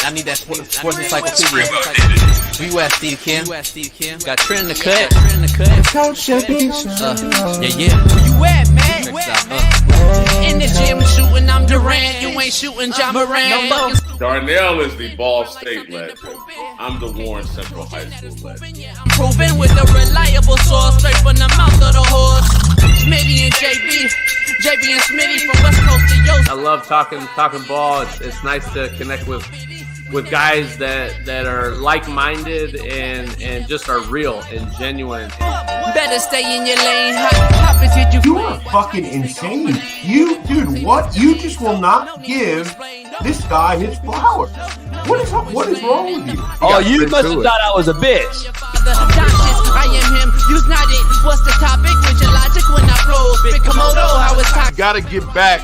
I need that sports encyclopedia. U.S. Steve Kim. Got Trent in the cut. Yeah. Where you at, man? In the gym shooting, I'm Durant. You ain't shooting John Moran. Darnell is the Ball State legend. I'm the Warren Central High School legend. I'm proving with a reliable source, straight from the mouth of the horse. Smitty and JB and Smitty from West Coast to Yost. I love talking ball. It's nice to connect with guys that are like-minded and just are real and genuine. Better stay in your lane. Hop into you are fucking insane. Dude, what? You just will not give this guy his flowers. What is wrong with you? Oh, you must have thought I was a bitch. I am him. Use not it. What's the topic? With your logic when I flow. Big Komodo, how it's talking. Gotta get back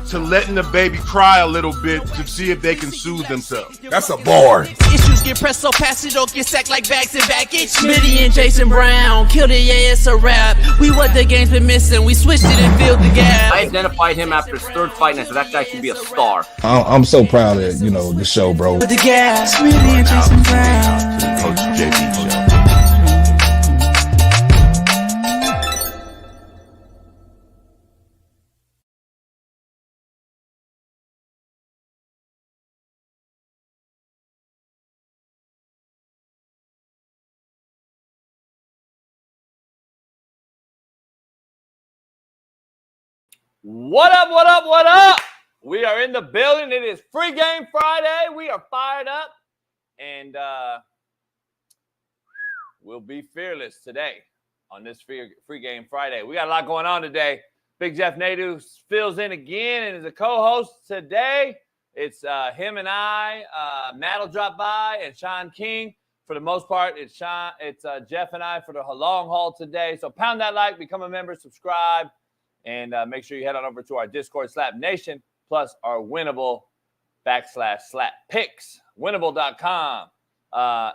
to letting the baby cry a little bit to see if they can soothe themselves. That's a bar. Issues get pressed so past it don't get sacked like bags and baggage. Smitty and Jason Brown killed it, yeah, it's a rap. We what the game's been missing, we switched it and filled the gap. I identified him after his third fight and I said that guy should be a star. I'm so proud of the show, bro. The gap, Smitty and Jason Brown. Coach JB show. What up? We are in the building. It is Free Game Friday. We are fired up. And we'll be fearless today on this Free Game Friday. We got a lot going on today. Big Jeff Nadu fills in again and is a co-host today. It's him and I. Matt will drop by and Shaun King. For the most part, it's Jeff and I for the long haul today. So pound that like, become a member, subscribe. And make sure you head on over to our Discord, Slap Nation, plus our winnable /slap picks, winnable.com,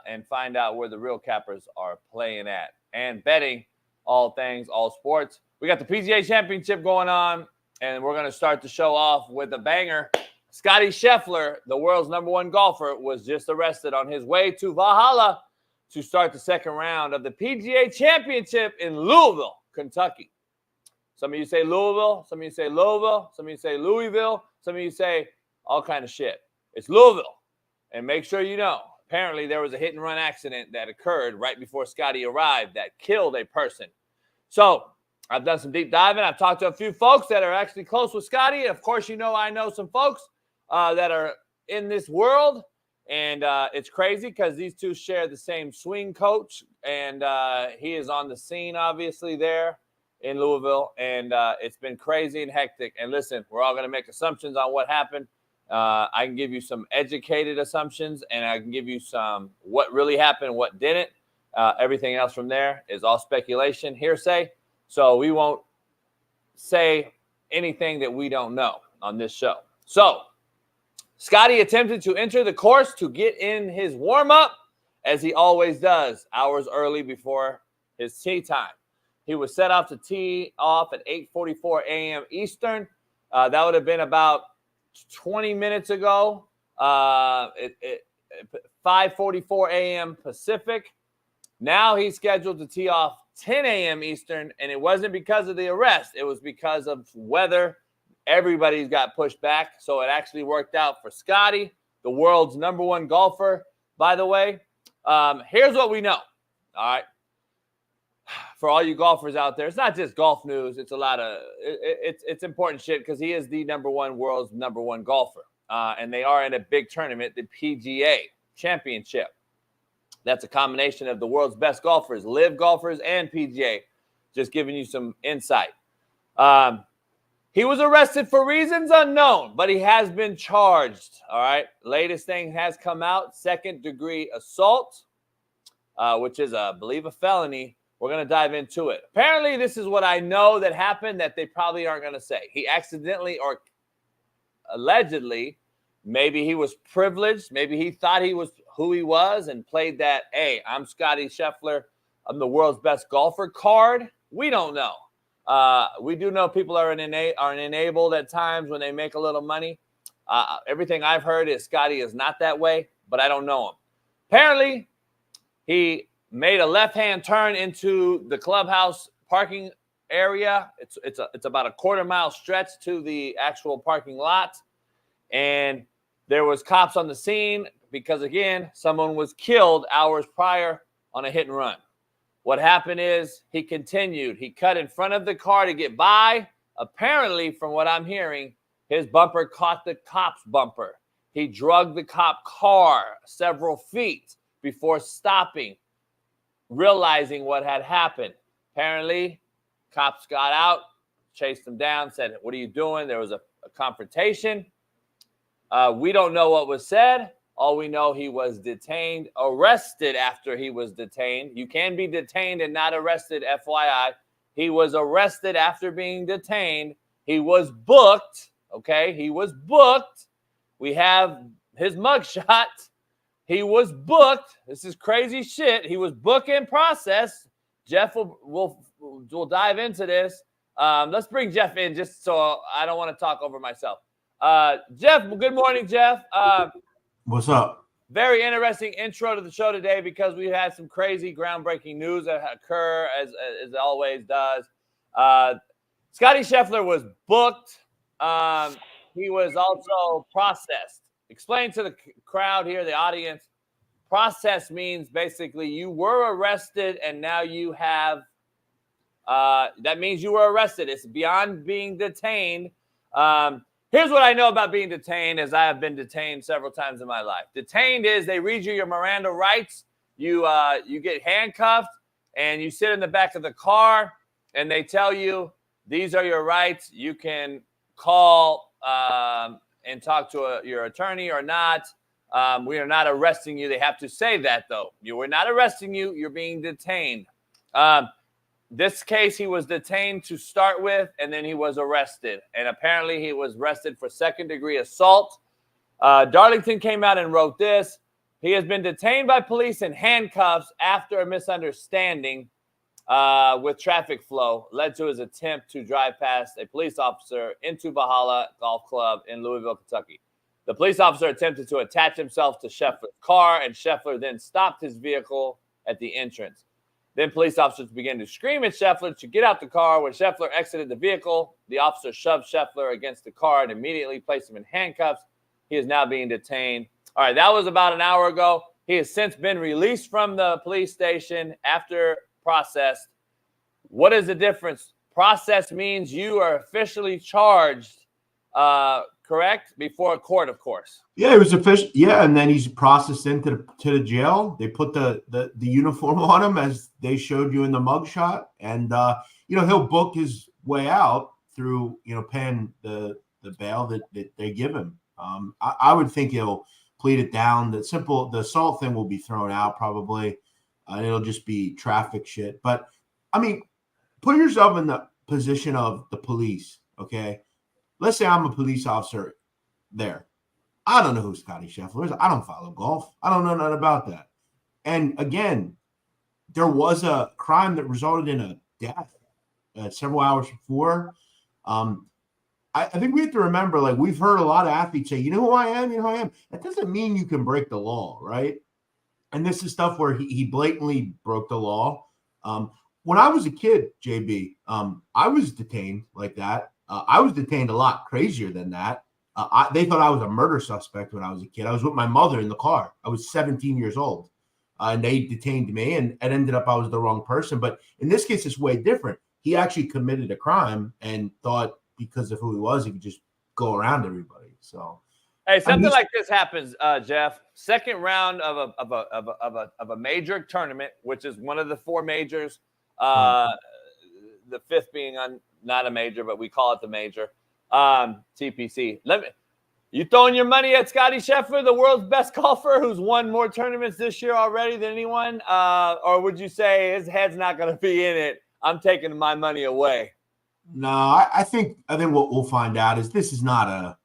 and find out where the real cappers are playing at and betting all things, all sports. We got the PGA Championship going on, and we're going to start the show off with a banger. Scottie Scheffler, the world's #1 golfer, was just arrested on his way to Valhalla to start the second round of the PGA Championship in Louisville, Kentucky. Some of you say Louisville. Some of you say Louisville. Some of you say Louisville. Some of you say all kind of shit. It's Louisville. And make sure you know, apparently there was a hit-and-run accident that occurred right before Scottie arrived that killed a person. So I've done some deep diving. I've talked to a few folks that are actually close with Scottie. Of course, you know I know some folks that are in this world. And it's crazy because these two share the same swing coach. And he is on the scene, obviously, there in Louisville, and it's been crazy and hectic. And listen, we're all going to make assumptions on what happened. I can give you some educated assumptions, and I can give you some what really happened, what didn't. Everything else from there is all speculation, hearsay. So we won't say anything that we don't know on this show. So Scottie attempted to enter the course to get in his warm-up, as he always does, hours early before his tee time. He was set off to tee off at 8:44 a.m. Eastern. That would have been about 20 minutes ago. 5:44 a.m. Pacific. Now he's scheduled to tee off 10 a.m. Eastern, and it wasn't because of the arrest. It was because of weather. Everybody's got pushed back, so it actually worked out for Scottie, the world's #1 golfer, by the way. Here's what we know, all right? For all you golfers out there, it's not just golf news. It's a lot of it's important shit because he is the world's #1 golfer, and they are in a big tournament, the PGA Championship. That's a combination of the world's best golfers, live golfers, and PGA. Just giving you some insight. He was arrested for reasons unknown, but he has been charged. All right, latest thing has come out: second-degree assault, which is, I believe, a felony. We're going to dive into it. Apparently, this is what I know that happened that they probably aren't going to say. He accidentally or allegedly, maybe he was privileged. Maybe he thought he was who he was and played that, hey, I'm Scottie Scheffler, I'm the world's best golfer card. We don't know. We do know people are enabled at times when they make a little money. Everything I've heard is Scottie is not that way. but I don't know him. Apparently, he made a left-hand turn into the clubhouse parking area. It's about a quarter-mile stretch to the actual parking lot. And there was cops on the scene because, again, someone was killed hours prior on a hit and run. What happened is he continued. He cut in front of the car to get by. Apparently, from what I'm hearing, his bumper caught the cop's bumper. He drugged the cop car several feet before stopping, realizing what had happened. Apparently, cops got out, chased him down, said, "What are you doing?" There was a confrontation. We don't know what was said. All we know, he was detained, arrested after he was detained. You can be detained and not arrested, FYI. He was arrested after being detained. He was booked, okay? He was booked. We have his mugshot. He was booked. This is crazy shit. He was booked in process. Jeff will dive into this. Let's bring Jeff in just so I don't want to talk over myself. Jeff, good morning, Jeff. What's up? Very interesting intro to the show today because we had some crazy groundbreaking news that occur as it always does. Scottie Scheffler was booked. He was also processed. Explain to the crowd here, the audience. Process means basically you were arrested and now you have that means you were arrested. It's beyond being detained. Here's what I know about being detained, as I have been detained several times in my life. Detained is they read you your Miranda rights. You get handcuffed and you sit in the back of the car and they tell you these are your rights. You can call and talk to your attorney or not. We are not arresting you. They have to say that, though. We're not arresting you. You're being detained. This case, he was detained to start with, and then he was arrested. And apparently he was arrested for second-degree assault. Darlington came out and wrote this. He has been detained by police in handcuffs after a misunderstanding with traffic flow led to his attempt to drive past a police officer into Valhalla Golf Club in Louisville, Kentucky. The police officer attempted to attach himself to Scheffler's car, and Scheffler then stopped his vehicle at the entrance. Then police officers began to scream at Scheffler to get out the car. When Scheffler exited the vehicle, the officer shoved Scheffler against the car and immediately placed him in handcuffs. He is now being detained. All right, that was about an hour ago. He has since been released from the police station after processed. What is the difference? Process means you are officially charged, correct? Before a court, of course. Yeah, it was official. Yeah, and then he's processed into the jail. They put the uniform on him as they showed you in the mugshot, and he'll book his way out through paying the bail that they give him. I would think he'll plead it down. The assault thing will be thrown out probably. It'll just be traffic shit. But I mean, put yourself in the position of the police. Okay, let's say I'm a police officer there. I don't know who Scottie Scheffler is. I don't follow golf. I don't know nothing about that. And again, there was a crime that resulted in a death several hours before. I think we have to remember, like, we've heard a lot of athletes say, you know who I am? You know who I am? That doesn't mean you can break the law, right? And this is stuff where he blatantly broke the law. When I was a kid, JB, I was detained like that. I was detained a lot crazier than that. They thought I was a murder suspect when I was a kid. I was with my mother in the car. I was 17 years old, and they detained me, and it ended up I was the wrong person. But in this case, it's way different. He actually committed a crime and thought because of who he was, he could just go around everybody. So, hey, something like this happens, Jeff. Second round of a major tournament, which is one of the four majors. The fifth being not a major, but we call it the major. TPC. You throwing your money at Scottie Scheffler, the world's best golfer, who's won more tournaments this year already than anyone? Or would you say his head's not going to be in it? I'm taking my money away. No, I think what we'll find out is this is not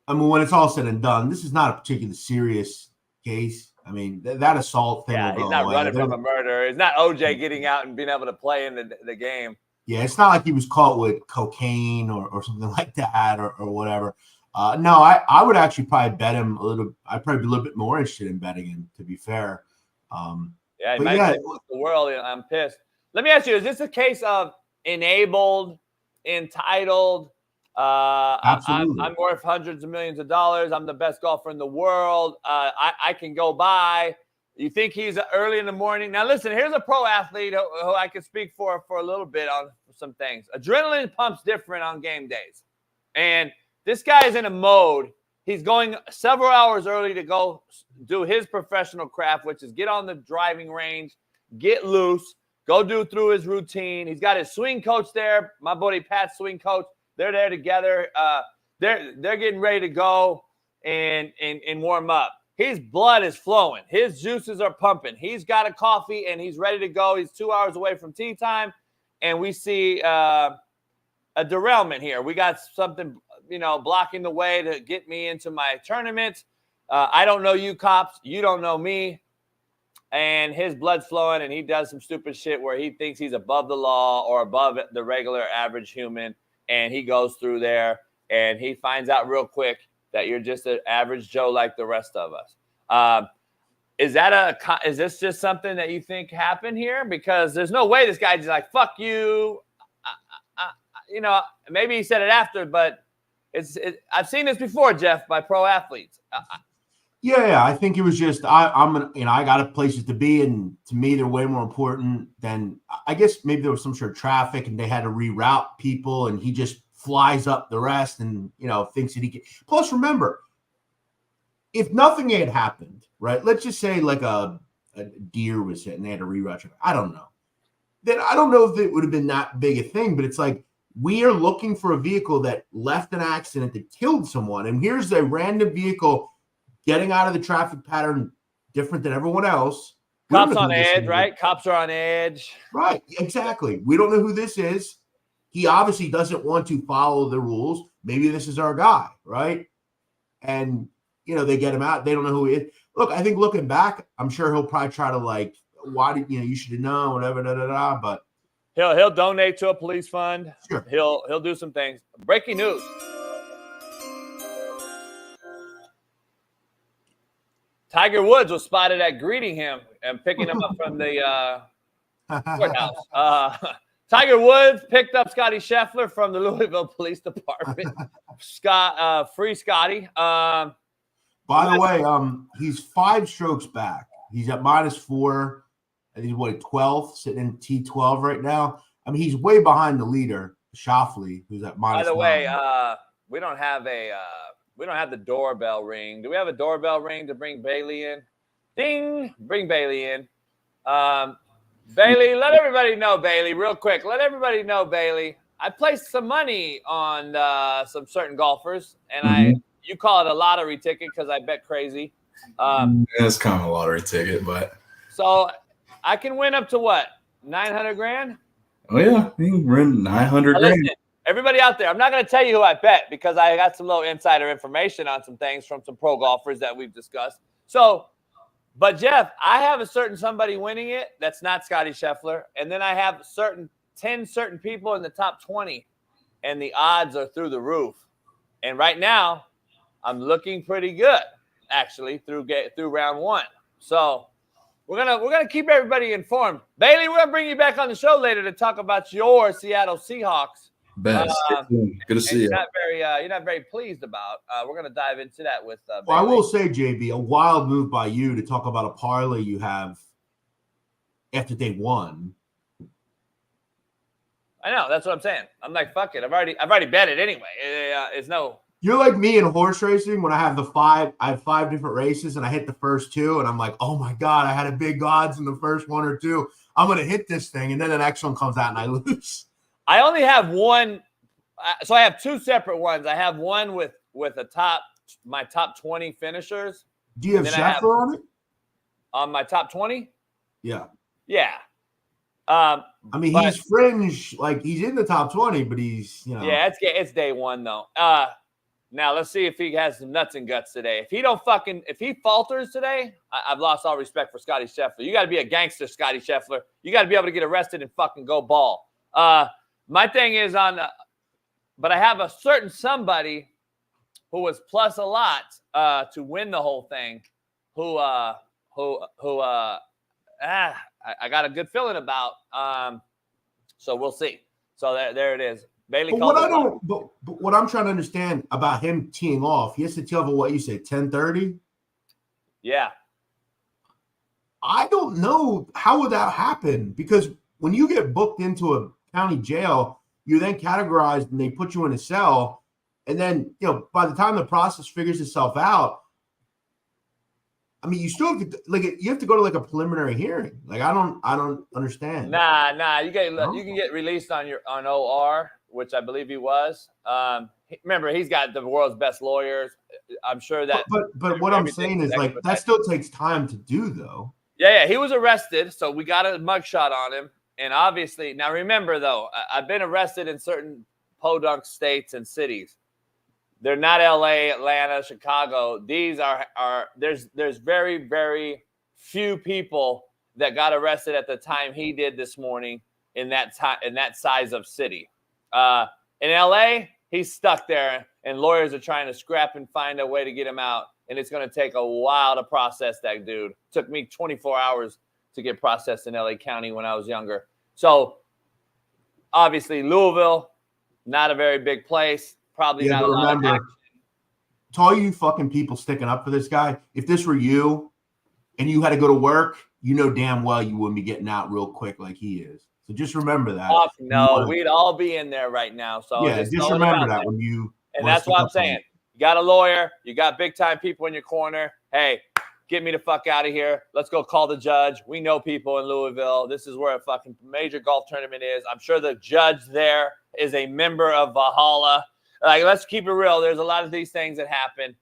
when it's all said and done, this is not a particularly serious case. I mean, that assault thing. Yeah, he's not running from a murder. It's not OJ getting out and being able to play in the game. Yeah, it's not like he was caught with cocaine or something like that or whatever. No, I would actually probably bet him a little. I'd probably be a little bit more interested in betting him, to be fair. Yeah, he might take the world. I'm pissed. Let me ask you: is this a case of enabled, entitled? Absolutely. I'm worth hundreds of millions of dollars. I'm the best golfer in the world. I can go by. You think he's early in the morning? Now, listen, here's a pro athlete who I can speak for a little bit on some things. Adrenaline pumps different on game days. And this guy is in a mode. He's going several hours early to go do his professional craft, which is get on the driving range, get loose, go do through his routine. He's got his swing coach there, my buddy Pat's swing coach. They're there together. They're getting ready to go and warm up. His blood is flowing. His juices are pumping. He's got a coffee, and he's ready to go. He's 2 hours away from tee time, and we see a derailment here. We got something, blocking the way to get me into my tournament. I don't know you cops. You don't know me. And his blood's flowing, and he does some stupid shit where he thinks he's above the law or above the regular average human, and he goes through there, and he finds out real quick that you're just an average Joe like the rest of us. Is this just something that you think happened here? Because there's no way this guy's just like, fuck you. Maybe he said it after, but I've seen this before, Jeff, by pro athletes. Yeah, I think it was just I got places to be, and to me they're way more important than, I guess maybe there was some sort of traffic and they had to reroute people, and he just flies up the rest and thinks that he can. Plus, remember, if nothing had happened, right? Let's just say like a deer was hit and they had to reroute. I don't know. Then I don't know if it would have been that big a thing, but it's like we are looking for a vehicle that left an accident that killed someone, and here's a random vehicle getting out of the traffic pattern different than everyone else. Cops on edge, right? Cops are on edge. Right, exactly. We don't know who this is. He obviously doesn't want to follow the rules. Maybe this is our guy, right? And, they get him out. They don't know who he is. Look, I think looking back, I'm sure he'll probably try to why did, you should have known, whatever, but. He'll donate to a police fund. Sure. He'll do some things. Breaking news. Tiger Woods was spotted at greeting him and picking him up from the courthouse. Tiger Woods picked up Scottie Scheffler from the Louisville Police Department. Free Scottie. By the way, he's 5 strokes back. He's at -4. And he's 12th, sitting in T12 right now. I mean, he's way behind the leader, Scheffler, who's at -9. By the way, we don't have the doorbell ring. Do we have a doorbell ring to bring Bailey in? Ding! Bring Bailey in. Bailey, let everybody know, Bailey, real quick. Let everybody know, Bailey. I placed some money on some certain golfers, and you call it a lottery ticket because I bet crazy. It's kind of a lottery ticket, but so I can win up to what? 900 grand? Oh yeah, you can win 900 grand. Listen, everybody out there, I'm not going to tell you who I bet because I got some little insider information on some things from some pro golfers that we've discussed. So, but Jeff, I have a certain somebody winning it that's not Scottie Scheffler, and then I have 10 certain people in the top 20, and the odds are through the roof. And right now, I'm looking pretty good, actually, through round 1. So we're gonna keep everybody informed. Bailey, we're gonna bring you back on the show later to talk about your Seattle Seahawks. Best. Good to see you. You're not very pleased about. We're gonna dive into that with. Well, I will say, JB, a wild move by you to talk about a parlay you have after day 1. I know, that's what I'm saying. I'm like, fuck it. I've already bet it anyway. It's no. You're like me in horse racing when I have 5 different races and I hit the first 2 and I'm like, oh my God, I had a big odds in the first 1 or 2. I'm going to hit this thing. And then the next one comes out and I lose. I only have one. So I have 2 separate ones. I have one with my top 20 finishers. Do you have Scheffler on it? On my top 20? Yeah. Yeah. I mean, he's fringe, like he's in the top 20, but he's, Yeah, it's day 1 though. Now let's see if he has some nuts and guts today. If he falters today, I've lost all respect for Scottie Scheffler. You got to be a gangster, Scottie Scheffler. You got to be able to get arrested and fucking go ball. My thing is but I have a certain somebody who was plus a lot to win the whole thing, I got a good feeling about. So we'll see. So there it is. Bailey. But what I'm trying to understand about him teeing off, he has to tee off at what you say, 10:30. Yeah. I don't know how would that happen, because when you get booked into a county jail, you're then categorized and they put you in a cell, and then by the time the process figures itself out, I mean, you still have to you have to go to a preliminary hearing. I don't understand. Nah. You can get released on OR, which I believe he was. Remember, he's got the world's best lawyers. I'm sure that. But what I'm saying is that still takes time to do, though. Yeah. He was arrested, so we got a mugshot on him, and obviously now remember though, I've been arrested in certain podunk states and cities. They're not LA, Atlanta, Chicago. These are there's very, very few people that got arrested at the time he did this morning in that size of city. In LA, he's stuck there, and lawyers are trying to scrap and find a way to get him out. And it's going to take a while to process that dude. It took me 24 hours to get processed in LA County when I was younger. So obviously Louisville, not a very big place. Probably not a lot of action. To all you fucking people sticking up for this guy, if this were you and you had to go to work, damn well you wouldn't be getting out real quick like he is. So just remember that. No, we'd all be in there right now. So yeah, just remember that when you. And that's what I'm saying. You got a lawyer. You got big time people in your corner. Hey, get me the fuck out of here. Let's go call the judge. We know people in Louisville. This is where a fucking major golf tournament is. I'm sure the judge there is a member of Valhalla. Let's keep it real. There's a lot of these things that happen.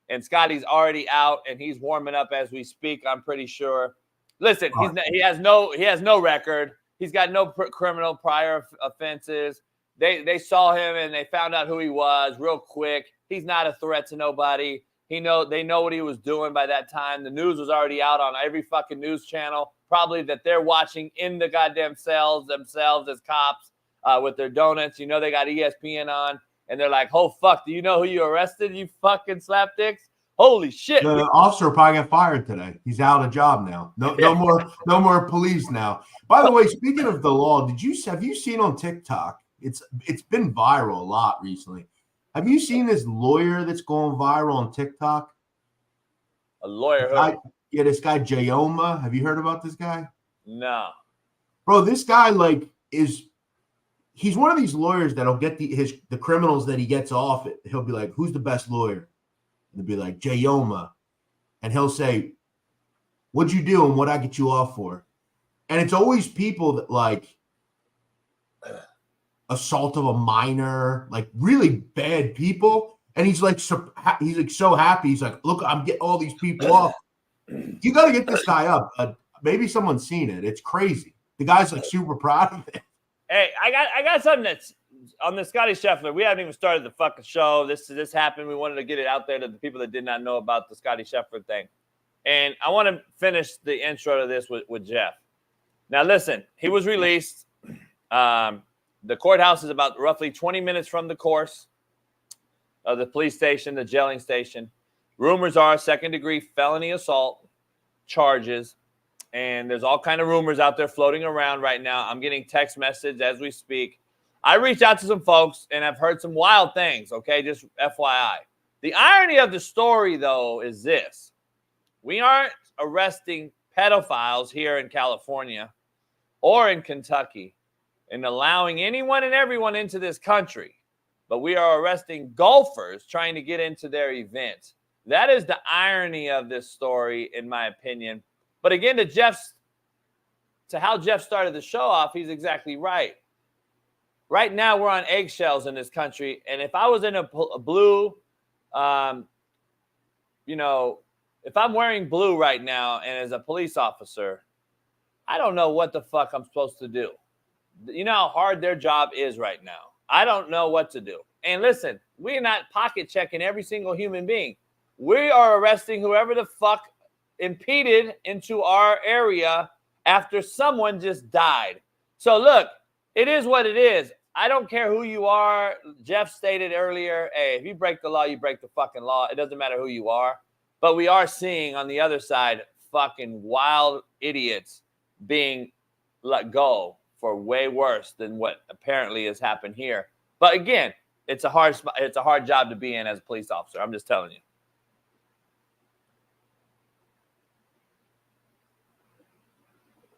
And Scottie's already out, and he's warming up as we speak, I'm pretty sure. Listen, he has no record. He's got no criminal prior offenses. They saw him, and they found out who he was real quick. He's not a threat to nobody. They know what he was doing by that time. The news was already out on every fucking news channel, probably that they're watching in the goddamn cells themselves as cops. With their donuts, they got ESPN on, and they're like, "Oh fuck, do you know who you arrested? You fucking slapdicks! Holy shit!" The officer probably got fired today. He's out of job now. No more police now. By the way, speaking of the law, have you seen on TikTok? It's been viral a lot recently. Have you seen this lawyer that's going viral on TikTok? A lawyer? This guy Jayoma. Have you heard about this guy? No, bro. This guy he's one of these lawyers that'll get the criminals that he gets off it. He'll be like, "Who's the best lawyer?" And they'll be like, "Jayoma," and he'll say, "What'd you do and what I get you off for?" And it's always people that assault of a minor, really bad people. And he's so happy. He's like, "Look, I'm getting all these people off." You got to get this guy up. Maybe someone's seen it. It's crazy. The guy's super proud of it. Hey, I got something that's on the Scottie Scheffler. We haven't even started the fucking show. This happened. We wanted to get it out there to the people that did not know about the Scottie Scheffler thing. And I want to finish the intro to this with Jeff. Now, listen, he was released. The courthouse is about roughly 20 minutes from the course of the police station, the jailing station. Rumors are second-degree felony assault charges. And there's all kind of rumors out there floating around right now. I'm getting text messages as we speak. I reached out to some folks, and I've heard some wild things, okay? Just FYI. The irony of the story, though, is this. We aren't arresting pedophiles here in California or in Kentucky and allowing anyone and everyone into this country, but we are arresting golfers trying to get into their event. That is the irony of this story, in my opinion. But again, to how Jeff started the show off, he's exactly right. Right now, we're on eggshells in this country. And if I was in a blue, if I'm wearing blue right now and as a police officer, I don't know what the fuck I'm supposed to do. You know how hard their job is right now. I don't know what to do. And listen, we're not pocket checking every single human being. We are arresting whoever the fuck impeded into our area after someone just died. So look, it is what it is. I don't care who you are. Jeff stated earlier, hey, if you break the law, you break the fucking law. It doesn't matter who you are. But we are seeing on the other side fucking wild idiots being let go for way worse than what apparently has happened here. But again, it's a hard job to be in as a police officer. I'm just telling you.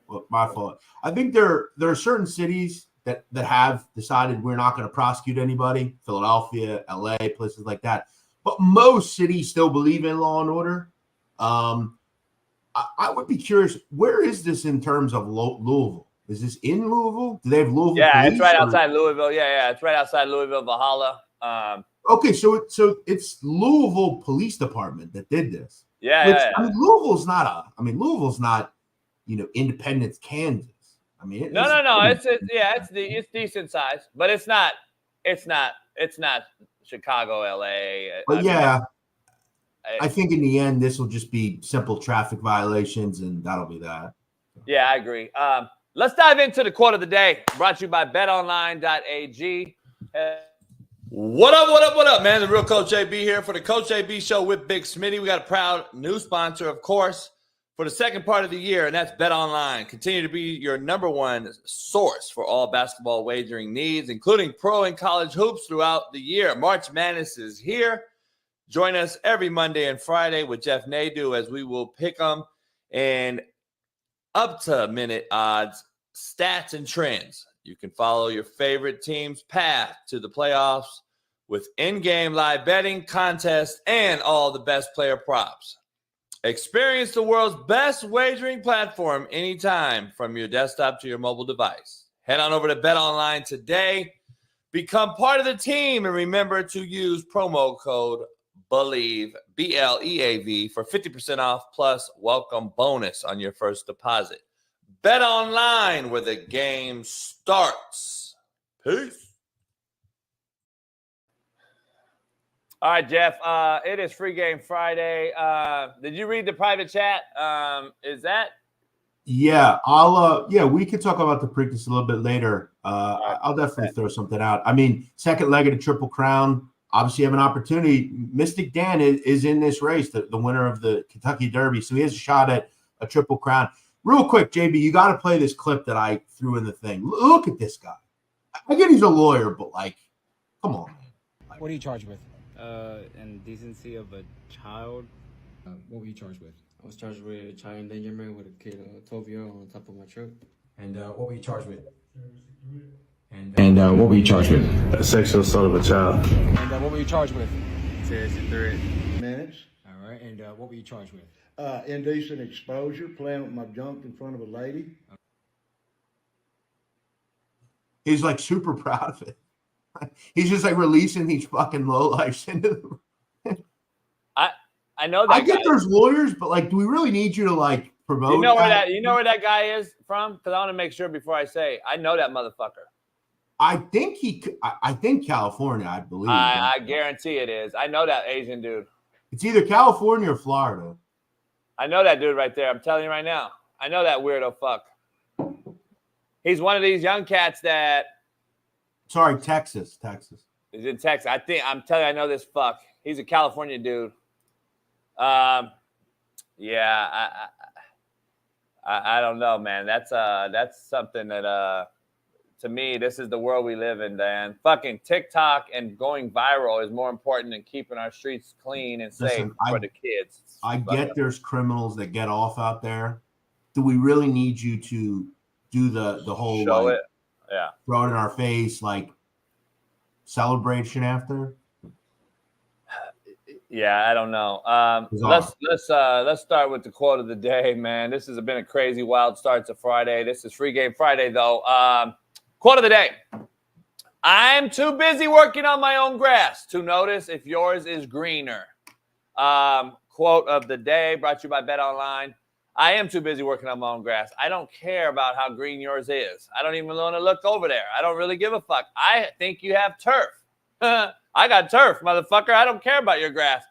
Well, my fault. I think there are certain cities that have decided we're not going to prosecute anybody. Philadelphia, LA, places like that. But most cities still believe in law and order. I would be curious, where is this in terms of Louisville? Is this in Louisville? Do they have Louisville? Yeah, police it's right outside Louisville. Yeah, it's right outside Louisville, Valhalla. Okay, so it's Louisville Police Department that did this. Yeah. I mean, Louisville's not Independence, Kansas. I mean, No. It's decent size, but it's not Chicago, LA. But I think in the end, this will just be simple traffic violations, and that'll be that. Yeah, I agree. Let's dive into the quote of the day, brought to you by betonline.ag. What up, man? The real Coach JB here for the Coach JB Show with Big Smitty. We got a proud new sponsor, of course, for the second part of the year, and that's BetOnline. Continue to be your number one source for all basketball wagering needs, including pro and college hoops throughout the year. March Madness is here. Join us every Monday and Friday with Jeff Nadu as we will pick them and up-to-minute odds, stats, and trends. You can follow your favorite team's path to the playoffs with in-game live betting, contests, and all the best player props. Experience the world's best wagering platform anytime from your desktop to your mobile device. Head on over to BetOnline today. Become part of the team and remember to use promo code BELIEVE, BLEAV, for 50% off plus welcome bonus on your first deposit. BetOnline, where the game starts. Peace. All right, Jeff. It is Free Game Friday. Did you read the private chat? Is that? Yeah, we could talk about the Preakness a little bit later. I'll definitely throw something out. I mean, second leg of the Triple Crown. Obviously, you have an opportunity. Mystic Dan is in this race, the winner of the Kentucky Derby, so he has a shot at a Triple Crown. Real quick, JB, you got to play this clip that I threw in the thing. Look at this guy. I get he's a lawyer, but come on, man. What are you charged with? Indecency of a child. What were you charged with? I was charged with child endangerment with a kid, 12-year-old, on top of my truck. And what were you charged with? And what were you charged with? Sexual assault of a child. And what were you charged with? Serious threat. Minutes. All right. And what were you charged with? Indecent exposure, playing with my junk in front of a lady. He's super proud of it. He's just releasing these fucking lowlifes into them. I know that. I get there's lawyers, but do we really need you to promote? You know where that guy is from? Because I want to make sure before I say I know that motherfucker. I think California. I believe. I guarantee it is. I know that Asian dude. It's either California or Florida. I know that dude right there. I'm telling you right now. I know that weirdo fuck. He's one of these young cats that. Sorry, Texas. He's in Texas. I'm telling you, I know this fuck. He's a California dude. Yeah, I don't know, man. That's something that to me, this is the world we live in, Dan. Fucking TikTok and going viral is more important than keeping our streets clean and safe for the kids. I get there's criminals that get off out there. Do we really need you to do the whole show it? Yeah. Throw it in our face celebration after? Yeah, I don't know. Let's start with the quote of the day, man. This has been a crazy, wild start to Friday. This is Free Game Friday, though. Quote of the day. I'm too busy working on my own grass to notice if yours is greener. Quote of the day brought to you by BetOnline. I am too busy working on my own grass. I don't care about how green yours is. I don't even want to look over there. I don't really give a fuck. I think you have turf. I got turf, motherfucker. I don't care about your grass.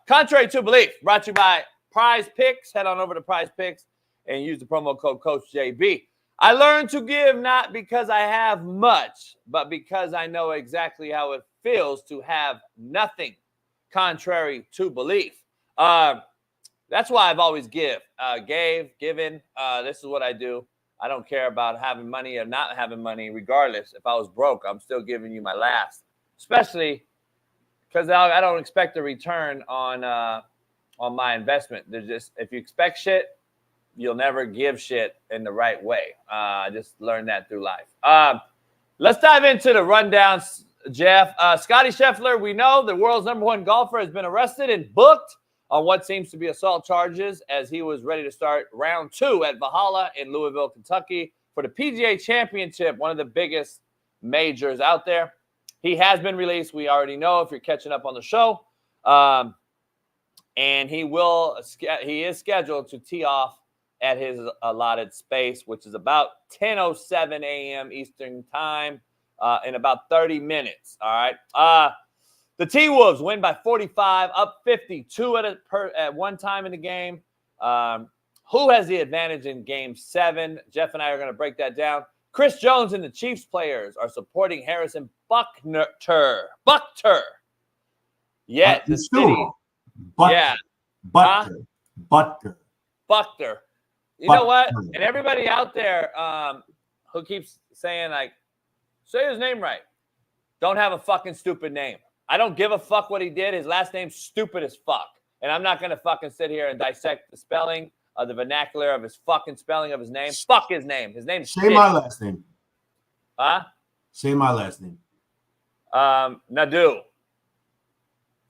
Contrary to belief, brought to you by Prize Picks. Head on over to Prize Picks and use the promo code Coach JB. I learned to give not because I have much, but because I know exactly how it feels to have nothing, contrary to belief. That's why I've always given. This is what I do. I don't care about having money or not having money, regardless. If I was broke, I'm still giving you my last, especially because I don't expect a return on my investment. There's just, if you expect shit, you'll never give shit in the right way. I just learned that through life. Let's dive into the rundowns, Jeff. Scottie Scheffler, we know the world's #1 golfer, has been arrested and booked on what seems to be assault charges as he was ready to start round 2 at Valhalla in Louisville, Kentucky for the PGA Championship, one of the biggest majors out there. He has been released. We already know if you're catching up on the show. And he is scheduled to tee off at his allotted space, which is about 10:07 a.m. Eastern time in about 30 minutes. All right. The T-Wolves win by 45, up 52 at one time in the game. Who has the advantage in Game 7? Jeff and I are going to break that down. Chris Jones and the Chiefs players are supporting Harrison Buckner. Yet the city. Buckner. You know what? And everybody out there who keeps saying, like, say his name right. Don't have a fucking stupid name. I don't give a fuck what he did. His last name's stupid as fuck. And I'm not going to fucking sit here and dissect the spelling of the vernacular of his fucking spelling of his name. Fuck his name. His name's Say my last name. Huh? Say my last name. Nadu.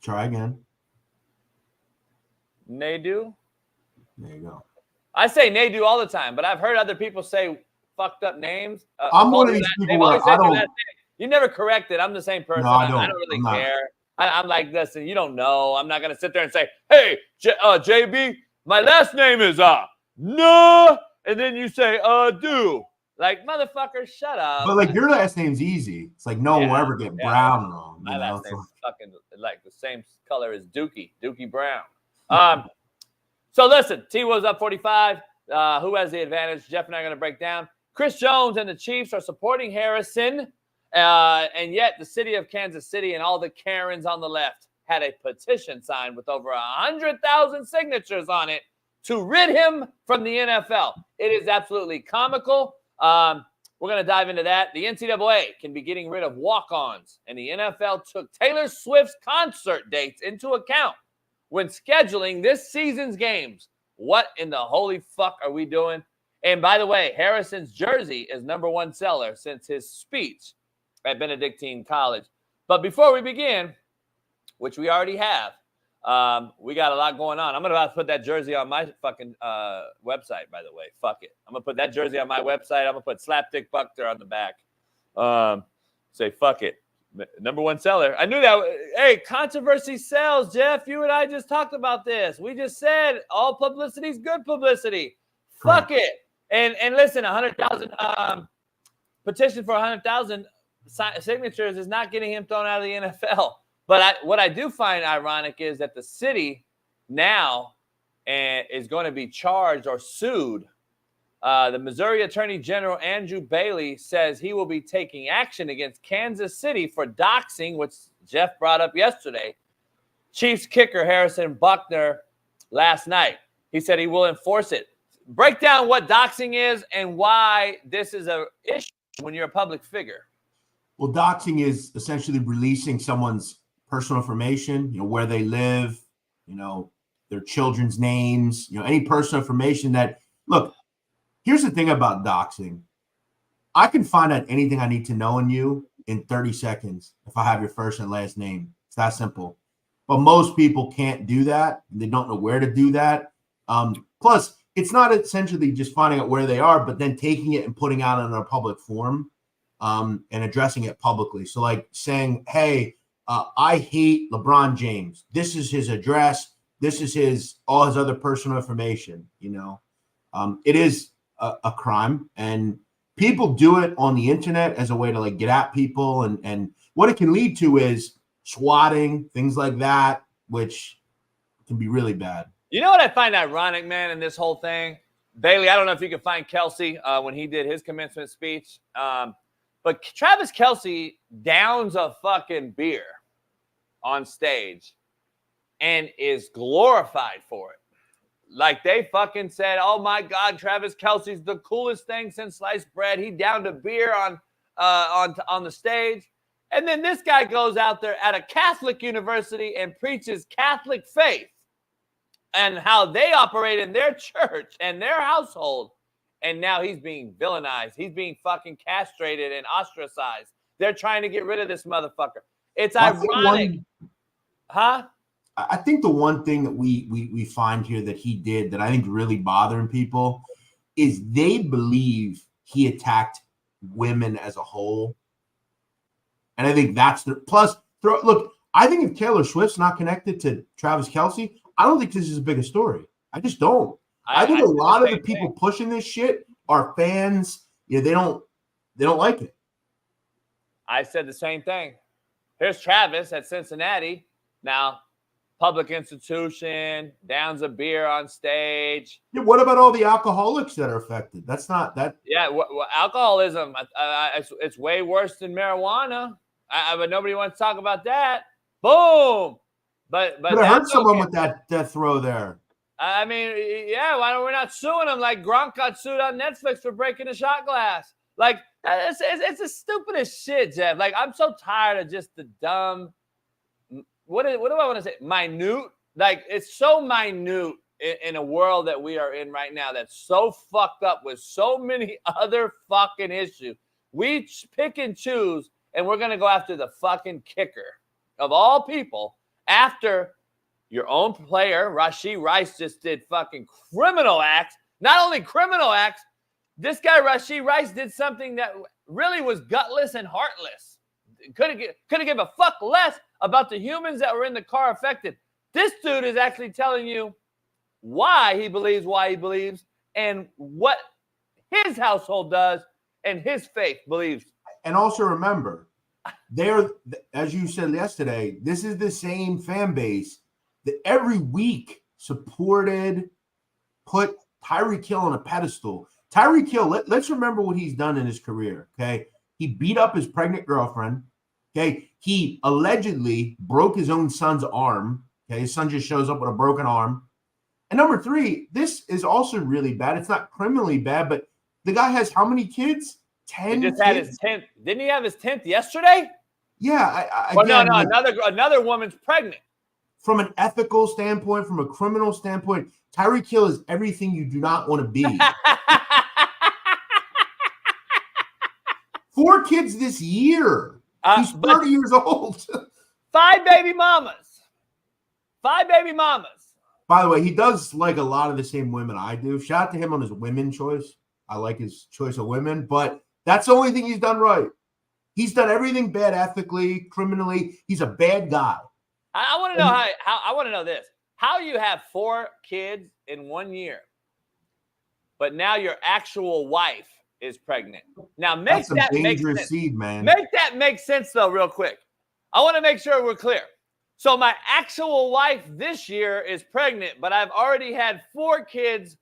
Try again. Nadu? There you go. I say Nadu all the time, but I've heard other people say fucked up names. I'm one of these people where I don't. You never correct it. I'm the same person. No, I don't. I don't really care. I'm like, listen, you don't know. I'm not going to sit there and say, hey, JB, my last name is no. And then you say, do. Like, motherfucker, shut up. But, like, your last name's easy. It's like no one will ever get Brown wrong. My last name's fucking like the same color as Dookie Brown. So, listen, T was up 45. Who has the advantage? Jeff and I are going to break down. Chris Jones and the Chiefs are supporting Harrison. And yet the city of Kansas City and all the Karens on the left had a petition signed with over 100,000 signatures on it to rid him from the NFL. It is absolutely comical. We're going to dive into that. The NCAA can be getting rid of walk-ons, and the NFL took Taylor Swift's concert dates into account when scheduling this season's games. What in the holy fuck are we doing? And by the way, Harrison's jersey is #1 seller since his speech at Benedictine College. But before we begin, which we already have, we got a lot going on. I'm going to put that jersey on my fucking website, by the way. Fuck it. I'm going to put that jersey on my website. I'm going to put Slapdick Buckner on the back. Say, fuck it. #1 seller. I knew that. Hey, controversy sells, Jeff. You and I just talked about this. We just said all publicity is good publicity. Fuck it. And listen, 100,000 petition for 100,000 signatures is not getting him thrown out of the NFL. But what I do find ironic is that the city now is going to be charged or sued. The Missouri Attorney General Andrew Bailey says he will be taking action against Kansas City for doxing, which Jeff brought up yesterday, Chiefs kicker Harrison Buckner last night. He said he will enforce it. Break down what doxing is and why this is an issue when you're a public figure. Well, doxing is essentially releasing someone's personal information, where they live, their children's names, any personal information that, look, here's the thing about doxing. I can find out anything I need to know in you in 30 seconds if I have your first and last name. It's that simple. But most people can't do that. They don't know where to do that. Plus, it's not essentially just finding out where they are, but then taking it and putting out on a public forum and addressing it publicly. So like saying, hey, I hate LeBron James. This is his address. This is all his other personal information. It is a crime, and people do it on the internet as a way to like get at people. And what it can lead to is swatting, things like that, which can be really bad. You know what I find ironic, man, in this whole thing? Bailey, I don't know if you can find Kelsey when he did his commencement speech. But Travis Kelce downs a fucking beer on stage and is glorified for it. Like they fucking said, oh my God, Travis Kelce's the coolest thing since sliced bread. He downed a beer on the stage. And then this guy goes out there at a Catholic university and preaches Catholic faith and how they operate in their church and their household. And now he's being villainized. He's being fucking castrated and ostracized. They're trying to get rid of this motherfucker. It's ironic. I think the one thing that we find here that he did that I think really bothering people is they believe he attacked women as a whole. And I think that's the plus. Look, I think if Taylor Swift's not connected to Travis Kelce, I don't think this is a bigger story. I just don't. I think a lot of the people pushing this shit are fans. Yeah, they don't like it. I said the same thing. Here's Travis at Cincinnati. Now, public institution, downs a beer on stage. Yeah, what about all the alcoholics that are affected? That's not that. Yeah, alcoholism, it's way worse than marijuana. But nobody wants to talk about that. Boom. But I heard someone with that death throw there. I mean, yeah, why don't we not suing him like Gronk got sued on Netflix for breaking a shot glass? Like, it's the stupidest shit, Jeff. Like, I'm so tired of just the dumb, what do I want to say? Minute? Like, it's so minute in a world that we are in right now that's so fucked up with so many other fucking issues. We pick and choose, and we're going to go after the fucking kicker of all people after your own player, Rashee Rice, just did fucking criminal acts. Not only criminal acts, this guy, Rashee Rice, did something that really was gutless and heartless. Couldn't give a fuck less about the humans that were in the car affected. This dude is actually telling you why he believes, and what his household does and his faith believes. And also remember, they're, as you said yesterday, this is the same fan base that every week supported, put Tyreek Hill on a pedestal. Tyreek Hill, let's remember what he's done in his career, okay? He beat up his pregnant girlfriend, okay? He allegedly broke his own son's arm, okay? His son just shows up with a broken arm. And number three, this is also really bad. It's not criminally bad, but the guy has how many kids? 10 He just had his 10th. Didn't he have his 10th yesterday? Yeah. Another woman's pregnant. From an ethical standpoint, from a criminal standpoint, Tyreek Hill is everything you do not want to be. 4 kids this year. He's 30 years old. 5 baby mamas. 5 baby mamas. By the way, he does like a lot of the same women I do. Shout out to him on his women choice. I like his choice of women, but that's the only thing he's done right. He's done everything bad ethically, criminally. He's a bad guy. I want to know how I want to know this. How you have 4 kids in 1 year, but now your actual wife is pregnant. Now make that make sense. Seed, man. Make that make sense though, real quick. I want to make sure we're clear. So my actual wife this year is pregnant, but I've already had 4 kids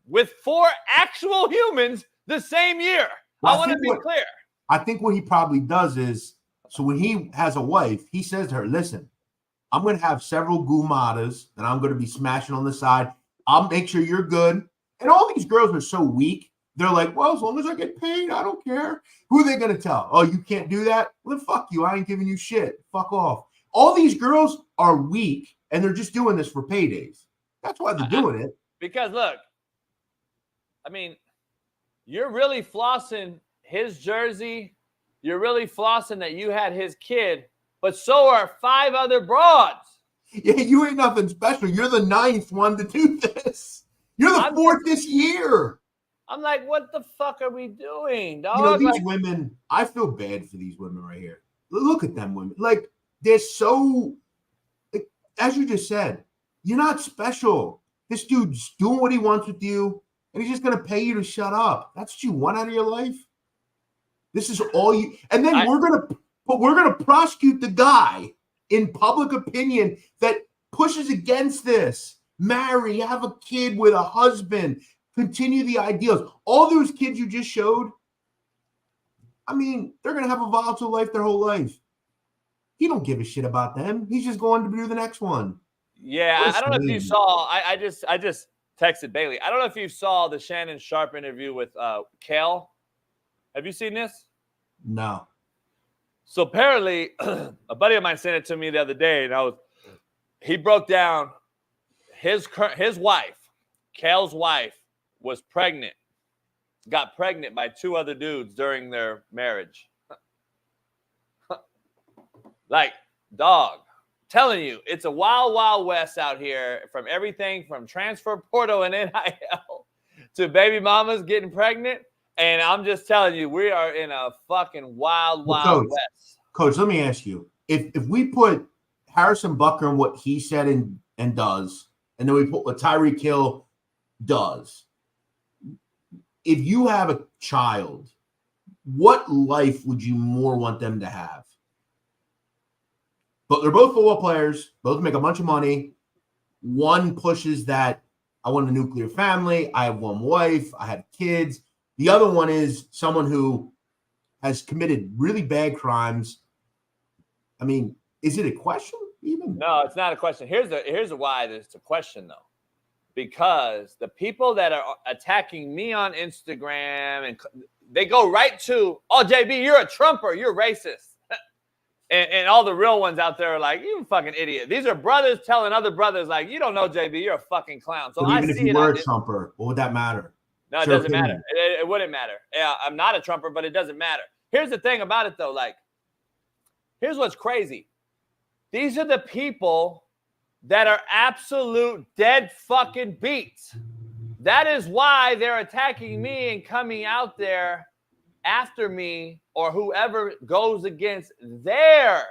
with 4 actual humans the same year. Well, I want to be clear. I think what he probably does is, so when he has a wife, he says to her, listen, I'm going to have several gumadas that I'm going to be smashing on the side. I'll make sure you're good. And all these girls are so weak. They're like, well, as long as I get paid, I don't care. Who are they going to tell? Oh, you can't do that? Well, then fuck you. I ain't giving you shit. Fuck off. All these girls are weak, and they're just doing this for paydays. That's why they're doing it. Because, look, I mean, you're really flossing his jersey. You're really flossing that you had his kid, but so are 5 other broads. Yeah, you ain't nothing special. You're the 9th one to do this. You're the 4th this year. I'm like, what the fuck are we doing, dog? You know, these women, I feel bad for these women right here. Look at them women. Like, they're so, as you just said, you're not special. This dude's doing what he wants with you, and he's just going to pay you to shut up. That's what you want out of your life? This is all you, and then we're going to prosecute the guy in public opinion that pushes against this. Marry, have a kid with a husband, Continue the ideals. All those kids you just showed, I mean, they're going to have a volatile life their whole life. He don't give a shit about them. He's just going to do the next one. Yeah, I don't know if you saw. I just texted Bailey. I don't know if you saw the Shannon Sharp interview with Kel. Have you seen this? No. So apparently, a buddy of mine sent it to me the other day, and he broke down his wife, Kel's wife, was pregnant, got pregnant by 2 other dudes during their marriage. Like, dog, telling you, it's a wild, wild west out here from everything from transfer portal and NIL to baby mamas getting pregnant. And I'm just telling you, we are in a fucking wild, wild west. Coach, let me ask you, if we put Harrison Butker and what he said and does, and then we put what Tyreek Hill does, if you have a child, what life would you more want them to have? But they're both football players, both make a bunch of money. One pushes that, I want a nuclear family, I have one wife, I have kids. The other one is someone who has committed really bad crimes. I mean, is it a question even? No, it's not a question. Here's why it's a question, though. Because the people that are attacking me on Instagram, and they go right to, oh, JB, you're a Trumper, you're racist. and all the real ones out there are like, you fucking idiot. These are brothers telling other brothers, like, you don't know, JB, you're a fucking clown. So even if you were a Trumper, what would that matter? No, it doesn't matter. It wouldn't matter. Yeah, I'm not a Trumper, but it doesn't matter. Here's the thing about it, though. Like, here's what's crazy. These are the people that are absolute dead fucking beats. That is why they're attacking me and coming out there after me or whoever goes against their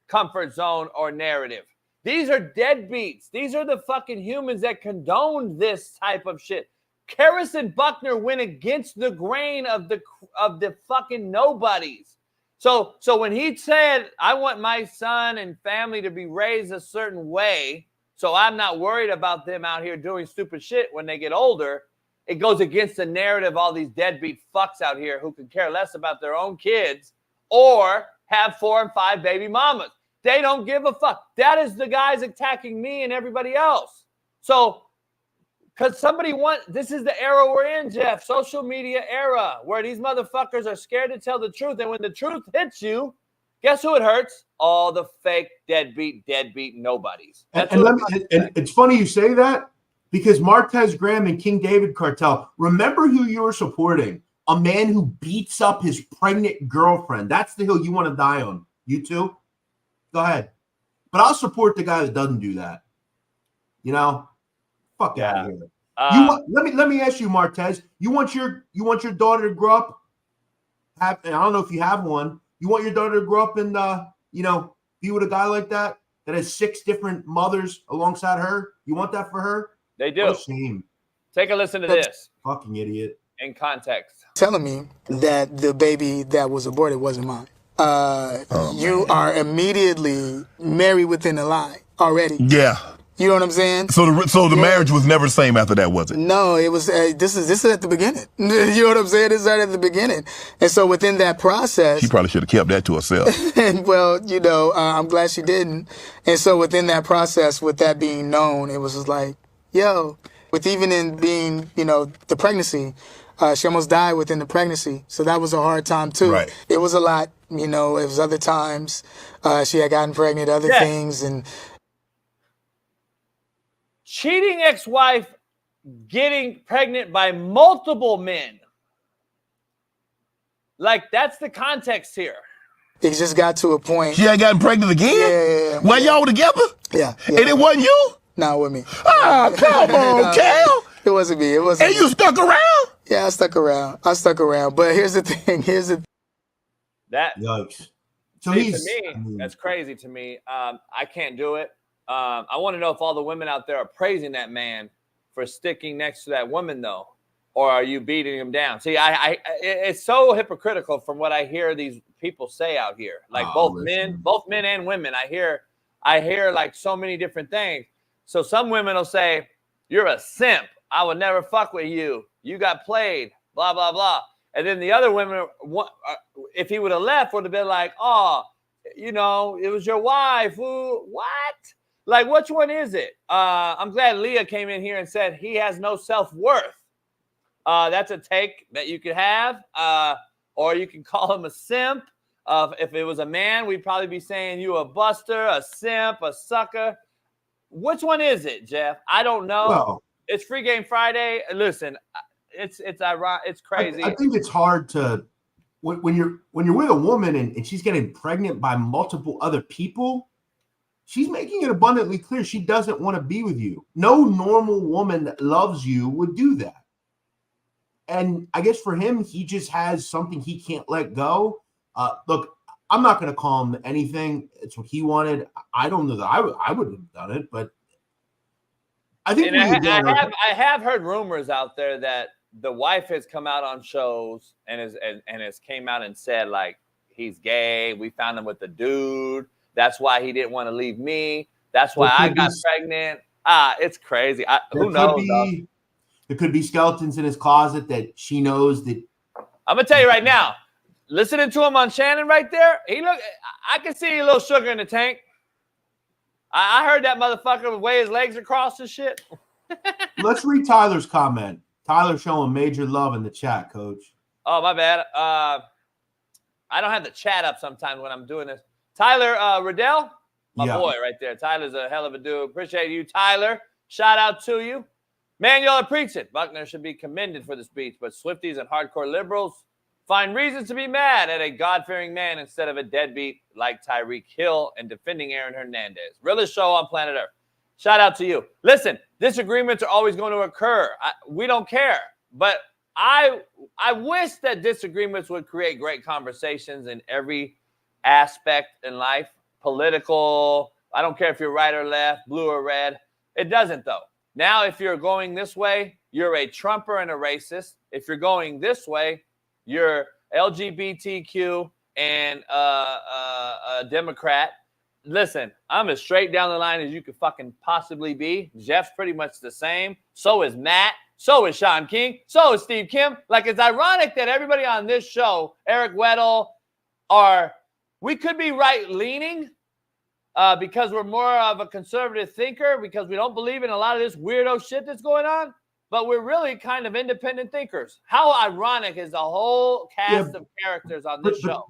comfort zone or narrative. These are deadbeats. These are the fucking humans that condone this type of shit. Karras and Buckner went against the grain of the fucking nobodies. So when he said, I want my son and family to be raised a certain way, so I'm not worried about them out here doing stupid shit when they get older, it goes against the narrative of all these deadbeat fucks out here who could care less about their own kids or have 4 and 5 baby mamas. They don't give a fuck. That is the guys attacking me and everybody else. So, because this is the era we're in, Jeff, social media era, where these motherfuckers are scared to tell the truth. And when the truth hits you, guess who it hurts? All the fake deadbeat nobodies. And it's funny you say that, because Martez Graham and King David Cartel, remember who you were supporting. A man who beats up his pregnant girlfriend. That's the hill you want to die on. You too? Go ahead. But I'll support the guy that doesn't do that. You know? Fuck out of here. Let me ask you, Martez. You want your daughter to grow up? And I don't know if you have one. You want your daughter to grow up and be with a guy like that has 6 different mothers alongside her? You want that for her? They do. What a shame. Take a listen to this. Fucking idiot. In context. Telling me that the baby that was aborted wasn't mine. You are immediately married within a lie already. Yeah. You know what I'm saying? So the marriage was never the same after that, was it? No, it was. This is at the beginning. You know what I'm saying? This is right at the beginning. And so within that process, she probably should have kept that to herself. And well, I'm glad she didn't. And so within that process, with that being known, it was just like, yo, with even in being, the pregnancy, she almost died within the pregnancy. So that was a hard time too. Right. It was a lot. It was other times she had gotten pregnant, other things, and. Cheating ex-wife getting pregnant by multiple men. Like, that's the context here. It just got to a point. She had gotten pregnant again? Yeah. While y'all were together? Yeah. And it wasn't you? No, it wasn't me. Ah, come on, Cal. It wasn't me. And you stuck around? Yeah, I stuck around. But here's the thing. That. Yikes. So to me, that's crazy to me. I can't do it. I want to know if all the women out there are praising that man for sticking next to that woman, though, or are you beating him down? See, it's so hypocritical from what I hear these people say out here. Like both men and women. I hear like so many different things. So some women will say, "You're a simp." I would never fuck with you. You got played, blah, blah, blah. And then the other women, if he would have left, would have been like, oh, you know, it was your wife. Who? What? Like, which one is it? I'm glad Leah came in here and said he has no self-worth. That's a take that you could have. Or you can call him a simp. If it was a man, we'd probably be saying you a buster, a simp, a sucker. Which one is it, Jeff? I don't know. Well, it's Free Game Friday. Listen, it's ironic. It's crazy. I think it's hard to when you're with a woman and she's getting pregnant by multiple other people. She's making it abundantly clear she doesn't want to be with you. No normal woman that loves you would do that. And I guess for him, he just has something he can't let go. Look, I'm not going to call him anything. It's what he wanted. I don't know that I would have done it, but I think I have heard rumors out there that the wife has come out on shows and has came out and said, like, he's gay. We found him with a dude. That's why he didn't want to leave me. That's why I got pregnant. It's crazy. Who knows? There could be skeletons in his closet that she knows that. I'm going to tell you right now, listening to him on Shannon right there, I can see a little sugar in the tank. I heard that motherfucker would weigh his legs across and shit. Let's read Tyler's comment. Tyler showing major love in the chat, Coach. Oh, my bad. I don't have the chat up sometimes when I'm doing this. Tyler Riddell, my boy right there. Tyler's a hell of a dude. Appreciate you, Tyler. Shout out to you. Man, y'all are preaching. Buckner should be commended for the speech, but Swifties and hardcore liberals find reasons to be mad at a God-fearing man instead of a deadbeat like Tyreek Hill and defending Aaron Hernandez. Realest show on planet Earth. Shout out to you. Listen, disagreements are always going to occur. We don't care. But I wish that disagreements would create great conversations in every aspect in life. Political, I don't care if you're right or left, blue or red. It doesn't, though. Now, if you're going this way, you're a Trumper and a racist. If you're going this way, you're LGBTQ and a Democrat. Listen, I'm as straight down the line as you could fucking possibly be. Jeff's pretty much the same. So is Matt. So is Shaun King. So is Steve Kim. Like, it's ironic that everybody on this show, Eric Weddle, we could be right-leaning because we're more of a conservative thinker because we don't believe in a lot of this weirdo shit that's going on. But we're really kind of independent thinkers. How ironic is the whole cast of characters on this show?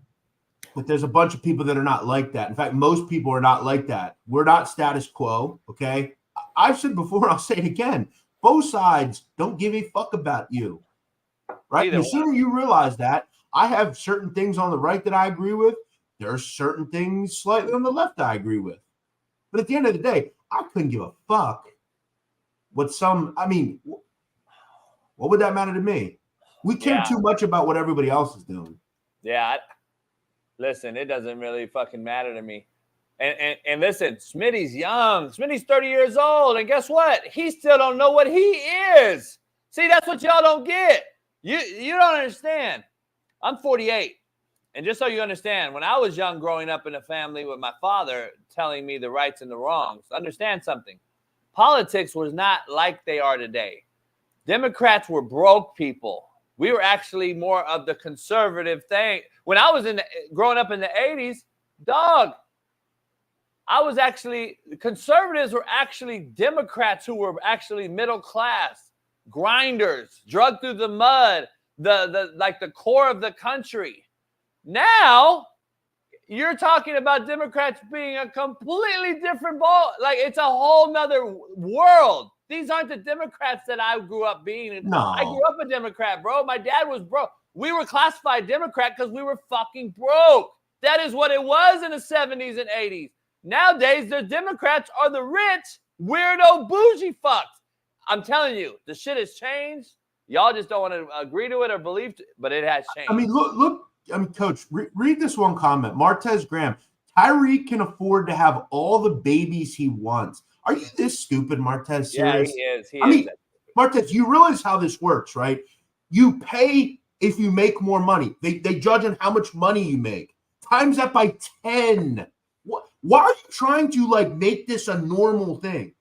But there's a bunch of people that are not like that. In fact, most people are not like that. We're not status quo, okay? I've said before, and I'll say it again. Both sides don't give a fuck about you, right? The sooner you realize that, I have certain things on the right that I agree with. There are certain things slightly on the left I agree with. But at the end of the day, I couldn't give a fuck what what would that matter to me? We care too much about what everybody else is doing. Yeah. Listen, it doesn't really fucking matter to me. And listen, Smitty's young. Smitty's 30 years old. And guess what? He still don't know what he is. See, that's what y'all don't get. You don't understand. I'm 48. And just so you understand, when I was young growing up in a family with my father telling me the rights and the wrongs, understand something. Politics was not like they are today. Democrats were broke people. We were actually more of the conservative thing. When I was growing up in the 80s, conservatives were actually Democrats who were actually middle class, grinders, drug through the mud, the core of the country. Now, you're talking about Democrats being a completely different ball. Like, it's a whole nother world. These aren't the Democrats that I grew up being. No. I grew up a Democrat, bro. My dad was broke. We were classified Democrat because we were fucking broke. That is what it was in the 70s and 80s. Nowadays, the Democrats are the rich, weirdo, bougie fucks. I'm telling you, the shit has changed. Y'all just don't want to agree to it or believe it, but it has changed. I mean, look. Coach, read this one comment. Martez Graham. Tyreek can afford to have all the babies he wants. Are you this stupid, Martez? Serious? Yeah, he is. Martez, you realize how this works, right? You pay if you make more money. They judge on how much money you make. Times that by 10. Why are you trying to make this a normal thing?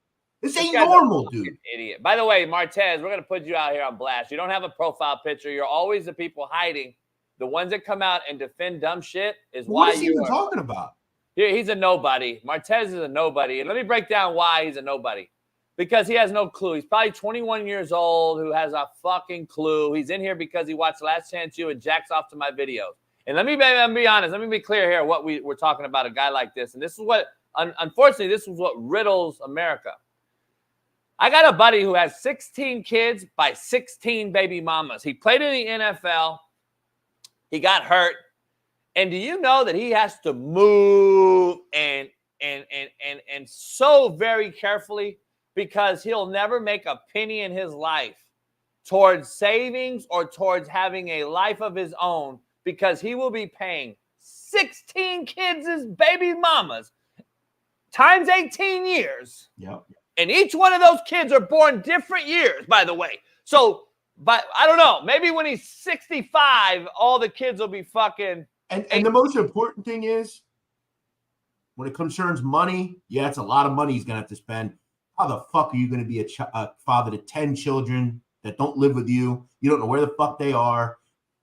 This ain't normal, dude. Idiot. By the way, Martez, we're going to put you out here on blast. You don't have a profile picture. You're always the people hiding. The ones that come out and defend dumb shit is why what is he even talking about? He's a nobody. Martez is a nobody. And let me break down why he's a nobody. Because he has no clue. He's probably 21 years old who has a fucking clue. He's in here because he watched Last Chance U and jacks off to my videos. And let me be honest. Let me be clear here what we're talking about a guy like this. And this is what, unfortunately, this is what riddles America. I got a buddy who has 16 kids by 16 baby mamas. He played in the NFL. He got hurt. And do you know that he has to move and so very carefully because he'll never make a penny in his life towards savings or towards having a life of his own because he will be paying 16 kids as baby mamas times 18 years. Yep. And each one of those kids are born different years, by the way. So, but I don't know. Maybe when he's 65, all the kids will be fucking. And the most important thing is, when it concerns money, yeah, it's a lot of money he's going to have to spend. How the fuck are you going to be a father to 10 children that don't live with you? You don't know where the fuck they are.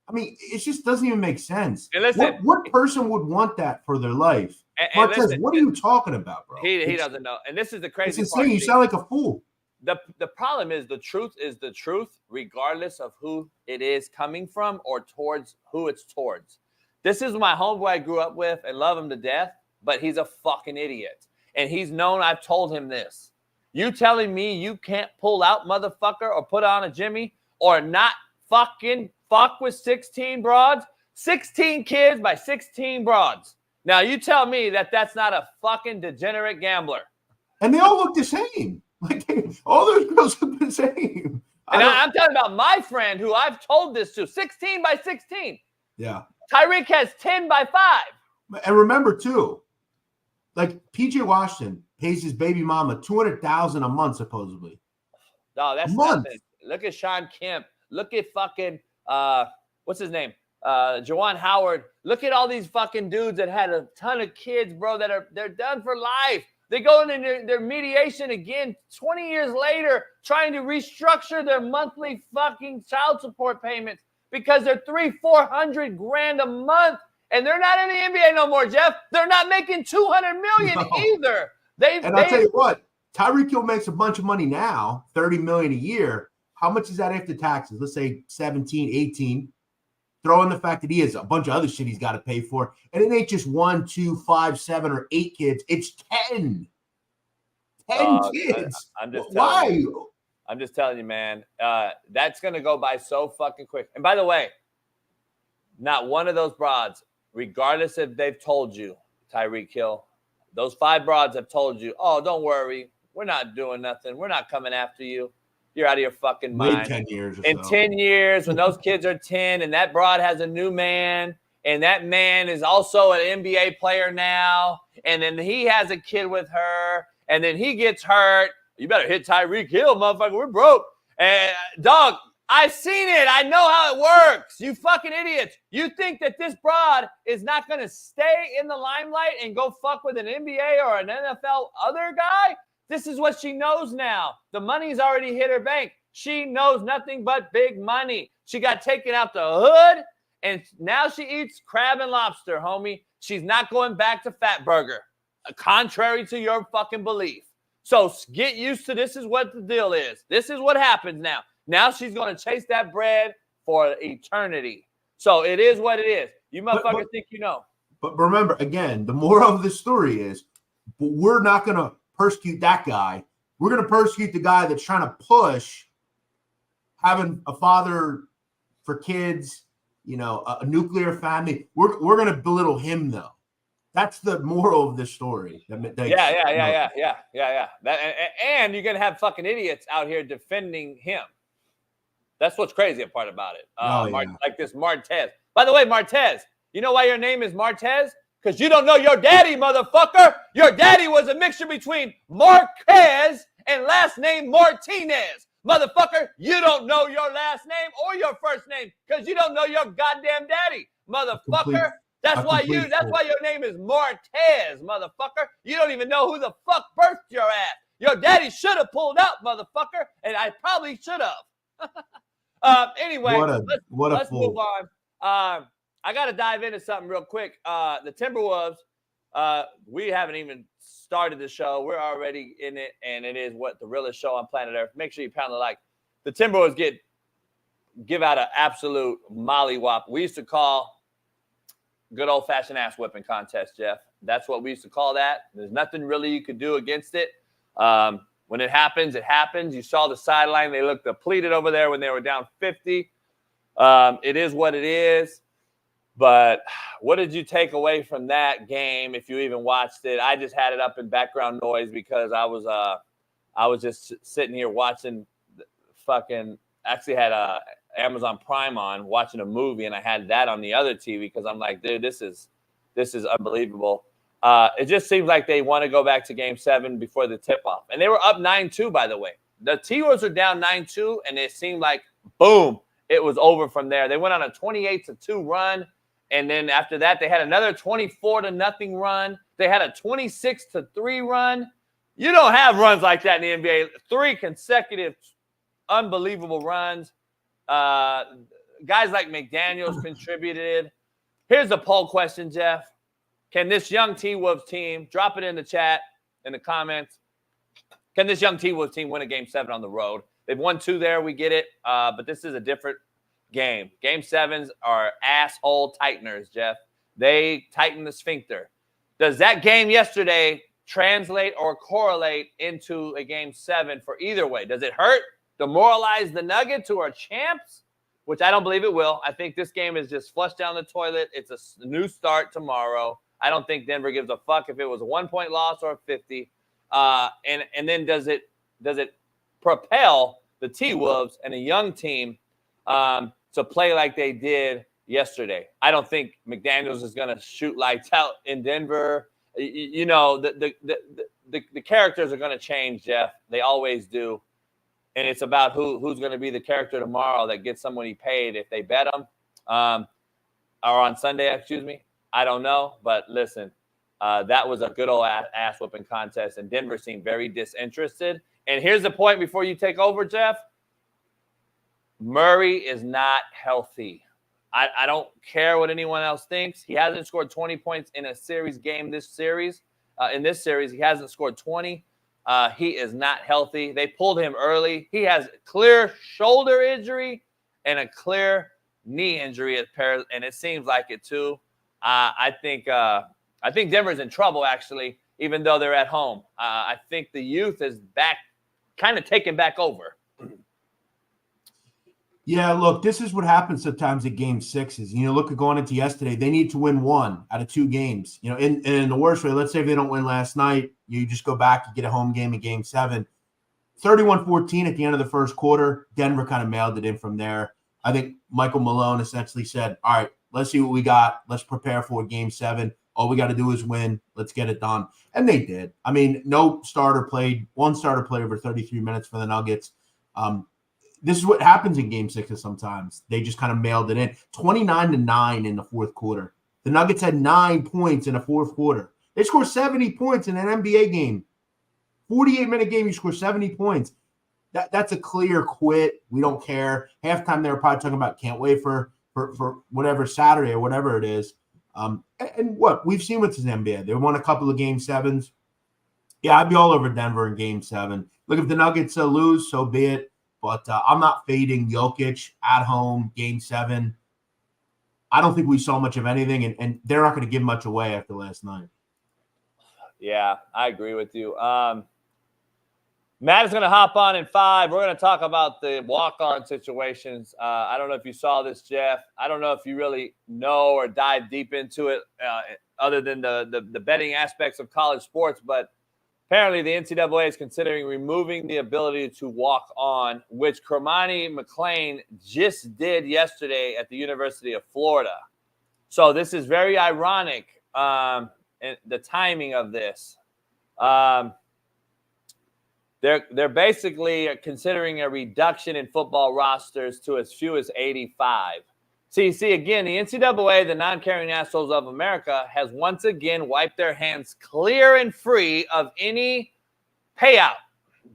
I mean, it just doesn't even make sense. And listen, what person would want that for their life? Martez, listen, what are you talking about, bro? He doesn't know. And this is the crazy it's part. Insane. You sound like a fool. The problem is the truth, regardless of who it is coming from or towards who it's towards. This is my homeboy I grew up with and love him to death, but he's a fucking idiot. And he's known, I've told him this. You telling me you can't pull out, motherfucker, or put on a Jimmy or not fucking fuck with 16 broads? 16 kids by 16 broads. Now, you tell me that that's not a fucking degenerate gambler. And they all look the same. Like, all those girls look the same. And I'm talking about my friend who I've told this to, 16 by 16. Yeah. Tyreek has 10 by 5. And remember, too, like P.J. Washington pays his baby mama $200,000 a month, supposedly. No, that's nothing. Look at Shaun Kemp. Look at fucking, what's his name? Juwan Howard. Look at all these fucking dudes that had a ton of kids, bro, they're done for life. They go into their mediation again 20 years later, trying to restructure their monthly fucking child support payments because they're $300,000-$400,000 grand a month, and they're not in the NBA no more, Jeff. They're not making $200 million either. I'll tell you what, Tyreek Hill makes a bunch of money now, $30 million a year. How much is that after taxes? Let's say 17, 18. Throw in the fact that he has a bunch of other shit he's got to pay for. And it ain't just 1, 2, 5, 7, or 8 kids. It's 10. 10 kids. Why? I'm just telling you, man. That's going to go by so fucking quick. And by the way, not one of those broads, regardless if they've told you, Tyreek Hill, those 5 broads have told you, oh, don't worry. We're not doing nothing. We're not coming after you. You're out of your fucking mind. Wait 10 years In 10 years, when those kids are 10 and that broad has a new man, and that man is also an NBA player now, and then he has a kid with her, and then he gets hurt, you better hit Tyreek Hill, motherfucker. We're broke. And dog, I've seen it. I know how it works. You fucking idiots. You think that this broad is not going to stay in the limelight and go fuck with an NBA or an NFL other guy? This is what she knows now. The money's already hit her bank. She knows nothing but big money. She got taken out the hood, and now she eats crab and lobster, homie. She's not going back to Fat Burger, contrary to your fucking belief. So get used to this is what the deal is. This is what happens now. Now she's going to chase that bread for eternity. So it is what it is. You motherfuckers think you know. But remember, again, the moral of the story is, but we're not going to persecute that guy. We're going to persecute the guy that's trying to push having a father for kids, you know, a nuclear family. We're going to belittle him, though. That's the moral of this story. Yeah. And you're going to have fucking idiots out here defending him. That's what's crazy part about it. Like this Martez. By the way, Martez, you know why your name is Martez? Because you don't know your daddy, motherfucker. Your daddy was a mixture between Marquez and last name Martinez. Motherfucker, you don't know your last name or your first name because you don't know your goddamn daddy, motherfucker. That's why your name is Martez, motherfucker. You don't even know who the fuck birthed your ass. Your daddy should have pulled up, motherfucker, and I probably should have. Anyway, let's move on. I got to dive into something real quick. The Timberwolves, we haven't even started the show. We're already in it, and it is what the realest show on planet Earth. Make sure you pound the like. The Timberwolves give out an absolute mollywop. We used to call good old-fashioned ass whipping contest, Jeff. That's what we used to call that. There's nothing really you could do against it. When it happens, it happens. You saw the sideline. They looked depleted over there when they were down 50. It is what it is. But what did you take away from that game if you even watched it? I just had it up in background noise because I was just sitting here watching actually had Amazon Prime on watching a movie, and I had that on the other TV because I'm like, dude, this is unbelievable. It just seems like they want to go back to Game 7 before the tip-off. And they were up 9-2, by the way. The T-Wolves were down 9-2, and it seemed like, boom, it was over from there. They went on a 28-2 run, and then after that, they had another 24-0 run. They had a 26-3 run. You don't have runs like that in the NBA. 3 consecutive unbelievable runs. Guys like McDaniels contributed. Here's a poll question, Jeff. Can this young T-Wolves team, drop it in the chat, in the comments, can this young T-Wolves team win a Game 7 on the road? They've won 2 there, we get it, but this is a different game. Game 7s are asshole tighteners, Jeff. They tighten the sphincter. Does that game yesterday translate or correlate into a Game 7 for either way? Does it hurt, demoralize the Nuggets who are champs? Which I don't believe it will. I think this game is just flushed down the toilet. It's a new start tomorrow. I don't think Denver gives a fuck if it was a 1-point loss or a 50. And then does it propel the T-Wolves and a young team to play like they did yesterday? I don't think McDaniels is going to shoot lights out in Denver. You know, the characters are going to change, Jeff. They always do. And it's about who's going to be the character tomorrow that gets somebody paid if they bet them. Or on Sunday, excuse me. I don't know. But listen, that was a good old ass-whooping contest, and Denver seemed very disinterested. And here's the point before you take over, Jeff. Murray is not healthy. I don't care what anyone else thinks. He hasn't scored 20 points in a series game this series. In this series, he hasn't scored 20. He is not healthy. They pulled him early. He has a clear shoulder injury and a clear knee injury, and it seems like it too. I think Denver's in trouble, actually, even though they're at home. I think the youth is back, kind of taking back over. Yeah, look, this is what happens sometimes at Game 6s. You know, look at going into yesterday. They need to win 1 out of 2 games. You know, in the worst way, let's say if they don't win last night, you just go back and get a home game in Game 7. 31-14 at the end of the first quarter. Denver kind of mailed it in from there. I think Michael Malone essentially said, all right, let's see what we got. Let's prepare for Game 7. All we got to do is win. Let's get it done. And they did. I mean, one starter played over 33 minutes for the Nuggets. This is what happens in Game 6 sometimes. They just kind of mailed it in. 29-9 in the fourth quarter. The Nuggets had 9 points in the fourth quarter. They scored 70 points in an NBA game. 48-minute game, you score 70 points. That's a clear quit. We don't care. Halftime, they were probably talking about can't wait for whatever Saturday or whatever it is. And what? We've seen what's in the NBA. They won a couple of Game 7s. Yeah, I'd be all over Denver in Game 7. Look, if the Nuggets lose, so be it. But I'm not fading Jokic at home, Game 7. I don't think we saw much of anything, and they're not going to give much away after last night. Yeah, I agree with you. Matt is going to hop on in 5. We're going to talk about the walk-on situations. I don't know if you saw this, Jeff. I don't know if you really know or dive deep into it other than the betting aspects of college sports, but apparently the NCAA is considering removing the ability to walk on, which Kermani McClain just did yesterday at the University of Florida. So this is very ironic, and the timing of this. They're basically considering a reduction in football rosters to as few as 85. See, again, the NCAA, the non-caring assholes of America, has once again wiped their hands clear and free of any payout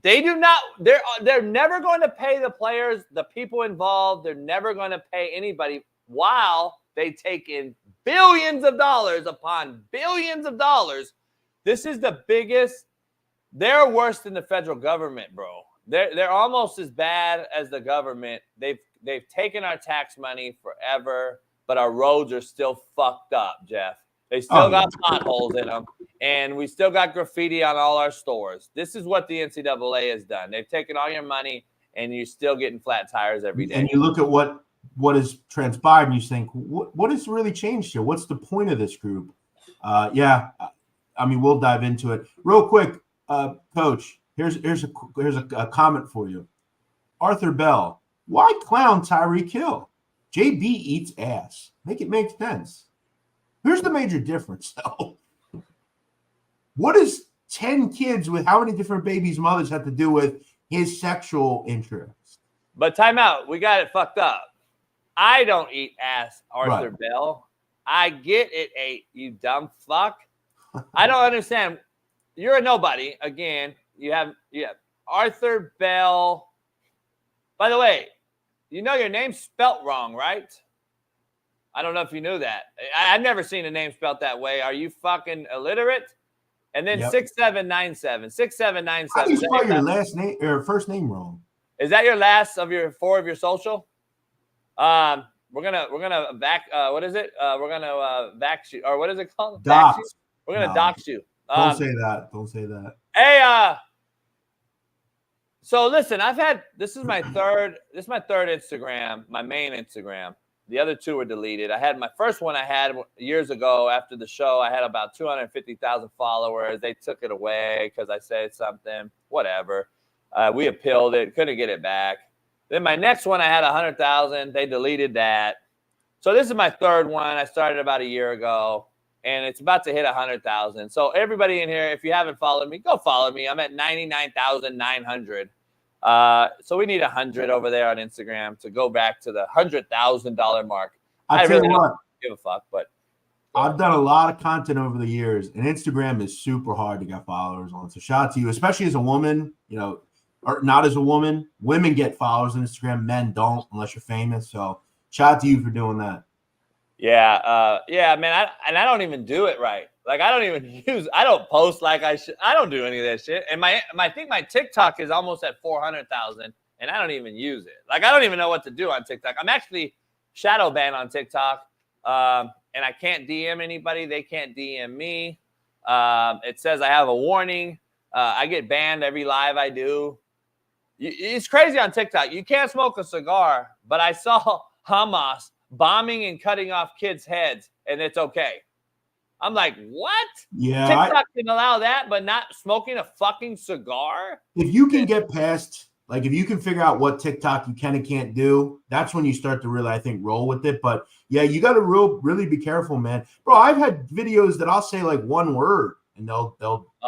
They do not. They're never going to pay the players, the people involved. They're never going to pay anybody while they take in billions of dollars upon billions of dollars. This is the biggest. They're worse than the federal government, bro. They're almost as bad as the government. They've taken our tax money forever, but our roads are still fucked up, Jeff. They still got potholes in them, and we still got graffiti on all our stores. This is what the NCAA has done. They've taken all your money, and you're still getting flat tires every day. And you look at what has transpired, and you think, what has really changed here? What's the point of this group? Yeah, I mean, we'll dive into it real quick. Coach, here's a comment for you. Arthur Bell, why clown Tyreek Hill? JB eats ass. Make it make sense. Here's the major difference, though. What does 10 kids with how many different babies' mothers have to do with his sexual interest? But time out. We got it fucked up. I don't eat ass, Arthur Bell. I get it, you dumb fuck. I don't understand. You're a nobody. Again, you have Arthur Bell. By the way, you know your name's spelt wrong, right? I don't know if you knew that. I've never seen a name spelled that way. Are you fucking illiterate? And then 6797. 6797. How do you spell your last name or first name wrong? Is that your last of your 4 of your social? We're gonna back. What is it? We're gonna back you, or what is it called? Dox. We're gonna dox you. Don't say that. Don't say that. Hey, so listen, this is my third Instagram, my main Instagram. The other 2 were deleted. I had my first one I had years ago after the show. I had about 250,000 followers. They took it away because I said something, whatever. We appealed it, couldn't get it back. Then my next one, I had 100,000. They deleted that. So this is my third one. I started about a year ago, and it's about to hit 100,000. So everybody in here, if you haven't followed me, go follow me. I'm at 99,900. So we need 100 over there on Instagram to go back to the $100,000 mark. I really don't give a fuck, but I've done a lot of content over the years, and Instagram is super hard to get followers on. So shout out to you, especially as a woman, or not as a woman. Women get followers on Instagram, men don't unless you're famous. So shout out to you for doing that. Yeah, man. I don't even do it right. Like I don't post like I should. I don't do any of that shit. And I think my TikTok is almost at 400,000, and I don't even use it. Like I don't even know what to do on TikTok. I'm actually shadow banned on TikTok, and I can't DM anybody. They can't DM me. It says I have a warning. I get banned every live I do. It's crazy on TikTok. You can't smoke a cigar, but I saw Hamas bombing and cutting off kids' heads, and it's okay. I'm like, what? Yeah, TikTok can allow that, but not smoking a fucking cigar? If you can get past, like, if you can figure out what TikTok you can and can't do, that's when you start to really, I think, roll with it. But yeah, you got to really be careful, man. Bro, I've had videos that I'll say like one word, and they'll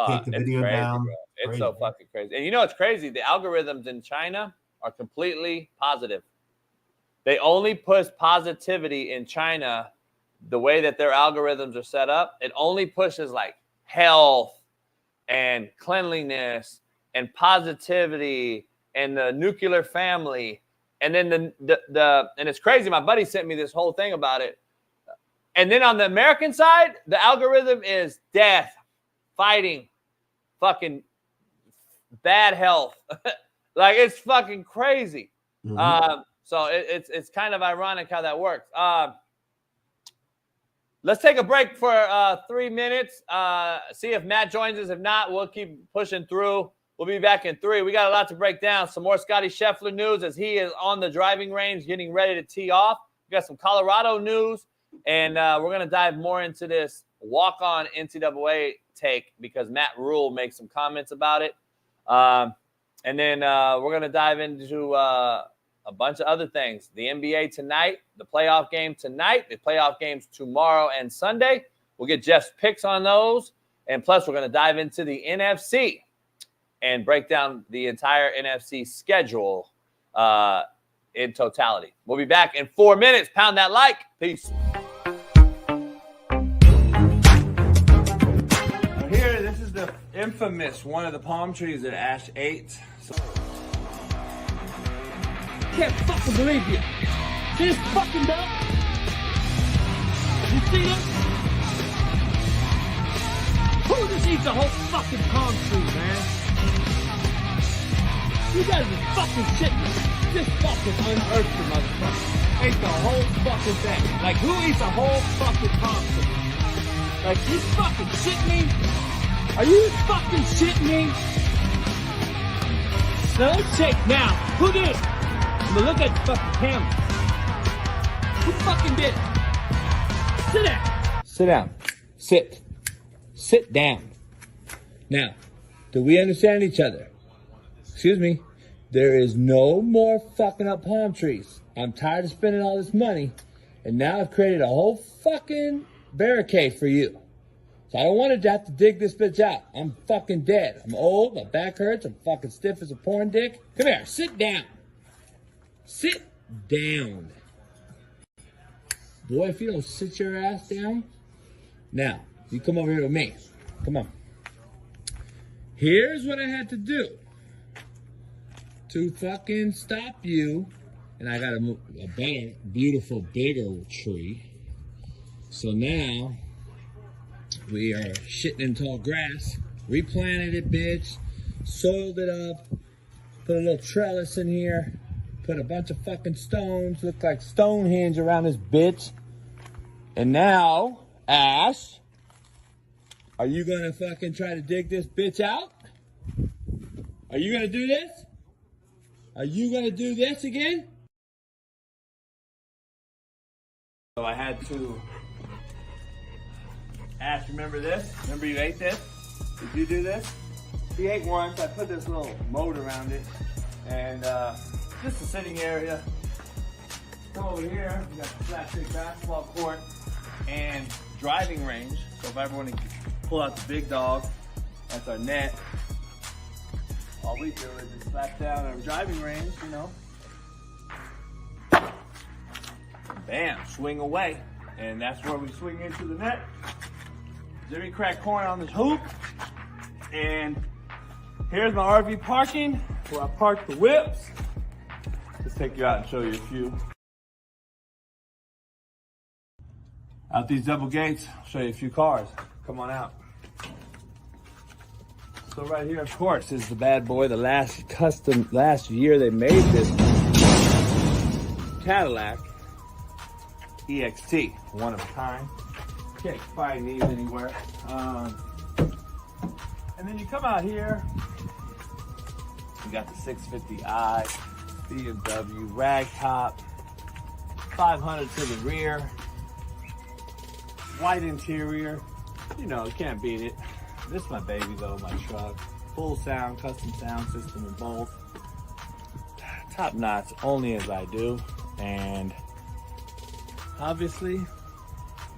take the video crazy, down. Bro. It's so fucking crazy. And you know what's crazy? The algorithms in China are completely positive. They only push positivity in China. The way that their algorithms are set up, it only pushes like health and cleanliness and positivity and the nuclear family. And then and it's crazy. My buddy sent me this whole thing about it. And then on the American side, the algorithm is death, fighting, fucking bad health. Like it's fucking crazy. Mm-hmm. So it's kind of ironic how that works. Let's take a break for 3 minutes. See if Matt joins us. If not, we'll keep pushing through. We'll be back in 3. We got a lot to break down. Some more Scottie Scheffler news as he is on the driving range getting ready to tee off. We got some Colorado news, and we're going to dive more into this walk-on NCAA take because Matt Rule makes some comments about it. And then we're going to dive into a bunch of other things. The NBA tonight, the playoff game tonight, the playoff games tomorrow and Sunday. We'll get Jeff's picks on those. And plus, we're going to dive into the NFC and break down the entire NFC schedule in totality. We'll be back in 4 minutes. Pound that like. Peace. Here, this is the infamous infamous one of the palm trees that Ash ate. So Can't fucking believe you. See this fucking dog? You see this? Who just eats a whole fucking palm tree, man? You guys are fucking shitting. This fucking unearthed the motherfucker. Ate the whole fucking thing. Like, who eats a whole fucking palm tree? Like, you fucking shitting me? Are you fucking shitting me? No shit. Now, who did it? I'm gonna look at the fucking camera. Who fucking did it? Sit down. Sit down. Sit. Sit down. Now, do we understand each other? Excuse me. There is no more fucking up palm trees. I'm tired of spending all this money, and now I've created a whole fucking barricade for you. So I don't want to have to dig this bitch out. I'm fucking dead. I'm old, my back hurts, I'm fucking stiff as a porn dick. Come here, sit down. Sit down. Boy, if you don't sit your ass down, now, you come over here with me. Come on. Here's what I had to do to fucking stop you. And I got a better, beautiful, bigger tree. So now, we are shitting in tall grass. Replanted it, bitch. Soiled it up. Put a little trellis in here. Put a bunch of fucking stones. Look like Stonehenge around this bitch. And now, Ash, are you gonna fucking try to dig this bitch out? Are you gonna do this? Are you gonna do this again? So I had to. Ash, remember this? Remember you ate this? Did you do this? He ate once. I put this little moat around it. And just a sitting area. Come over here. We got the plastic basketball court and driving range. So if I ever want to pull out the big dog, that's our net. All we do is just slap down our driving range, you know. Bam, swing away. And that's where we swing into the net. Jimmy crack corn on this hoop. And here's my RV parking where I park the whips. Let's take you out and show you a few. Out these double gates, I'll show you a few cars. Come on out. So right here, of course, is the bad boy. The last year they made this Cadillac EXT, one of a kind. Can't find these anywhere. And then you come out here, you got the 650i, BMW, ragtop, 500 to the rear, white interior. You know, you can't beat it. This is my baby though, my truck. Full sound, custom sound system in both. Top notch, only as I do. And obviously,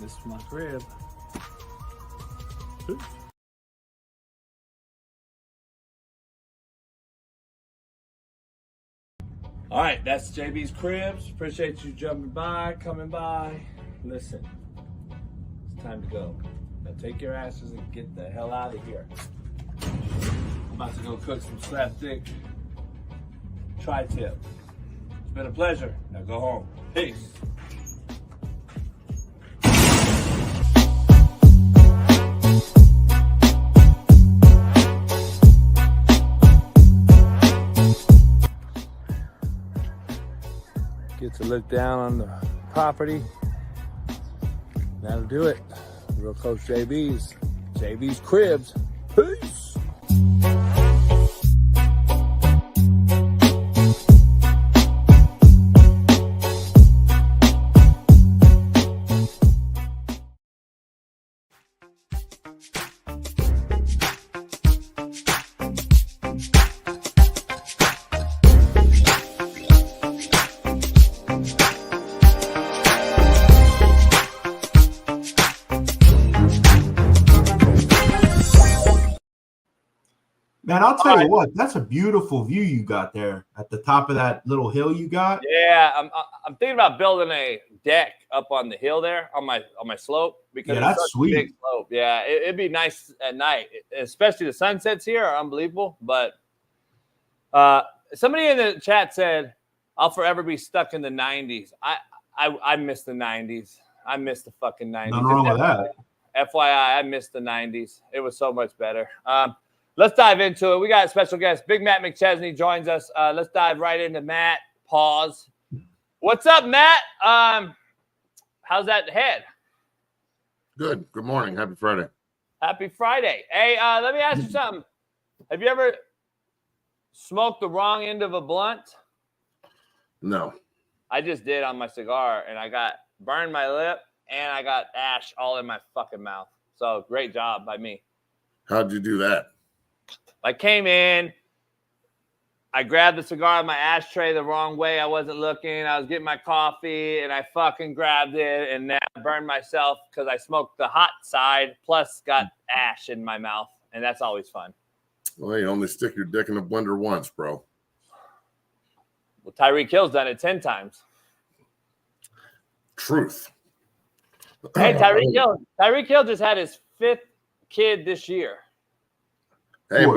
this is my crib. Oops. All right, that's JB's Cribs. Appreciate you jumping by, coming by. Listen, it's time to go. Now take your asses and get the hell out of here. I'm about to go cook some slapstick tri-tip. It's been a pleasure. Now go home. Peace. Get to look down on the property. That'll do it. Real Coach JB's Cribs. Peace. Man, I'll tell you what, that's a beautiful view you got there at the top of that little hill you got. Yeah, I'm thinking about building a deck up on the hill there on my slope because Yeah, it's that's such a big sweet. slope. Yeah, it'd be nice at night, especially the sunsets here are unbelievable. But somebody in the chat said, "I'll forever be stuck in the '90s." I miss the '90s. I miss the fucking '90s. Nothing wrong with that. FYI, I miss the '90s. It was so much better. Let's dive into it. We got a special guest. Big Matt McChesney joins us. Let's dive right into Matt. Pause. What's up, Matt? How's that head? Good. Good morning. Happy Friday. Happy Friday. Hey, let me ask you something. Have you ever smoked the wrong end of a blunt? No. I just did on my cigar, and I got burned my lip, and I got ash all in my fucking mouth. So great job by me. How'd you do that? I came in, I grabbed the cigar on my ashtray the wrong way. I wasn't looking. I was getting my coffee, and I fucking grabbed it, and then I burned myself because I smoked the hot side, plus got ash in my mouth, and that's always fun. Well, you only stick your dick in a blender once, bro. Well, Tyreek Hill's done it 10 times. Truth. Hey, Tyreek Hill just had his 5th kid this year. Hey,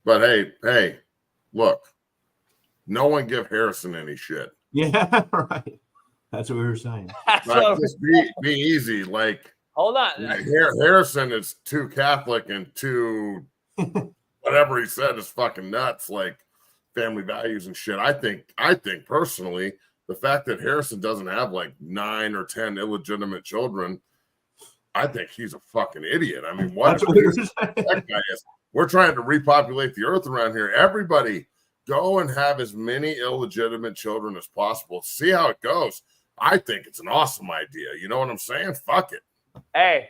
but hey, look, no one give Harrison any shit. Yeah, right. That's what we were saying. Like, just be easy. Like, hold on. Harrison is too Catholic and too whatever he said is fucking nuts. Like family values and shit. I think personally, the fact that Harrison doesn't have like 9 or 10 illegitimate children, I think he's a fucking idiot. I mean, what that guy is? We're trying to repopulate the earth around here. Everybody go and have as many illegitimate children as possible. See how it goes. I think it's an awesome idea. You know what I'm saying? Fuck it. Hey,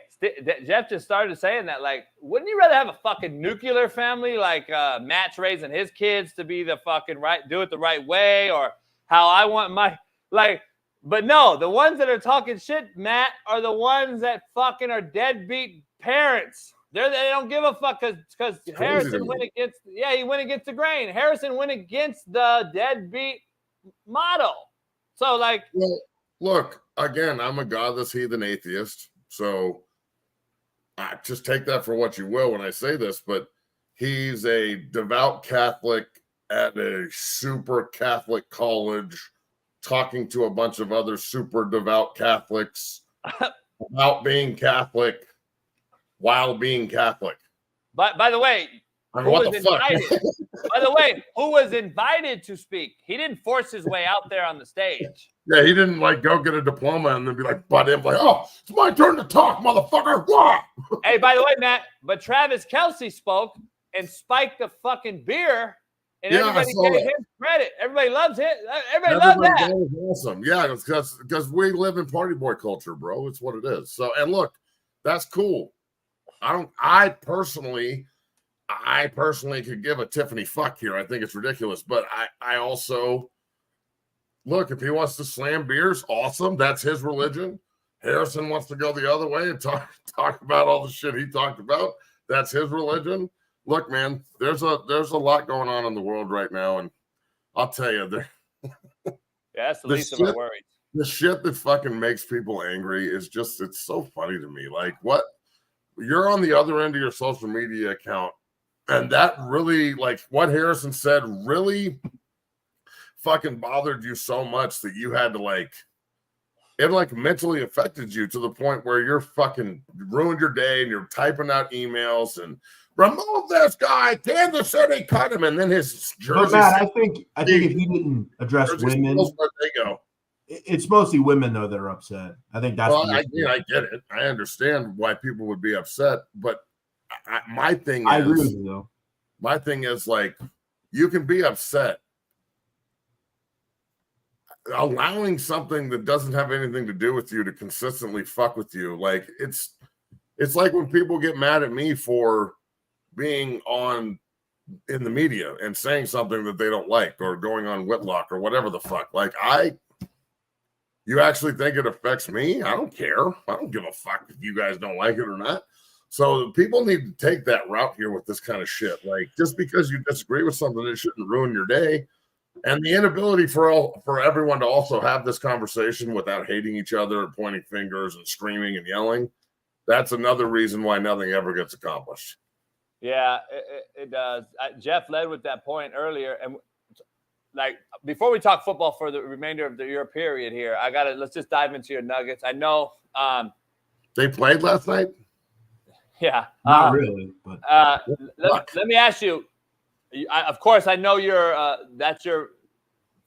Jeff just started saying that. Like, wouldn't you rather have a fucking nuclear family like Matt's raising his kids to be the fucking right, do it the right way, or how I want my, like, but no, the ones that are talking shit, Matt, are the ones that fucking are deadbeat parents. They don't give a fuck because Harrison went against, he went against the grain. Harrison went against the deadbeat model. So, like, well, look, again, I'm a godless heathen atheist. So I just take that for what you will when I say this, but he's a devout Catholic at a super Catholic college talking to a bunch of other super devout Catholics about being Catholic while being Catholic. But by the way, I mean, what the fuck? By the way, who was invited to speak? He didn't force his way out there on the stage. Yeah, he didn't like go get a diploma and then be like, butt in, like, oh, it's my turn to talk, motherfucker. Hey, by the way, Matt, but Travis Kelce spoke and spiked the fucking beer, and everybody gave him credit. Everybody loves it. Everybody loves that. That was awesome. Yeah, because we live in party boy culture, bro. It's what it is. So, and look, that's cool. I personally could give a Tiffany fuck here. I think it's ridiculous, but I also look, if he wants to slam beers, awesome. That's his religion. Harrison wants to go the other way and talk about all the shit he talked about. That's his religion. Look, man, there's a lot going on in the world right now, and I'll tell you, that's the least of my worries. The shit that fucking makes people angry is just, it's so funny to me. Like, what? You're on the other end of your social media account, and that really, like, what Harrison said really fucking bothered you so much that you had to, like, it like mentally affected you to the point where you're fucking ruined your day and you're typing out emails and remove this guy, Kansas City, cut him, and then his jersey. But Matt, I think if he didn't address women, where they go. It's mostly women though that are upset. I think that's. Well, I get it. I understand why people would be upset, but my thing is, I agree with you though. My thing is, like, you can be upset. Allowing something that doesn't have anything to do with you to consistently fuck with you, like it's like when people get mad at me for being on in the media and saying something that they don't like or going on Whitlock or whatever the fuck. Like, you actually think it affects me? I don't care. I don't give a fuck if you guys don't like it or not. So people need to take that route here with this kind of shit. Like, just because you disagree with something, it shouldn't ruin your day. And the inability for everyone to also have this conversation without hating each other and pointing fingers and screaming and yelling, that's another reason why nothing ever gets accomplished. Yeah, it does. Jeff led with that point earlier. And like, before we talk football for the remainder of your period here, let's just dive into your Nuggets. I know they played last night. Yeah, not really. But let me ask you. Of course, I know that's your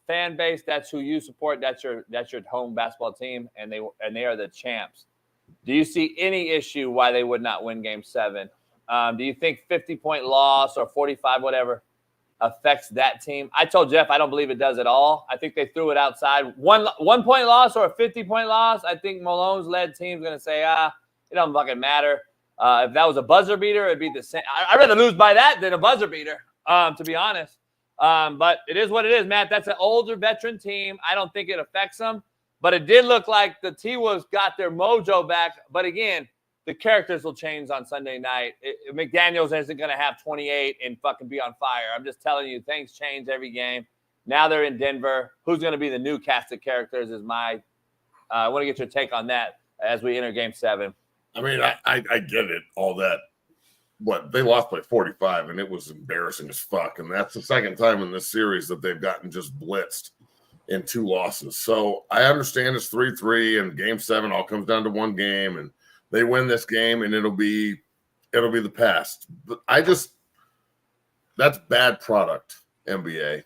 fan base. That's who you support. That's your home basketball team, and they are the champs. Do you see any issue why they would not win Game 7? Do you think 50-point loss or 45, whatever, affects that team? I told Jeff I don't believe it does at all. I think they threw it outside. 1 point loss or a 50-point loss, I think Malone's led team's going to say, it doesn't fucking matter. If that was a buzzer beater, it'd be the same. I'd rather lose by that than a buzzer beater, to be honest. But it is what it is, Matt. That's an older veteran team. I don't think it affects them. But it did look like the T-Wolves got their mojo back. But again, the characters will change on Sunday night. McDaniels isn't going to have 28 and fucking be on fire. I'm just telling you, things change every game. Now they're in Denver. Who's going to be the new cast of characters is I want to get your take on that as we enter Game 7. I mean, I get it, all that. What, they lost by 45, and it was embarrassing as fuck. And that's the second time in this series that they've gotten just blitzed in 2 losses. So I understand it's 3-3, and Game 7 all comes down to one game, and they win this game, and it'll be the past. But that's bad product, NBA.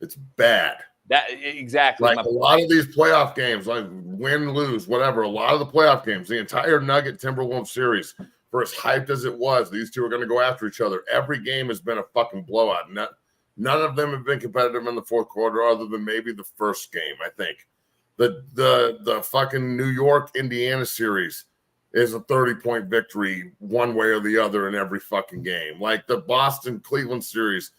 It's bad. That exactly. Like a lot of these playoff games, like win, lose, whatever. A lot of the playoff games, the entire Nugget Timberwolves series, for as hyped as it was, these two are going to go after each other. Every game has been a fucking blowout. None of them have been competitive in the fourth quarter, other than maybe the first game. I think the fucking New York Indiana series is a 30-point victory one way or the other in every fucking game. Like the Boston Cleveland series,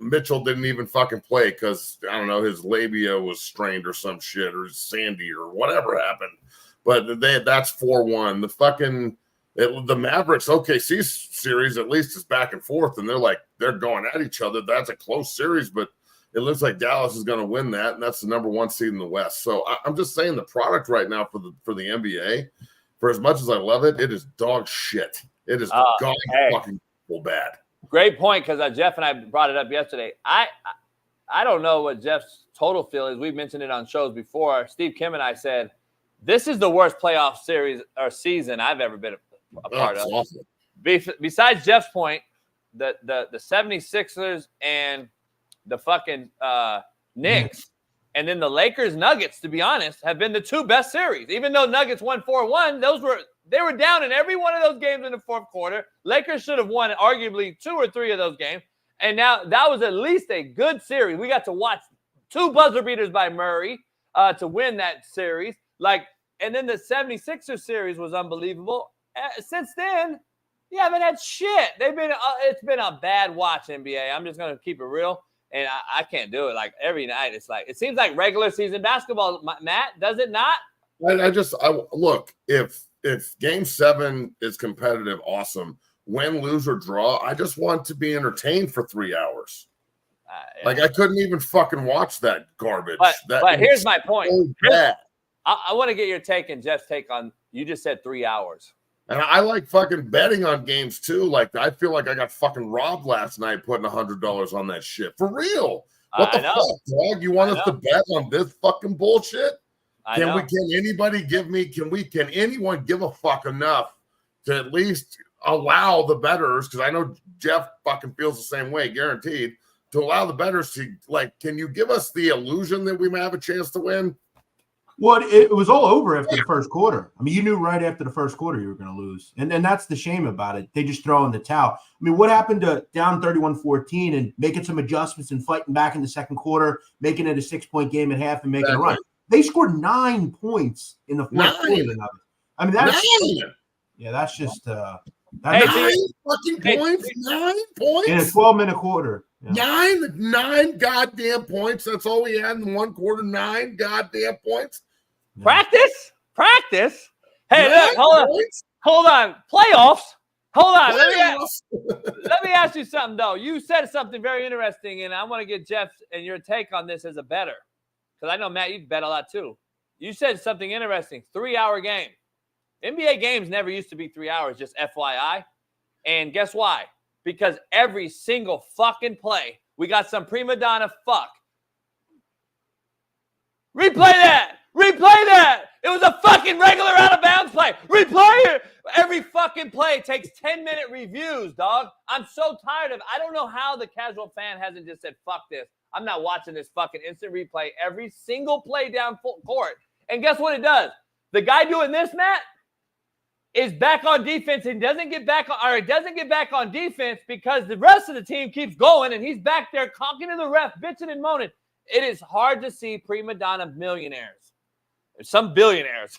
Mitchell didn't even fucking play because, I don't know, his labia was strained or some shit, or Sandy or whatever happened. But that's 4-1. The Mavericks OKC series at least is back and forth, and they're going at each other. That's a close series, but it looks like Dallas is going to win that, and that's the number 1 seed in the West. So I'm just saying the product right now for the NBA, for as much as I love it, it is dog shit. It is fucking bad. Great point, because Jeff and I brought it up yesterday. I don't know what Jeff's total feel is. We've mentioned it on shows before. Steve Kim and I said, this is the worst playoff series or season I've ever been a part of. Awesome. Besides Jeff's point, the 76ers and the fucking Knicks, and then the Lakers Nuggets, to be honest, have been the 2 best series. Even though Nuggets won 4-1, they were down in every one of those games in the fourth quarter. Lakers should have won arguably 2 or 3 of those games. And now that was at least a good series. We got to watch 2 buzzer beaters by Murray to win that series. And then the 76ers series was unbelievable. Since then, you haven't had shit. It's been a bad watch, NBA. I'm just going to keep it real. And I can't do it. Like every night, it seems like regular season basketball, Matt, does it not? Look, if Game 7 is competitive, awesome. Win, lose, or draw, I just want to be entertained for 3 hours. Yeah. I couldn't even fucking watch that garbage. But here's my point. So I want to get your take and Jeff's take on, you just said 3 hours. And I like fucking betting on games too. Like, I feel like I got fucking robbed last night putting $100 on that shit. For real. What the fuck, dog? You want us to bet on this fucking bullshit? Can anyone give a fuck enough to at least allow the bettors, because I know Jeff fucking feels the same way, guaranteed, to allow the bettors to, can you give us the illusion that we may have a chance to win? Well, it was all over after the first quarter. I mean, you knew right after the first quarter you were going to lose. And that's the shame about it. They just throw in the towel. I mean, what happened to down 31-14 and making some adjustments and fighting back in the second quarter, making it a 6-point game at half and making a run? They scored 9 points in the fourth quarter. I mean, that's that's just 9 fucking points. 9 points in a 12-minute quarter. Yeah. Nine goddamn points. That's all we had in one quarter. 9 goddamn points. Practice. Hey, look, hold on. Playoffs. Hold on. Let me ask you something, though. You said something very interesting, and I want to get Jeff and your take on this as a bettor. Because I know, Matt, you bet a lot, too. You said something interesting. 3-hour game. NBA games never used to be 3 hours, just FYI. And guess why? Because every single fucking play, we got some prima donna fuck. Replay that! Replay that! It was a fucking regular out-of-bounds play. Replay it! Every fucking play takes 10-minute reviews, dog. I'm so tired of it. I don't know how the casual fan hasn't just said, fuck this. I'm not watching this fucking instant replay every single play down full court. And guess what it does? The guy doing this, Matt, is back on defense and doesn't get back on defense because the rest of the team keeps going and he's back there conking to the ref, bitching and moaning. It is hard to see prima donna millionaires, some billionaires,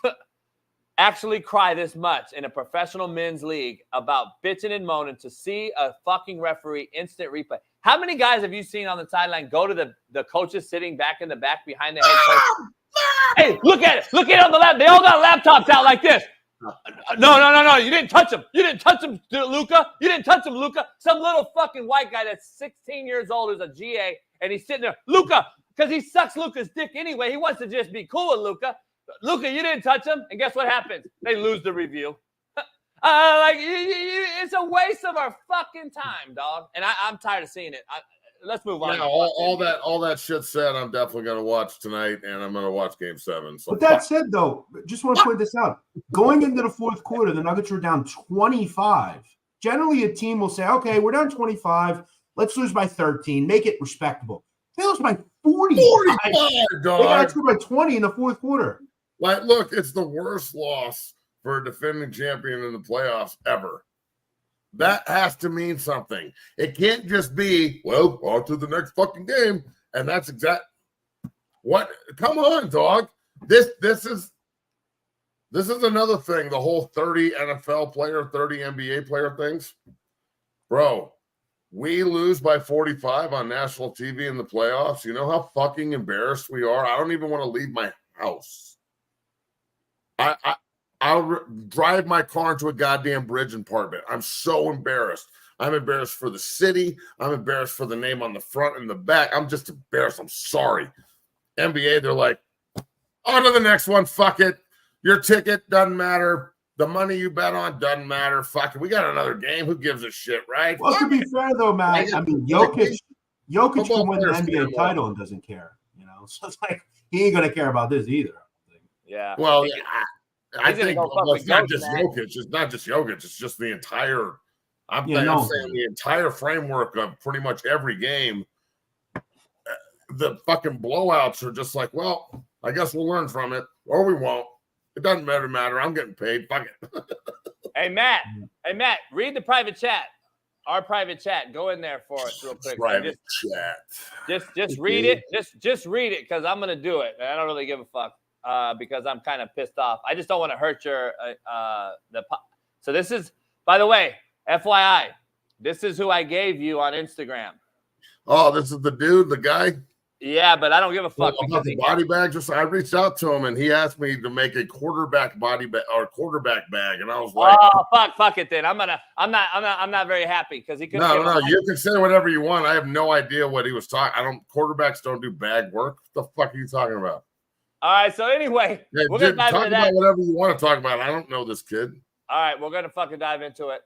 actually cry this much in a professional men's league about bitching and moaning to see a fucking referee instant replay. How many guys have you seen on the sideline go to the coaches sitting back in the back behind the head coach? Hey, look at it. Look at it on the lap. They all got laptops out like this. No. You didn't touch him. You didn't touch him, Luka. You didn't touch him, Luka. Some little fucking white guy that's 16 years old who's a GA, and he's sitting there, Luka, because he sucks Luka's dick anyway. He wants to just be cool with Luka. Luka, you didn't touch him. And guess what happens? They lose the review. It's a waste of our fucking time, dog. And I'm tired of seeing it. Let's move on. Yeah, all that shit said, I'm definitely going to watch tonight, and I'm going to watch Game 7. So but that said, though, just want to point this out. Going into the fourth quarter, the Nuggets were down 25. Generally, a team will say, okay, we're down 25. Let's lose by 13. Make it respectable. They lost by 40. 45, dog. They got to by 20 in the fourth quarter. Like, look, it's the worst loss for a defending champion in the playoffs ever. That has to mean something. It can't just be, well, on to the next fucking game. And that's exact. What? Come on, dog. This is another thing. The whole 30 NFL player, 30 NBA player things. Bro, we lose by 45 on national TV in the playoffs. You know how fucking embarrassed we are? I don't even want to leave my house. I'll drive my car into a goddamn bridge in Parkman. I'm so embarrassed. I'm embarrassed for the city. I'm embarrassed for the name on the front and the back. I'm just embarrassed. I'm sorry. NBA, they're like, on to the next one. Fuck it. Your ticket doesn't matter. The money you bet on doesn't matter. Fuck it. We got another game. Who gives a shit, right? Well, to be fair, though, Matt, I mean, Jokic can win the NBA title and doesn't care. You know, so it's like he ain't going to care about this either. Yeah. Well, yeah. I think it's not just Jokic. It's not just Jokic. It's just the entire. I'm saying the entire framework of pretty much every game. The fucking blowouts are just like, well, I guess we'll learn from it, or we won't. It doesn't matter. I'm getting paid. Fuck it. Hey Matt, read the private chat. Our private chat. Go in there for us real quick. Private chat. Just read it. Just read it because I'm gonna do it. I don't really give a fuck. Because I'm kind of pissed off. I just don't want to hurt your So this is, by the way, FYI, this is who I gave you on Instagram. Oh, this is the dude, the guy? Yeah, but I don't give a fuck. About the body bag. I reached out to him and he asked me to make a quarterback body bag or quarterback bag, and I was like, "Oh fuck it then." I'm not very happy because he couldn't. No, you can say whatever you want. I have no idea what he was talking. Quarterbacks don't do bag work. What the fuck are you talking about? All right, so anyway, we're going to dive into that. About whatever you want to talk about. I don't know this kid. All right, we're going to fucking dive into it.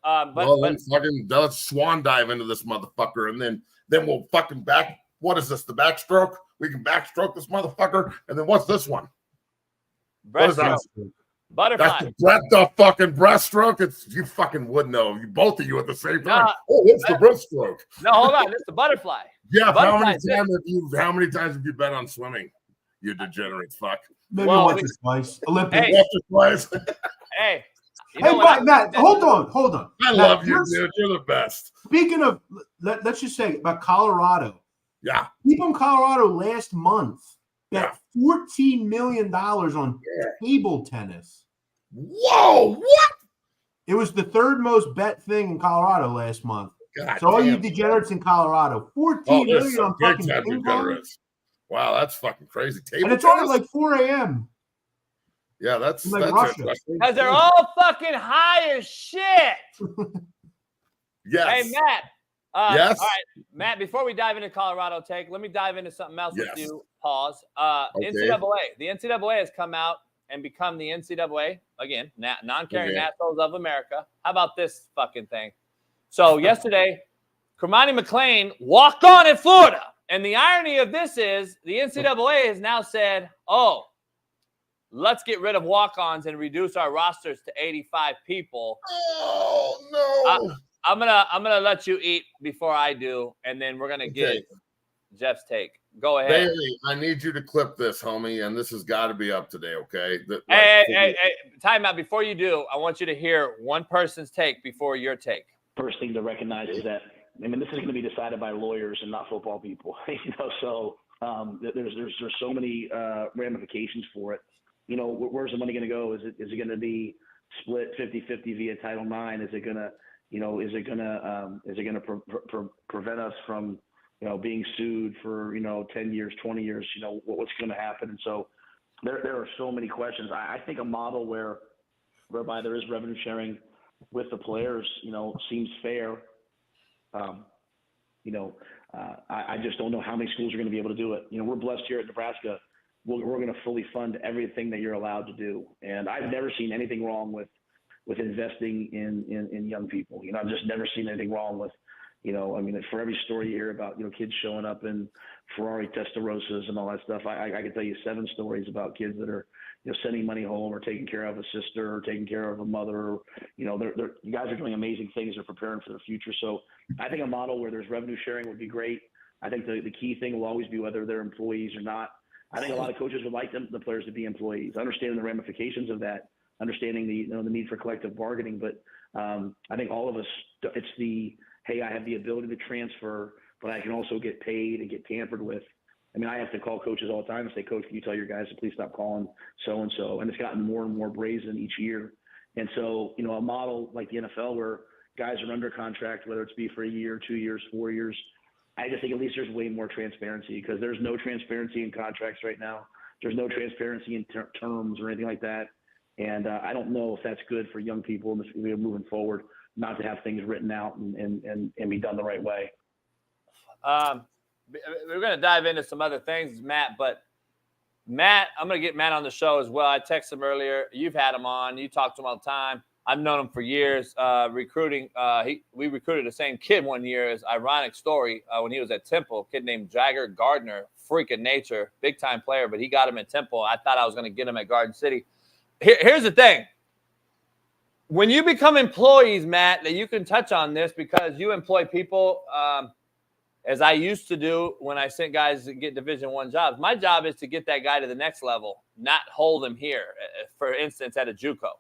Let's swan dive into this motherfucker, and then we'll fucking back. What is this, the backstroke? We can backstroke this motherfucker, and then what's this one? Breaststroke. Butterfly. That's the fucking breaststroke. You fucking would know. Both of you at the same time. It's the breaststroke. No, hold on. It's the butterfly. Yeah, how many times have you bet on swimming? You degenerate fuck. Maybe once or twice. Olympic. Once or twice. Hey. Matt, hold on. I love you, dude. You're the best. Speaking of, let's just say about Colorado. Yeah. People in Colorado last month bet $14 million on table tennis. Whoa, what? It was the third most bet thing in Colorado last month. God so all you degenerates in Colorado, $14 million on fucking ping pong. Wow, that's fucking crazy. And it's only like 4 a.m. Yeah, that's like interesting. Because they're all fucking high as shit. Yes. Hey, Matt. Yes. All right, Matt, before we dive into Colorado take, let me dive into something else with you. Pause. Okay. NCAA. The NCAA has come out and become the NCAA, again, non-carrying assholes of America. How about this fucking thing? So yesterday, Kermani McLean walked on at Florida. And the irony of this is the NCAA has now said, oh, let's get rid of walk-ons and reduce our rosters to 85 people. Oh, no. I'm gonna let you eat before I do, and then we're gonna get Jeff's take. Go ahead. Bailey, I need you to clip this, homie, and this has got to be up today, okay? Hey, time out. Before you do, I want you to hear one person's take before your take. First thing to recognize is that, I mean, this is going to be decided by lawyers and not football people, so there's so many ramifications for it. Where's the money going to go? Is it going to be split 50-50 via Title IX? Is it going to prevent us from, being sued for, 10 years, 20 years, what's going to happen? And so there are so many questions. I think a model whereby there is revenue sharing with the players, seems fair. I just don't know how many schools are going to be able to do it. We're blessed here at Nebraska. We're going to fully fund everything that you're allowed to do. And I've never seen anything wrong with investing in young people. I've just never seen anything wrong with, for every story you hear about, kids showing up in Ferrari Testarossas and all that stuff, I can tell you 7 stories about kids that are, sending money home or taking care of a sister or taking care of a mother. You guys are doing amazing things. They're preparing for the future. So I think a model where there's revenue sharing would be great. I think the key thing will always be whether they're employees or not. I think a lot of coaches would like the players to be employees, understanding the ramifications of that, understanding the need for collective bargaining. But I think all of us, it's hey, I have the ability to transfer, but I can also get paid and get tampered with. I mean, I have to call coaches all the time and say, Coach, can you tell your guys to please stop calling so-and-so? And it's gotten more and more brazen each year. And so, a model like the NFL where guys are under contract, whether it's be for a year, 2 years, 4 years, I just think at least there's way more transparency, because there's no transparency in contracts right now. There's no transparency in terms or anything like that. And I don't know if that's good for young people moving forward, not to have things written out and be done the right way. We're going to dive into some other things, Matt, but Matt, I'm going to get Matt on the show as well. I texted him earlier. You've had him on. You talk to him all the time. I've known him for years, recruiting. We recruited the same kid one year. It's ironic story when he was at Temple, a kid named Jagger Gardner, freak of nature, big-time player, but he got him at Temple. I thought I was going to get him at Garden City. Here's the thing. When you become employees, Matt, that you can touch on this because you employ people as I used to do when I sent guys to get Division I jobs. My job is to get that guy to the next level, not hold him here, for instance, at a JUCO.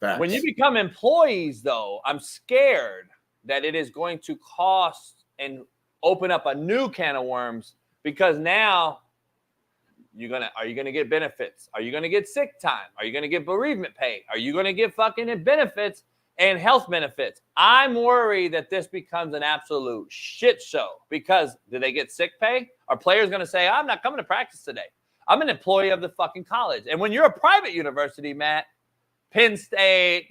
Facts. When you become employees, though, I'm scared that it is going to cost and open up a new can of worms, because now are you gonna get benefits? Are you gonna get sick time? Are you gonna get bereavement pay? Are you gonna get fucking benefits and health benefits? I'm worried that this becomes an absolute shit show, because do they get sick pay? Are players gonna say, I'm not coming to practice today? I'm an employee of the fucking college. And when you're a private university, Matt, Penn State,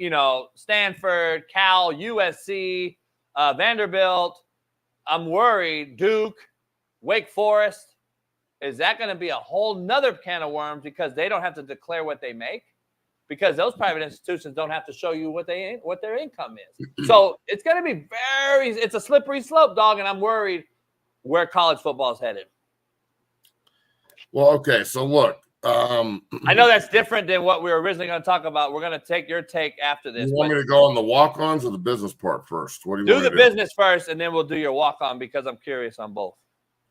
Stanford, Cal, USC, Vanderbilt, I'm worried, Duke, Wake Forest, is that going to be a whole nother can of worms, because they don't have to declare what they make, because those private institutions don't have to show you what their income is. So it's going to be it's a slippery slope, dog, and I'm worried where college football is headed. Well, okay, so look. I know that's different than what we were originally going to talk about. We're going to take your take after this. You want me to go on the walk-ons or the business part first? What do you do want the to do? business first, and then we'll do your walk-on, because I'm curious on both.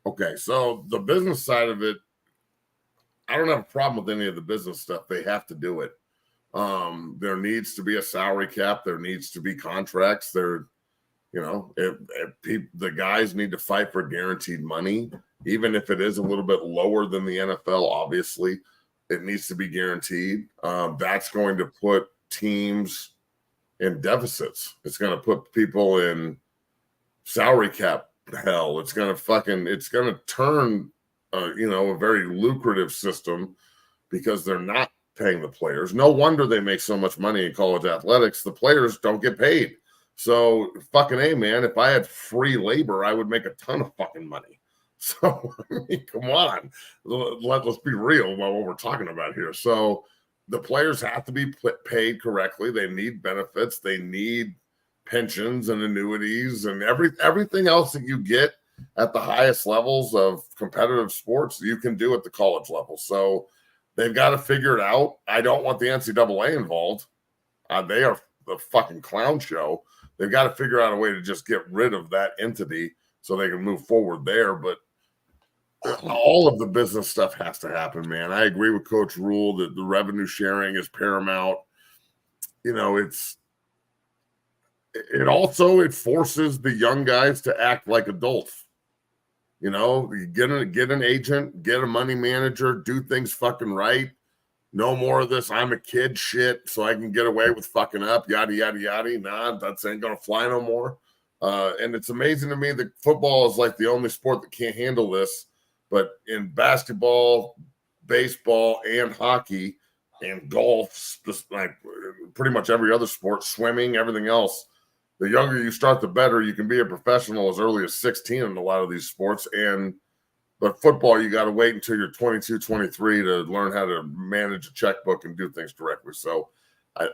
Okay, so the business side of it, I don't have a problem with any of the business stuff. They have to do it. There needs to be a salary cap. There needs to be contracts. The guys need to fight for guaranteed money, even if it is a little bit lower than the NFL. Obviously, it needs to be guaranteed. That's going to put teams in deficits. It's going to put people in salary cap hell. It's going to turn a very lucrative system, because they're not paying the players. No wonder they make so much money in college athletics. The players don't get paid. So fucking A, man, if I had free labor, I would make a ton of fucking money. So I mean, come on, let's be real about what we're talking about here. So the players have to be paid correctly. They need benefits. They need pensions and annuities and everything else that you get at the highest levels of competitive sports, you can do at the college level. So they've got to figure it out. I don't want the NCAA involved. They are the fucking clown show. They've got to figure out a way to just get rid of that entity so they can move forward there. But all of the business stuff has to happen, man. I agree with Coach Rule that the revenue sharing is paramount. You know, it forces the young guys to act like adults. You know, you get an agent, get a money manager, do things fucking right. No more of this, I'm a kid shit, so I can get away with fucking up, yada, yada, yada. Nah, that ain't going to fly no more. And it's amazing to me that football is like the only sport that can't handle this. But in basketball, baseball, and hockey, and golf, just like pretty much every other sport, swimming, everything else, the younger you start, the better. You can be a professional as early as 16 in a lot of these sports. But football, you got to wait until you're 22, 23 to learn how to manage a checkbook and do things directly. So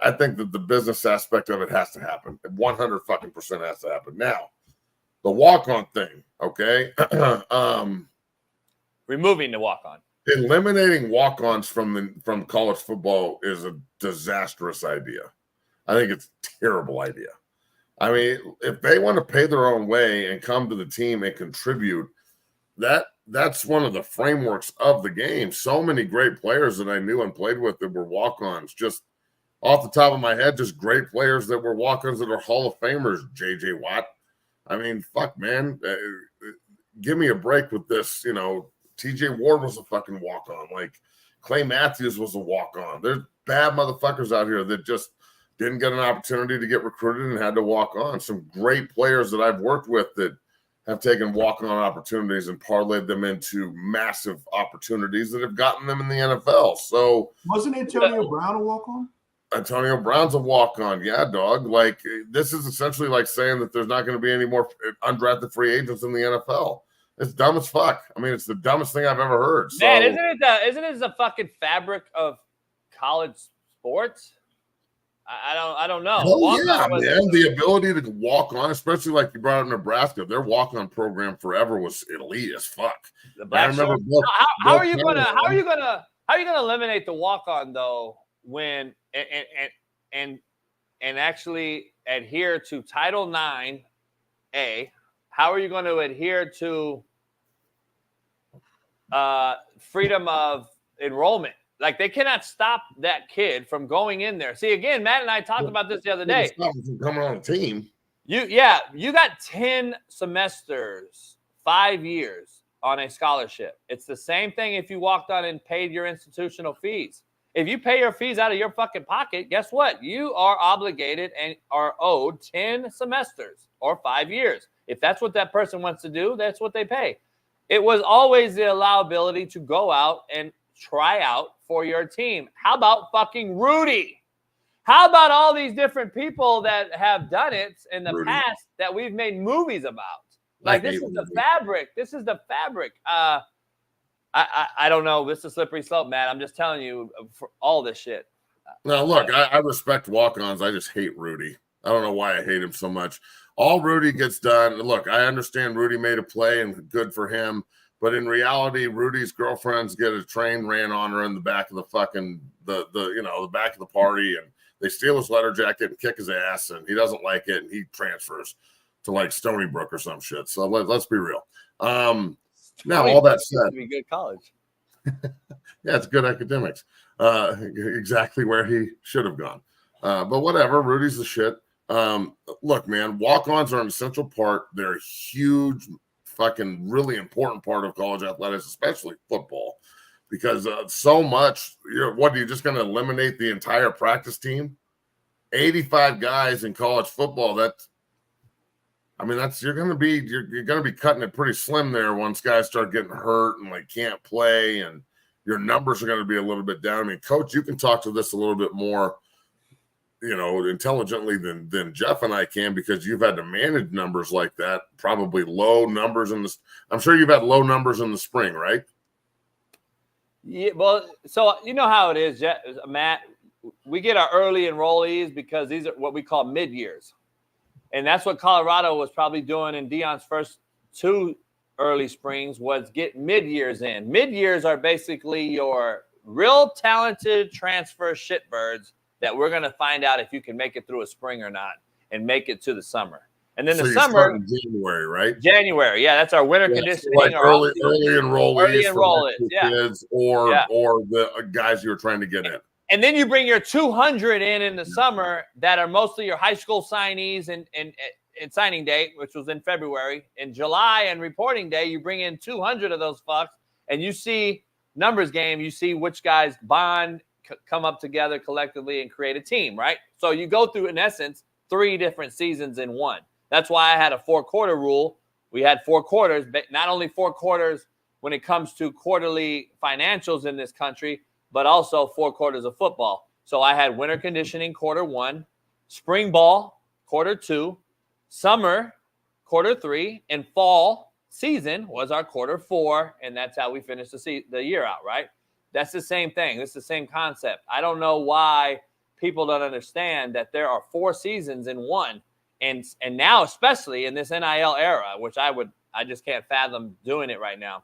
I think that the business aspect of it has to happen. 100% has to happen. Now, the walk-on thing, okay? Removing the walk-on. Eliminating walk-ons from college football is a disastrous idea. I think it's a terrible idea. I mean, if they want to pay their own way and come to the team and contribute, that's one of the frameworks of the game. So many great players that I knew and played with that were walk-ons. Just off the top of my head, just great players that were walk-ons that are Hall of Famers. J.J. Watt. I mean, fuck, man. Give me a break with this. You know, T.J. Ward was a fucking walk-on. Like, Clay Matthews was a walk-on. There's bad motherfuckers out here that just didn't get an opportunity to get recruited and had to walk on. Some great players that I've worked with that have taken walk-on opportunities and parlayed them into massive opportunities that have gotten them in the NFL. So wasn't Antonio Brown a walk-on? Antonio Brown's a walk-on. Yeah, dog. Like, this is essentially like saying that there's not going to be any more undrafted free agents in the NFL. It's dumb as fuck. I mean, it's the dumbest thing I've ever heard. So, man, isn't it the fucking fabric of college sports? I don't know. Oh, yeah, man. The ability to walk on, especially like you brought up Nebraska, their walk-on program forever was elite as fuck. The black shirt. How are you gonna eliminate the walk-on though when and actually adhere to Title IX A? How are you going to adhere to freedom of enrollment? Like, they cannot stop that kid from going in there. See, again, Matt and I talked about this the other day. Coming on a team. You got 10 semesters, 5 years on a scholarship. It's the same thing if you walked on and paid your institutional fees. If you pay your fees out of your fucking pocket, guess what? You are obligated and are owed 10 semesters or 5 years. If that's what that person wants to do, that's what they pay. It was always the allowability to go out and try out for your team. How about fucking Rudy? How about all these different people that have done it in the past that we've made movies about? Like, this is the fabric. This is the fabric. I don't know. This is a slippery slope, Matt. I'm just telling you for all this shit. Now, look, I respect walk-ons. I just hate Rudy. I don't know why I hate him so much. All Rudy gets done. Look, I understand Rudy made a play and good for him. But in reality, Rudy's girlfriends get a train ran on her in the back of the fucking the back of the party, and they steal his letter jacket and kick his ass, and he doesn't like it, and he transfers to like Stony Brook or some shit. So let's be real. Now, all that said, be good college. Yeah, it's good academics. Exactly where he should have gone. But whatever, Rudy's the shit. Look, man, walk-ons are an essential part. They're a huge, fucking, really important part of college athletics, especially football, because so much. What are you just going to eliminate the entire practice team? 85 guys in college football. You're going to be cutting it pretty slim there once guys start getting hurt and like can't play, and your numbers are going to be a little bit down. I mean, Coach, you can talk to this a little bit more. intelligently than Jeff and I can, because you've had to manage numbers like that, probably low numbers I'm sure you've had low numbers in the spring, right? Yeah, well, so you know how it is, Matt. We get our early enrollees because these are what we call mid-years. And that's what Colorado was probably doing in Deion's first 2 early springs, was get mid-years in. Mid-years are basically your real talented transfer shitbirds that we're going to find out if you can make it through a spring or not and make it to the summer. And then so the summer, January, right? January, yeah, that's our winter conditioning. Like early enrollees, kids, or the guys you were trying to get in. And then you bring your 200 in the summer that are mostly your high school signees and signing day, which was in February. In July and reporting day, you bring in 200 of those fucks, and you see numbers game. You see which guys bond, come up together collectively and create a team, right? So you go through, in essence, 3 different seasons in one. That's why I had a 4-quarter rule. We had 4 quarters, but not only 4 quarters when it comes to quarterly financials in this country, but also 4 quarters of football. So I had winter conditioning quarter 1, spring ball quarter 2, summer quarter 3, and fall season was our quarter 4, and that's how we finished the year out, right? That's the same thing. It's the same concept. I don't know why people don't understand that there are 4 seasons in one. And now, especially in this NIL era, which I just can't fathom doing it right now.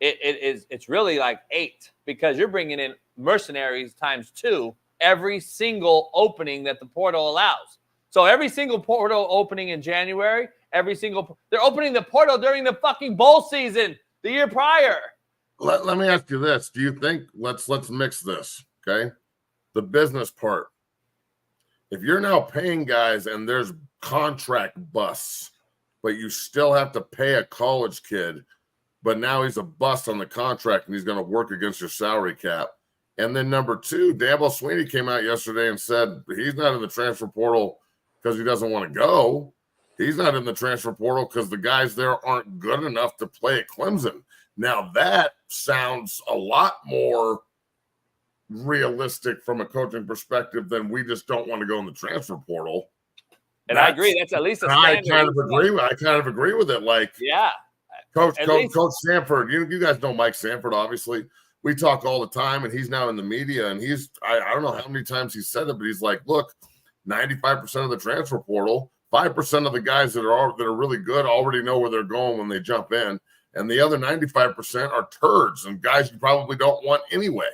It's really like 8, because you're bringing in mercenaries times 2 every single opening that the portal allows. So every single portal opening in January, they're opening the portal during the fucking bowl season the year prior. Let me ask you this. Do you think, let's mix this, okay? The business part. If you're now paying guys and there's contract busts, but you still have to pay a college kid, but now he's a bust on the contract and he's going to work against your salary cap. And then number 2, Dabo Swinney came out yesterday and said he's not in the transfer portal because he doesn't want to go. He's not in the transfer portal because the guys there aren't good enough to play at Clemson. Now that sounds a lot more realistic from a coaching perspective than we just don't want to go in the transfer portal. And I agree. That's at least a standard. I kind of agree with it. Like, yeah, Coach Sanford. You guys know Mike Sanford, obviously. We talk all the time, and he's now in the media, and I don't know how many times he said it, but he's like, look, 95% of the transfer portal, 5% of the guys that are really good already know where they're going when they jump in, and the other 95% are turds and guys you probably don't want anyway.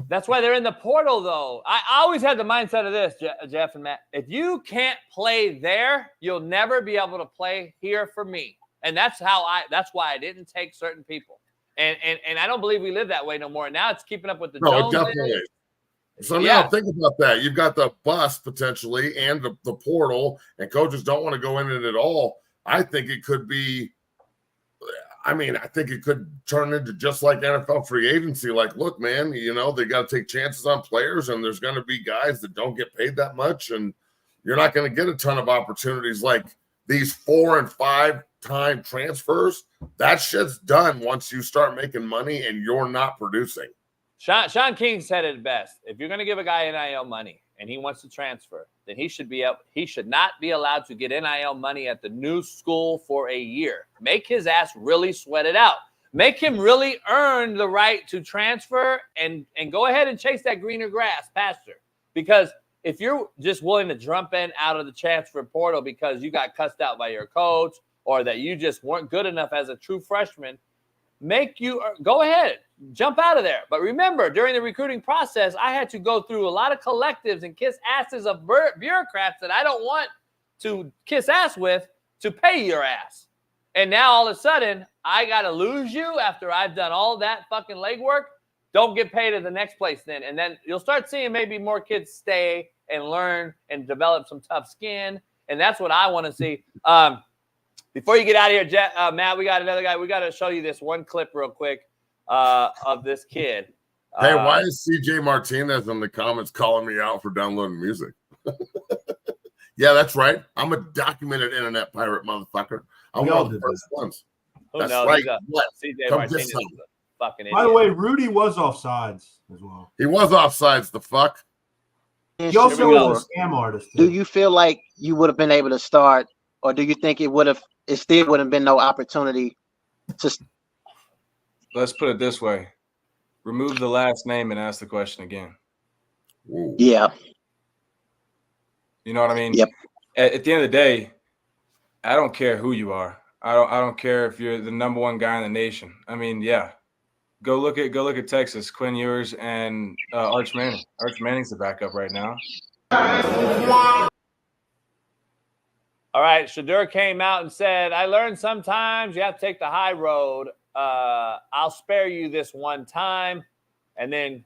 That's why they're in the portal, though. I always had the mindset of this, Jeff and Matt. If you can't play there, you'll never be able to play here for me. And that's why I didn't take certain people. And I don't believe we live that way no more. Now it's keeping up with the Joneses. Definitely. So now think about that. You've got the bust potentially and the portal, and coaches don't want to go in it at all. I think it could be. I think it could turn into just like NFL free agency. Like, look, man, they got to take chances on players, and there's going to be guys that don't get paid that much, and you're not going to get a ton of opportunities like these 4- and 5-time transfers. That shit's done once you start making money and you're not producing. Shaun King said it best. If you're going to give a guy NIL money and he wants to transfer, then he should not be allowed to get NIL money at the new school for a year. Make his ass really sweat it out. Make him really earn the right to transfer and go ahead and chase that greener grass pasture. Because if you're just willing to jump in out of the transfer portal because you got cussed out by your coach or that you just weren't good enough as a true freshman, go ahead, jump out of there. But remember, during the recruiting process, I had to go through a lot of collectives and kiss asses of bureaucrats that I don't want to kiss ass with to pay your ass. And now all of a sudden, I got to lose you after I've done all that fucking legwork. Don't get paid at the next place then. And then you'll start seeing maybe more kids stay and learn and develop some tough skin. And that's what I want to see. Before you get out of here, Matt, we got another guy. We got to show you this one clip real quick of this kid. Hey, why is CJ Martinez in the comments calling me out for downloading music? Yeah, that's right. I'm a documented internet pirate, motherfucker. I'm one of the first ones. That's right. What? CJ Martinez is a fucking idiot. By the way, Rudy was offsides as well. He was offsides, the fuck. He also was a scam artist. Do you feel like you would have been able to start, or do you think it still wouldn't have been no opportunity to? Let's put it this way: remove the last name and ask the question again. Yeah. You know what I mean? Yep. At the end of the day, I don't care who you are. I don't care if you're the number one guy in the nation. I mean, yeah. Go look at Texas, Quinn Ewers and Arch Manning. Arch Manning's the backup right now. All right, Shedeur came out and said, I learned sometimes you have to take the high road. I'll spare you this one time. And then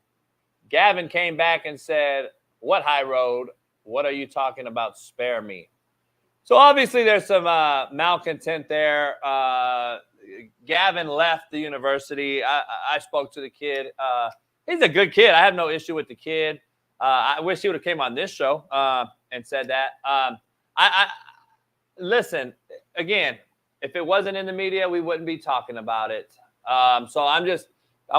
Gavin came back and said, what high road? What are you talking about? Spare me. So obviously there's some malcontent there. Gavin left the university. I spoke to the kid. He's a good kid. I have no issue with the kid. I wish he would have came on this show and said that. I listen, again, if it wasn't in the media, we wouldn't be talking about it. So I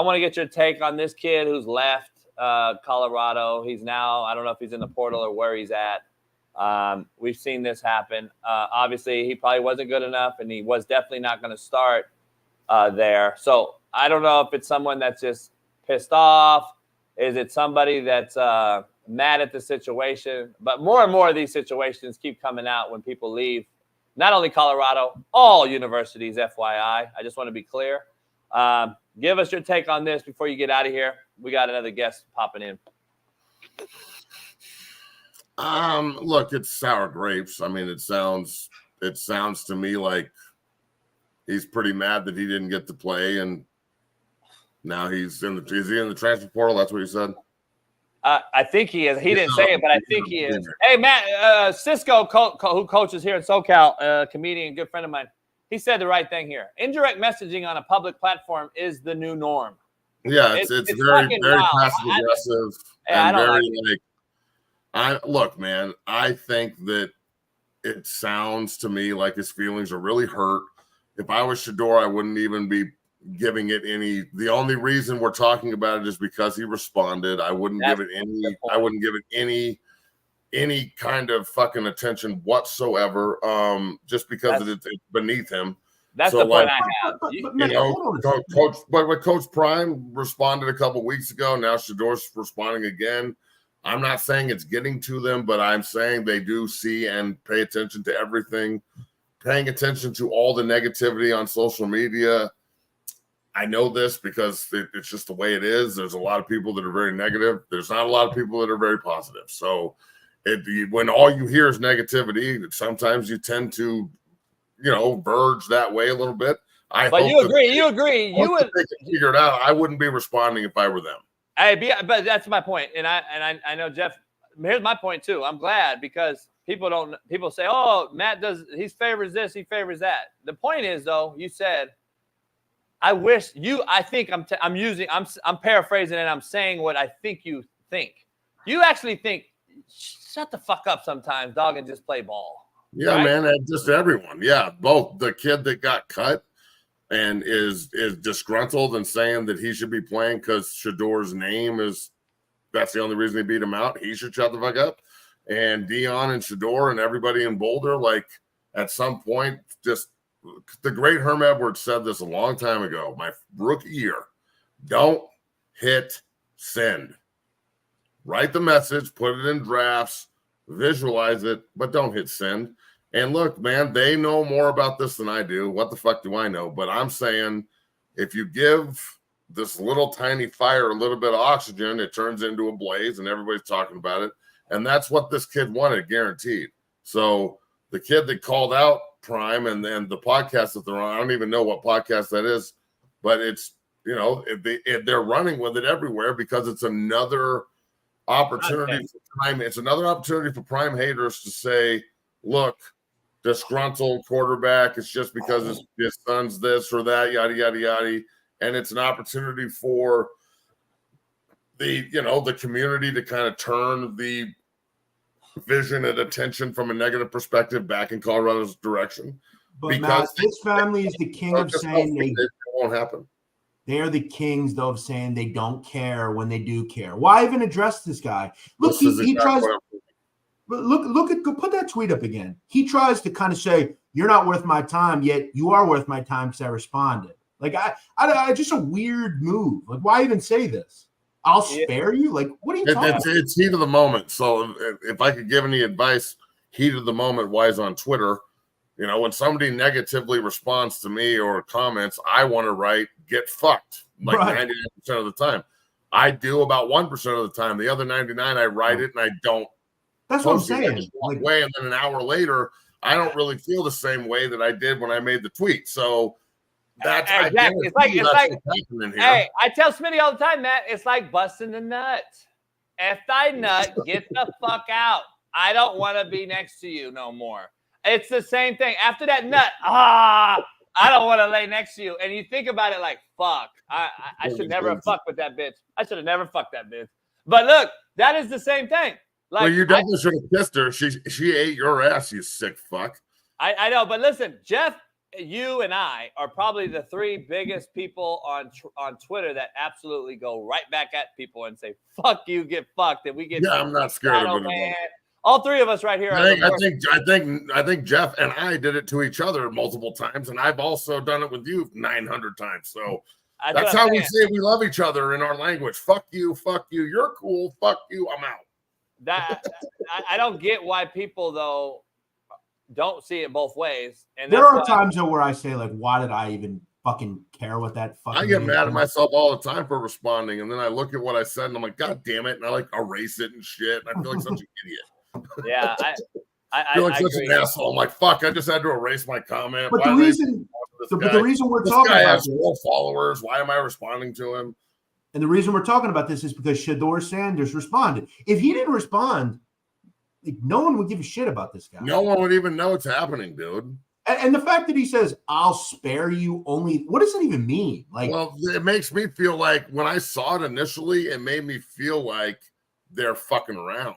want to get your take on this kid who's left Colorado. He's now, I don't know if he's in the portal or where he's at. We've seen this happen. Obviously, he probably wasn't good enough, and he was definitely not going to start there. So I don't know if it's someone that's just pissed off. Is it somebody that's mad at the situation? But more and more of these situations keep coming out when people leave. Not only Colorado, all universities, FYI. I just want to be clear. Give us your take on this before you get out of here. We got another guest popping in. Look, it's sour grapes. I mean, it sounds to me like he's pretty mad that he didn't get to play, and now is he in the transfer portal? That's what he said. I think he is. He didn't say it, but I think he is. Hey, Matt, Cisco, who coaches here in SoCal, comedian, good friend of mine, he said the right thing here. Indirect messaging on a public platform is the new norm. Yeah, it's very, very passive aggressive and very look, man, I think that it sounds to me like his feelings are really hurt. If I was Shedeur, I wouldn't even be giving it any. The only reason we're talking about it is because he responded. I wouldn't give it any kind of fucking attention whatsoever. Just because it's beneath him. That's the point I have. But Coach Prime responded a couple weeks ago. Now Shedeur's responding again. I'm not saying it's getting to them, but I'm saying they do see and pay attention to everything, paying attention to all the negativity on social media. I know this because it's just the way it is. There's a lot of people that are very negative. There's not a lot of people that are very positive. So when all you hear is negativity, sometimes you tend to, verge that way a little bit. But you agree. You would figure it out. I wouldn't be responding if I were them. But that's my point, and I know Jeff. Here's my point too. I'm glad because people say, "Oh, Matt he favors this, he favors that." The point is, though, you said, "I wish you." I think I'm paraphrasing and I'm saying what I think you think. You actually think, "Shut the fuck up sometimes, dog, and just play ball." Yeah, right? Man, just everyone. Yeah, both the kid that got cut and is disgruntled and saying that he should be playing because Shedeur's name that's the only reason he beat him out. He should shut the fuck up. And Dion and Shedeur and everybody in Boulder, like at some point, just the great Herm Edwards said this a long time ago, my rookie year. Don't hit send. Write the message, put it in drafts, visualize it, but don't hit send. And look, man, they know more about this than I do. What the fuck do I know? But I'm saying if you give this little tiny fire a little bit of oxygen, it turns into a blaze and everybody's talking about it. And that's what this kid wanted, guaranteed. So the kid that called out Prime and then the podcast that they're on, I don't even know what podcast that is, but it's, they're running with it everywhere because it's another opportunity for Prime. It's another opportunity for Prime haters to say, look, disgruntled quarterback, it's just because his son's this or that, yada, yada, yada. And it's an opportunity for the community to kind of turn the vision and attention from a negative perspective back in Colorado's direction. But because Matt, this family is the king of saying it won't happen. They are the kings, though, of saying they don't care when they do care. Why even address this guy? Look, he tries. Look at put that tweet up again. He tries to kind of say you're not worth my time, yet you are worth my time because I responded. Like I just a weird move. Like why even say this? I'll spare you. Like what are you talking about? It's heat of the moment. So if I could give any advice, heat of the moment wise on Twitter. You know, when somebody negatively responds to me or comments, I want to write, get fucked, like 99% of the time. I do about 1% of the time. The other 99, I write it and I don't. That's what I'm saying. I just walk away, and then an hour later, I don't really feel the same way that I did when I made the tweet. So that's exactly. It's like hey, I tell Smitty all the time, Matt, it's like busting a nut. If thy nut, get the fuck out. I don't want to be next to you no more. It's the same thing. After that nut, I don't want to lay next to you. And you think about it like, fuck, I should never have fucked with that bitch. I should have never fucked that bitch. But look, that is the same thing. Like, well, you definitely should have kissed her. She ate your ass, you sick fuck. I know, but listen, Jeff, you and I are probably the three biggest people on Twitter that absolutely go right back at people and say, fuck you, get fucked. And we get I'm not scared of it. All three of us right here. I think Jeff and I did it to each other multiple times, and I've also done it with you 900 times. So that's how we say we love each other in our language. Fuck you, you're cool, fuck you, I'm out. That I don't get why people though don't see it both ways. And there are times though where I say like, why did I even fucking care what that fucking? I get mad at myself all the time for responding, and then I look at what I said and I'm like, God damn it, and I like erase it and shit. And I feel like such an idiot. Yeah, I feel like such an asshole. I'm like, fuck, I just had to erase my comment. But the reason we're talking about this, 4 followers. Why am I responding to him? And the reason we're talking about this is because Shedeur Sanders responded. If he didn't respond, like, no one would give a shit about this guy. No one would even know it's happening, dude. And the fact that he says, I'll spare you only, what does that even mean? Like, well, it makes me feel like when I saw it initially, it made me feel like they're fucking around.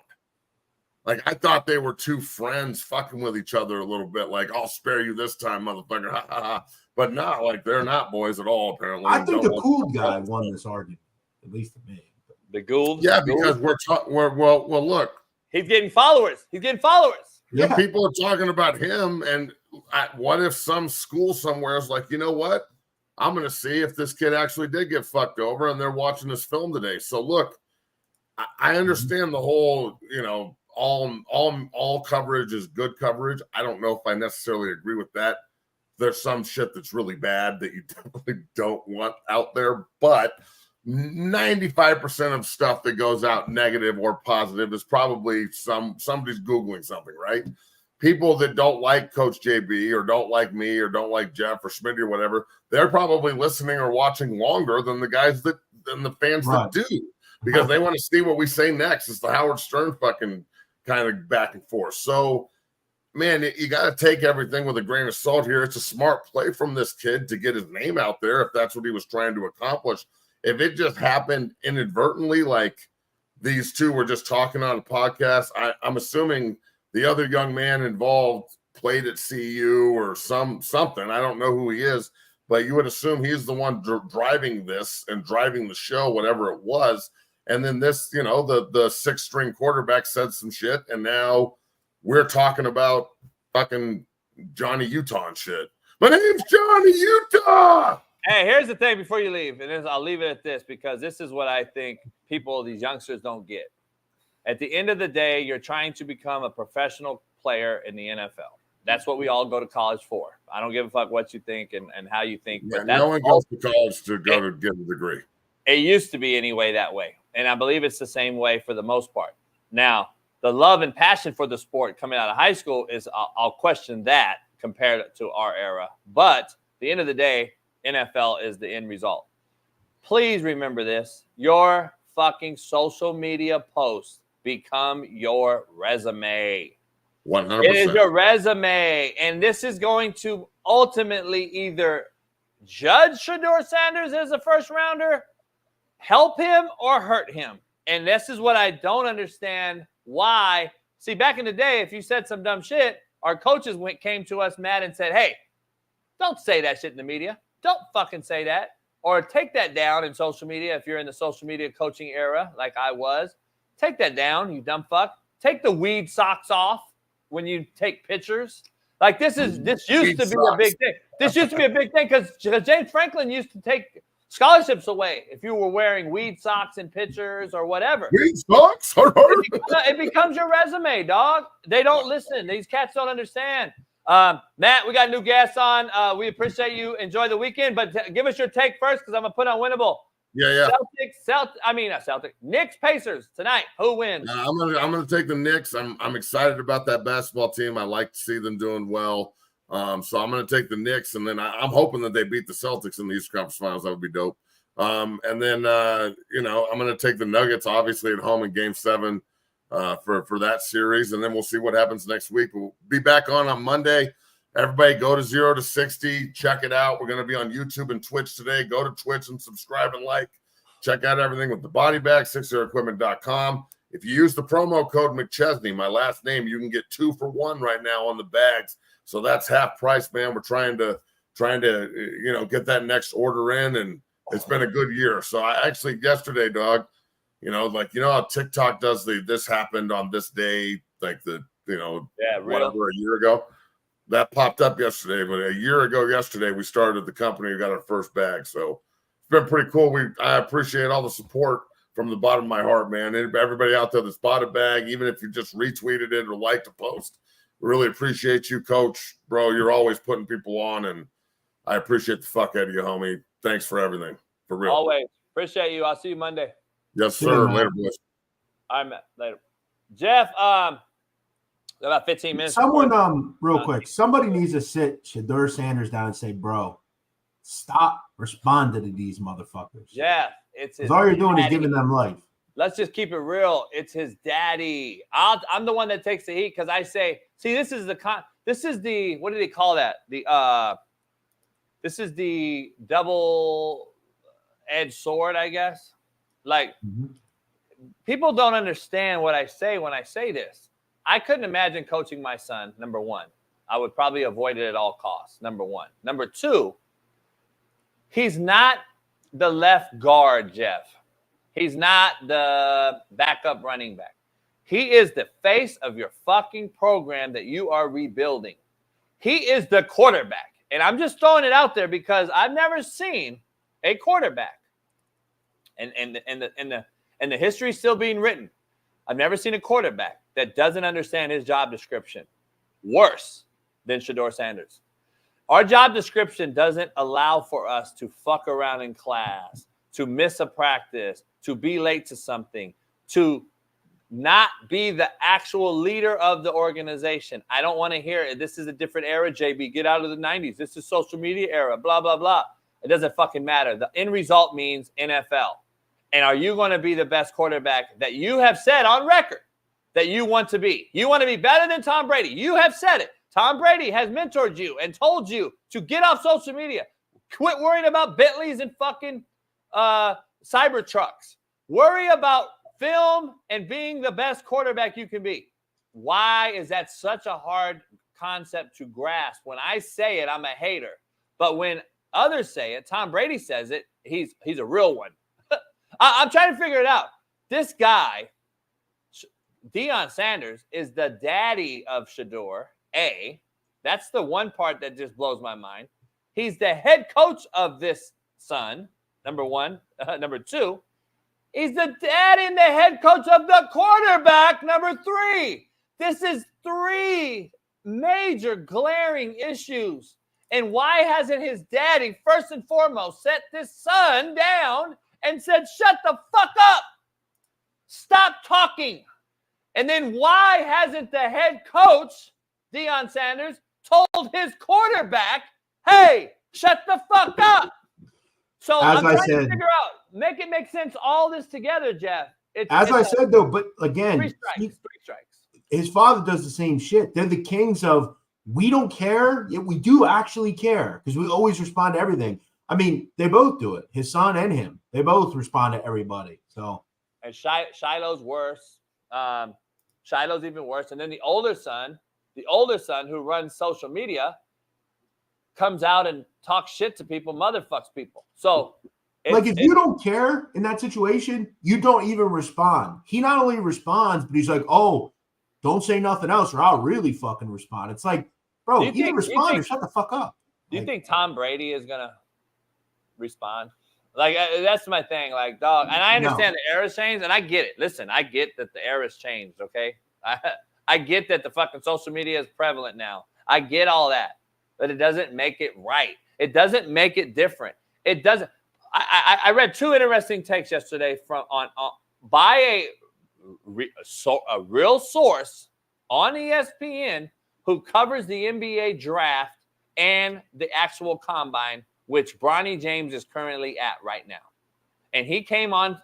Like, I thought they were two friends fucking with each other a little bit. Like, I'll spare you this time, motherfucker. Ha, ha, ha. But not like they're not boys at all, apparently. I think the Gould guy won this argument, at least to me. The Gould? Yeah, because well, look. He's getting followers. Yeah, people are talking about him. And what if some school somewhere is like, you know what? I'm going to see if this kid actually did get fucked over and they're watching this film today. So, look, I understand the whole, you know, all coverage is good coverage. I don't know if I necessarily agree with that. There's some shit that's really bad that you definitely don't want out there, but 95% of stuff that goes out negative or positive is probably somebody's Googling something, right? People that don't like Coach JB or don't like me or don't like Jeff or Smitty or whatever, they're probably listening or watching longer than the guys than the fans that do, because they want to see what we say next. It's the Howard Stern fucking kind of back and forth. So, man, you got to take everything with a grain of salt here. It's a smart play from this kid to get his name out there if that's what he was trying to accomplish. If it just happened inadvertently, like these two were just talking on a podcast, I'm assuming the other young man involved played at CU or something. I don't know who he is, but you would assume he's the one driving this and driving the show, whatever it was. And then this, you know, the 6th-string quarterback said some shit, and now we're talking about fucking Johnny Utah and shit. My name's Johnny Utah. Hey, here's the thing before you leave, and I'll leave it at this because this is what I think these youngsters don't get. At the end of the day, you're trying to become a professional player in the NFL. That's what we all go to college for. I don't give a fuck what you think and how you think. Yeah, no one goes to college to go to get a degree. It used to be anyway that way, and I believe it's the same way for the most part. Now, the love and passion for the sport coming out of high school is I'll question that compared to our era. But at the end of the day, NFL is the end result. Please remember this. Your fucking social media posts become your resume. 100%. It is your resume. And this is going to ultimately either judge Shedeur Sanders as a first rounder, help him, or hurt him. And this is what I don't understand. Why? See, back in the day, if you said some dumb shit, our coaches came to us mad and said, hey, don't say that shit in the media. Don't fucking say that. or take that down in social media if you're in the social media coaching era like I was. Take that down, you dumb fuck. Take the weed socks off when you take pictures. Like this used to be a big thing. This used to be a big thing because James Franklin used to take scholarships away if you were wearing weed socks in pictures or whatever. Weed socks? It becomes your resume, dog. They don't listen. These cats don't understand. Matt, we got new guests on. We appreciate you. Enjoy the weekend, but give us your take first because I'm gonna put on winnable. Yeah. Knicks Pacers tonight. Who wins? I'm gonna take the Knicks. I'm excited about that basketball team. I like to see them doing well. So I'm gonna take the Knicks, and then I'm hoping that they beat the Celtics in the Eastern Conference Finals. That would be dope. And then I'm gonna take the Nuggets, obviously at home in Game 7 for that series, and then we'll see what happens next week. We'll be back on Monday. Everybody go to 0 to 60. Check it out. We're going to be on YouTube and Twitch today. Go to Twitch and subscribe and like. Check out everything with the body bag, 60equipment.com. If you use the promo code McChesney, my last name, you can get 2 for 1 right now on the bags. So that's half price, man. We're trying to get that next order in, and it's been a good year. So I actually yesterday, dog, how TikTok does this happened on this day, whatever, a year ago. That popped up yesterday, but a year ago yesterday, we started the company. We got our first bag. So it's been pretty cool. I appreciate all the support from the bottom of my heart, man. Everybody out there that's bought a bag, even if you just retweeted it or liked a post, really appreciate you, Coach. Bro, you're always putting people on, and I appreciate the fuck out of you, homie. Thanks for everything. For real. Always. Appreciate you. I'll see you Monday. Yes, sir. Later, boys. All right, later. Jeff, about 15 minutes. Someone, real quick, somebody needs to sit Shedeur Sanders down and say, bro, stop responding to these motherfuckers. Yeah, it's his all you're doing daddy. Is giving them life. Let's just keep it real. It's his daddy. I'm the one that takes the heat because I say, see, this is the what do they call that? This is the double-edged sword, I guess. Like, people don't understand what I say when I say this. I couldn't imagine coaching my son, number one. I would probably avoid it at all costs, number one. Number two, he's not the left guard, Jeff. He's not the backup running back. He is the face of your fucking program that you are rebuilding. He is the quarterback. And I'm just throwing it out there because I've never seen a quarterback. And the history still being written. I've never seen a quarterback that doesn't understand his job description worse than Shedeur Sanders. Our job description doesn't allow for us to fuck around in class, to miss a practice, to be late to something, to not be the actual leader of the organization. I don't want to hear it. This is a different era, JB. Get out of the 90s. This is social media era, blah, blah, blah. It doesn't fucking matter. The end result means NFL. And are you going to be the best quarterback that you have said on record that you want to be? You want to be better than Tom Brady. You have said it. Tom Brady has mentored you and told you to get off social media. Quit worrying about Bentleys and fucking Cybertrucks. Worry about film and being the best quarterback you can be. Why is that such a hard concept to grasp? When I say it, I'm a hater. But when others say it, Tom Brady says it, he's a real one. I'm trying to figure it out. This guy, Deion Sanders, is the daddy of Shedeur. That's the one part that just blows my mind. He's the head coach of this son, number one. Number two, he's the dad and the head coach of the quarterback, number three. This is 3 major glaring issues. And why hasn't his daddy, first and foremost, set this son down and said, shut the fuck up. Stop talking. And then why hasn't the head coach, Deion Sanders, told his quarterback, hey, shut the fuck up? So I'm trying to figure out, make it make sense, all this together, Jeff. I said, though, but again, 3 strikes. His father does the same shit. They're the kings of, we don't care, yet we do actually care because we always respond to everything. I mean, they both do it. His son and him. They both respond to everybody. So, and Shiloh's worse. Shiloh's even worse. And then the older son who runs social media, comes out and talks shit to people, motherfucks people. So if you don't care in that situation, you don't even respond. He not only responds, but he's like, oh, don't say nothing else or I'll really fucking respond. It's like, bro, either respond or shut the fuck up. Do you think Tom Brady is going to respond? Like, that's my thing. Like, dog, and I understand the era's changed, and I get it. Listen, I get that the era's changed, okay? I get that the fucking social media is prevalent now. I get all that. But it doesn't make it right. It doesn't make it different. It doesn't. I read two interesting takes yesterday by a real source on ESPN who covers the NBA draft and the actual combine, which Bronny James is currently at right now. And he came on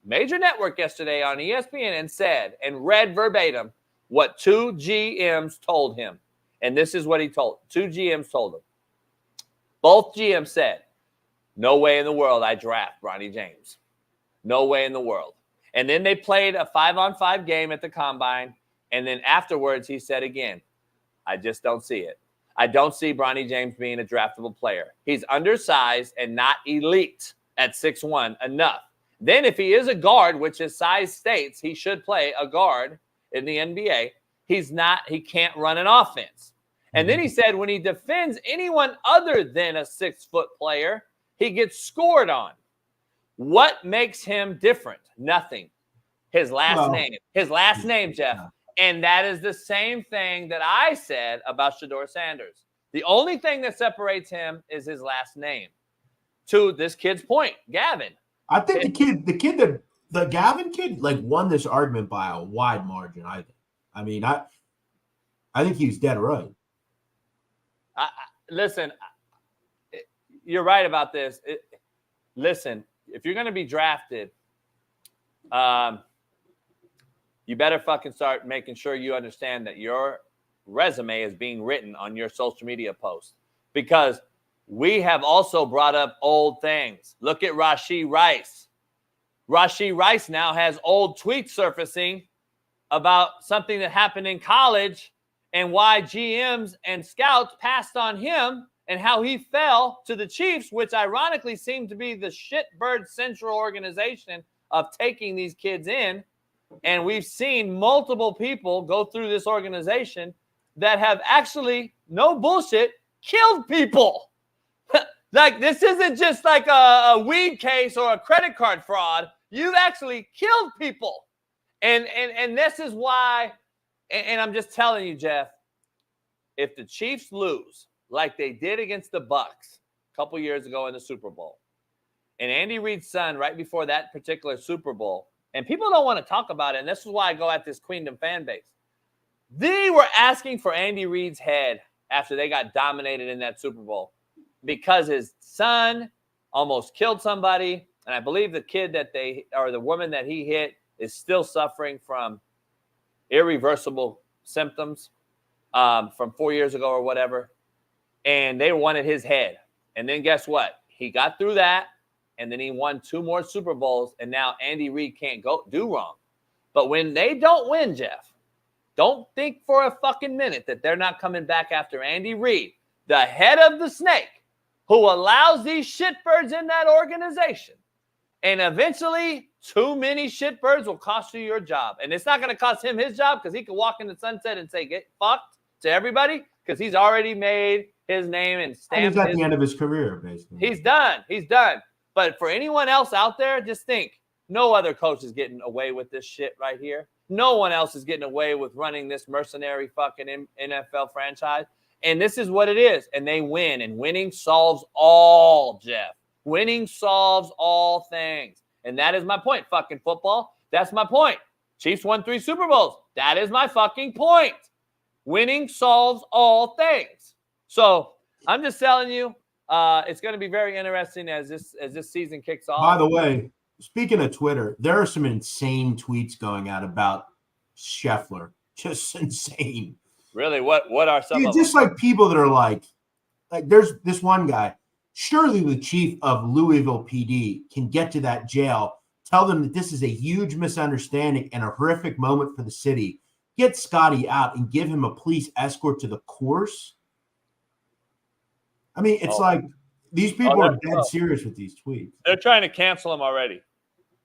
major network yesterday on ESPN and said and read verbatim what two GMs told him. And this is what he told. Two GMs told him. Both GMs said, no way in the world I draft Bronny James. No way in the world. And then they played a 5-on-5 game at the combine. And then afterwards, he said again, I just don't see it. I don't see Bronny James being a draftable player. He's undersized and not elite at 6'1" enough. Then if he is a guard, which his size states he should play a guard in the NBA, he can't run an offense. And then he said when he defends anyone other than a 6-foot player, he gets scored on. What makes him different? Nothing. His last name. His last name, Jeff. And that is the same thing that I said about Shedeur Sanders. The only thing that separates him is his last name. To this kid's point, Gavin. I think the Gavin kid, like, won this argument by a wide margin. I think he was dead right. Listen, you're right about this. Listen, if you're going to be drafted, you better fucking start making sure you understand that your resume is being written on your social media posts, because we have also brought up old things. Look at Rashee Rice. Rashee Rice now has old tweets surfacing about something that happened in college and why GMs and scouts passed on him and how he fell to the Chiefs, which ironically seemed to be the shitbird central organization of taking these kids in. And we've seen multiple people go through this organization that have actually, no bullshit, killed people. Like, this isn't just like a weed case or a credit card fraud. You've actually killed people. And this is why, and I'm just telling you, Jeff, if the Chiefs lose like they did against the Bucs a couple years ago in the Super Bowl, and Andy Reid's son right before that particular Super Bowl, and people don't want to talk about it, and this is why I go at this Queendom fan base. They were asking for Andy Reid's head after they got dominated in that Super Bowl because his son almost killed somebody, and I believe the kid the woman that he hit is still suffering from irreversible symptoms from 4 years ago or whatever, and they wanted his head. And then guess what? He got through that, and then he won 2 more Super Bowls, and now Andy Reid can't do wrong. But when they don't win, Jeff, don't think for a fucking minute that they're not coming back after Andy Reid, the head of the snake, who allows these shitbirds in that organization. And eventually, too many shitbirds will cost you your job. And it's not going to cost him his job because he can walk in the sunset and say, get fucked to everybody, because he's already made his name and stamped. He's at the end of his career, basically. He's done. He's done. But for anyone else out there, just think, no other coach is getting away with this shit right here. No one else is getting away with running this mercenary fucking NFL franchise. And this is what it is. And they win. And winning solves all, Jeff. Winning solves all things. And that is my point, fucking football. That's my point. Chiefs won 3 Super Bowls. That is my fucking point. Winning solves all things. So I'm just telling you, it's going to be very interesting as this season kicks off. By the way, speaking of Twitter, there are some insane tweets going out about Scheffler. Just insane. Really? What are some of them? Just like people that are like there's this one guy. Surely the chief of Louisville PD can get to that jail, tell them that this is a huge misunderstanding and a horrific moment for the city. Get Scottie out and give him a police escort to the course. I mean, it's like these people are dead serious with these tweets. They're trying to cancel him already.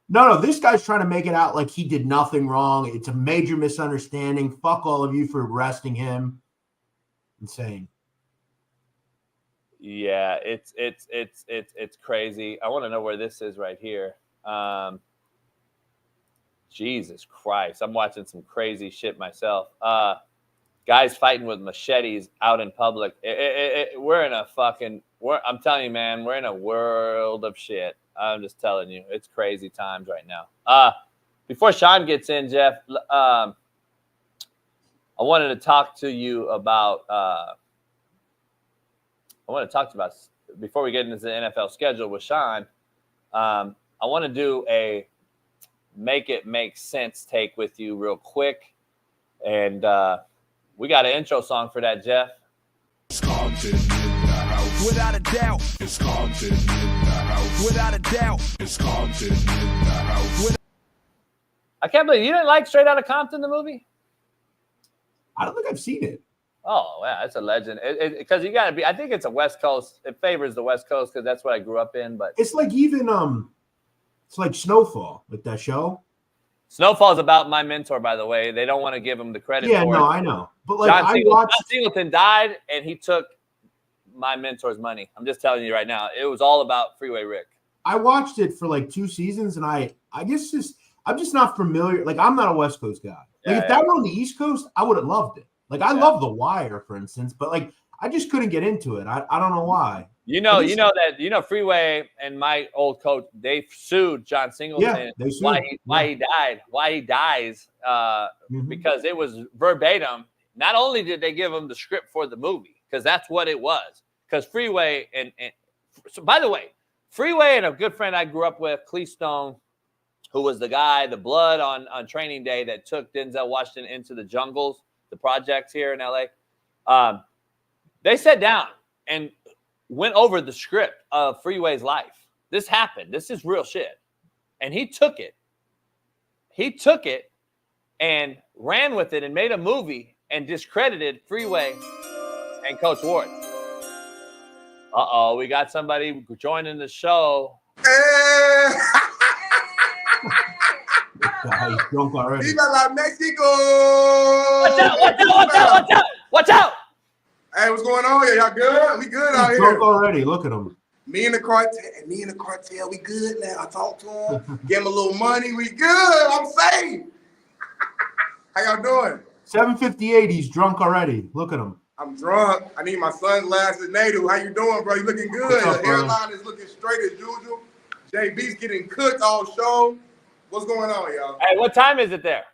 No, this guy's trying to make it out like he did nothing wrong. It's a major misunderstanding. Fuck all of you for arresting him. Insane. Yeah, it's crazy. I want to know where this is right here. Jesus Christ. I'm watching some crazy shit myself. Guys fighting with machetes out in public. We're in a fucking I'm telling you, man, we're in a world of shit. I'm just telling you. It's crazy times right now. Before Shaun gets in, Jeff, I wanted to talk to you about before we get into the NFL schedule with Shaun, I want to do a make it make sense take with you real quick. And we got an intro song for that, Jeff. It's Compton in the house. Without a doubt. It's Compton in the house. Without a doubt. It's Compton in the house. I can't believe you didn't like Straight Outta Compton, the movie? I don't think I've seen it. Oh, yeah, it's a legend. Because you got to be, I think it's a West Coast. It favors the West Coast because that's what I grew up in. But it's like even, it's like Snowfall with that show. Snowfall's about my mentor, by the way. They don't want to give him the credit for it. Yeah, no, I know. But like John Singleton died, and he took my mentor's money. I'm just telling you right now. It was all about Freeway Rick. I watched it for like 2 seasons, and I guess I'm just not familiar. Like, I'm not a West Coast guy. Like, if that were on the East Coast, I would have loved it. Like, I love The Wire, for instance, but like, I just couldn't get into it. I don't know why. Freeway and my old coach, they sued John Singleton. They sued. Why he dies, because it was verbatim. Not only did they give him the script for the movie, because that's what it was. Because Freeway and so, by the way, Freeway and a good friend I grew up with, Clee Stone, who was the guy, the blood on training day that took Denzel Washington into the jungles, the projects here in LA. They sat down and went over the script of Freeway's life. This happened. This is real shit. And he took it. He took it and ran with it and made a movie and discredited Freeway and Coach Ward. We got somebody joining the show. He's drunk already. Viva la Mexico! Watch out! Hey, what's going on here? Y'all good? We good out here. Drunk already. Look at him. Me and the cartel, we good now. I talked to him, give him a little money. We good. I'm safe. How y'all doing? 7:58. He's drunk already. Look at him. I'm drunk. I need my sunglasses. Nadu, how you doing, bro? You looking good. What's up, the hairline is looking straight as usual. JB's getting cooked all show. What's going on, y'all? Hey, what time is it there?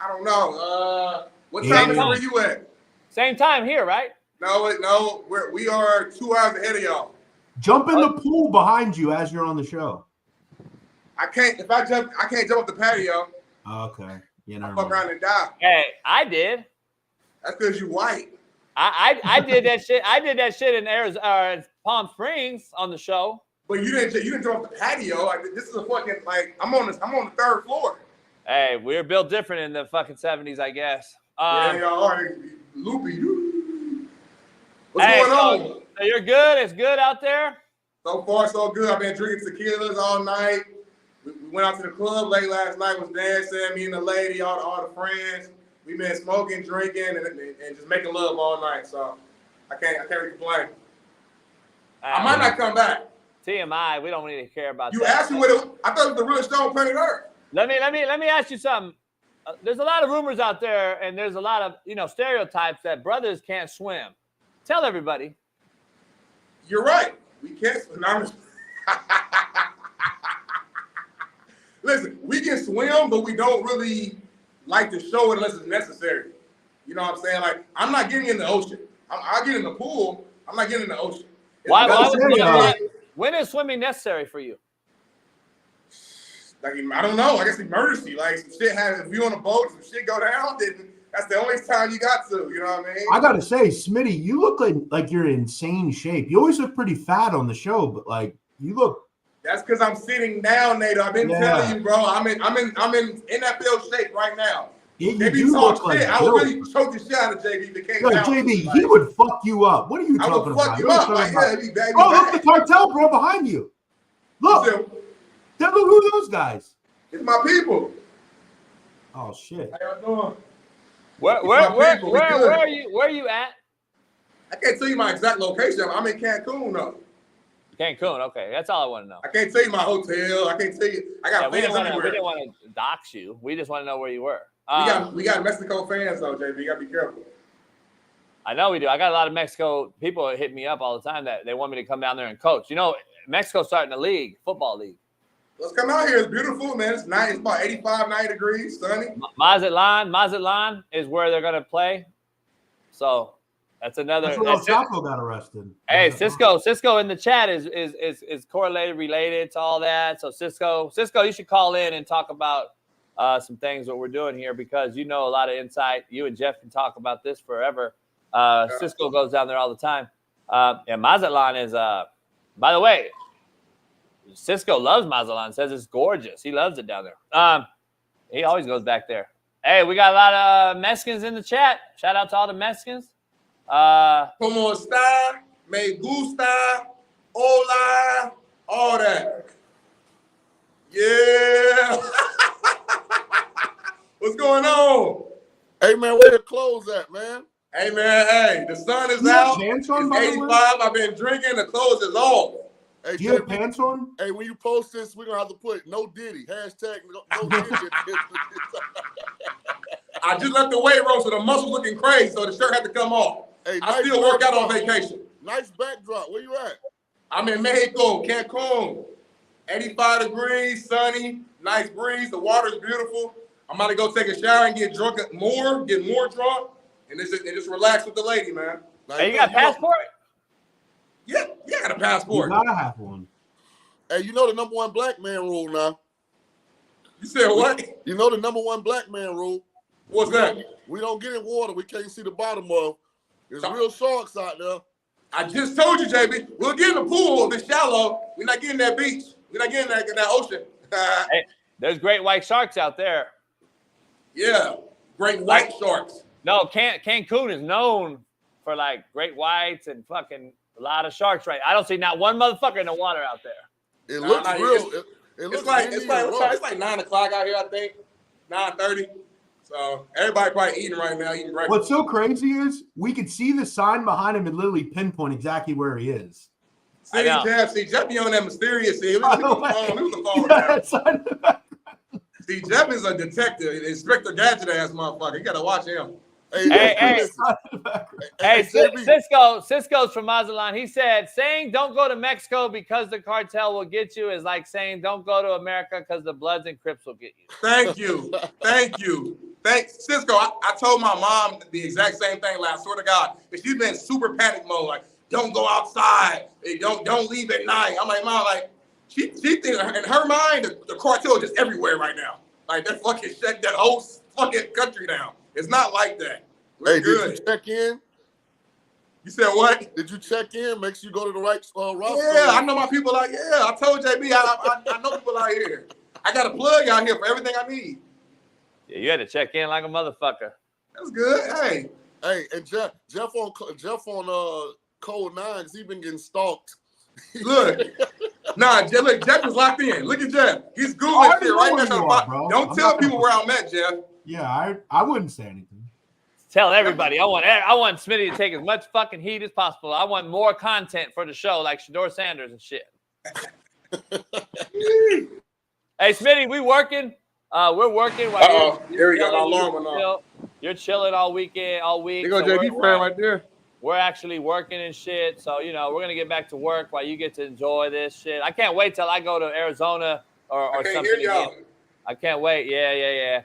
I don't know. What time is it where you at? Same time here, right? No, we are 2 hours ahead of y'all. Jump in the pool behind you as you're on the show. I can't jump off the patio. Okay. I'll fuck around and die. Hey, I did. That's because you white. I did that shit. I did that shit in Arizona, Palm Springs on the show. But you didn't jump off the patio. This is a fucking I'm on the third floor. Hey, we're built different in the fucking 70s, I guess. Yeah, y'all are loopy. What's going on? So you're good? It's good out there? So far, so good. I've been drinking tequilas all night. We went out to the club late last night, was dancing, me and the lady, all the friends. We've been smoking, drinking, and just making love all night. So I can't complain. I might not come back. TMI, we don't really care about you that. You asked me I thought it was the realest show on planet Earth. Let me ask you something. There's a lot of rumors out there, and there's a lot of stereotypes that brothers can't swim. Tell everybody. You're right. We can't swim. Listen, we can swim, but we don't really like to show it unless it's necessary. You know what I'm saying? Like, I'm not getting in the ocean. I'll get in the pool. I'm not getting in the ocean. When is swimming necessary for you? Like, I don't know. I guess emergency. Like, some shit if you're on a boat, some shit go down, then that's the only time you got to. You know what I mean? I gotta say, Smitty, you look like you're in insane shape. You always look pretty fat on the show, but like you look. That's because I'm sitting down, Nadu. I've been telling you, bro. I'm in NFL shape right now. You JB do talk look like shit. I Joe. would really choke the shit out of JB if it came Yo, down. JB, Like, he would fuck you up. What are you I talking would fuck about? you What are up. Like, talking yeah, about? be bad. Oh, look, the cartel, bro, behind you. Look. Look who those guys. It's my people. Oh, shit. How y'all doing? Where are you at? I can't tell you my exact location. I'm in Cancun, though. Cancun, okay. That's all I want to know. I can't tell you my hotel. I can't tell you. I got fans everywhere. We didn't want to dox you. We just want to know where you were. We got Mexico fans, though, JB. You got to be careful. I know we do. I got a lot of Mexico people hit me up all the time that they want me to come down there and coach. You know, Mexico's starting a league, football league. Let's come out here. It's beautiful, man. It's nice. It's about 85, 90 degrees, sunny. Mazatlan is where they're going to play. So that's another. That's where El Chapo got arrested. Hey, Cisco in the chat is correlated, related to all that. So Cisco, you should call in and talk about some things what we're doing here because you know a lot of insight. You and Jeff can talk about this forever. Cisco goes down there all the time. And Mazatlan is, by the way, Cisco loves Mazatlan. Says it's gorgeous. He loves it down there. He always goes back there. Hey, we got a lot of Mexicans in the chat. Shout out to all the Mexicans. Como está? Me gusta. Hola. All that. Yeah. What's going on? Hey, man, where the clothes at, man? Hey, man, hey, the sun is out. It's 85. I've been drinking. The clothes is off. Hey, do you have pants on? Hey, when you post this, we're going to have to put no Diddy. Hashtag no Diddy. I just left the weight room, so the muscles looking crazy, so the shirt had to come off. Hey, I still work out on vacation. Nice backdrop. Where you at? I'm in Mexico, Cancun. 85 degrees, sunny, nice breeze. The water's beautiful. I'm about to go take a shower and get more drunk, and just relax with the lady, man. Hey, you got a passport? Yeah, I got a passport. You gotta have one. Hey, you know the number one black man rule now. You said what? You know the number one black man rule. What's that? We don't get in water we can't see the bottom of. There's real sharks out there. I just told you, JB. We'll get in the pool if it's shallow. We're not getting that beach. We're not getting that ocean. Hey, there's great white sharks out there. Yeah, great white sharks. No, Cancun is known for like great whites and fucking a lot of sharks. Right? I don't see not one motherfucker in the water out there. It looks real. It's like 9 o'clock out here. I think 9:30. So everybody probably eating right now, eating breakfast. What's so crazy is we could see the sign behind him and literally pinpoint exactly where he is. See, Jeff be on that mysterious. See, Jeff is a detective, Inspector Gadget ass motherfucker. You gotta watch him. Hey, Cisco's from Mazatlan. He said, saying don't go to Mexico because the cartel will get you is like saying don't go to America because the Bloods and Crips will get you. Thank you. Thanks, Cisco. I told my mom the exact same thing last. Swear to God, but she's been super panic mode. Like, don't go outside. Don't leave at night. I'm like, Mom, like she thinks in her mind the cartel is just everywhere right now. Like that fucking shut that whole fucking country down. It's not like that. We're good. Did you check in? You said what? Did you check in? Make sure you go to the right roster. Yeah, I know my people out here. Yeah, I told JB I know people out here. I got a plug out here for everything I need. Yeah, you had to check in like a motherfucker. That's good. Hey, and Jeff on Code 9, he been getting stalked. Look, Jeff is locked in. Look at Jeff. He's Googling shit right now. Don't tell people where I'm at, Jeff. Yeah, I wouldn't say anything. Tell everybody. I want Smitty to take as much fucking heat as possible. I want more content for the show, like Shador Sanders and shit. Hey, Smitty, we working. We're working. Here we go. How long? You're chilling all weekend, all week. There goes JB friend right there. We're actually working and shit. So, we're going to get back to work while you get to enjoy this shit. I can't wait till I go to Arizona or something. I can't hear y'all. I can't wait. Yeah.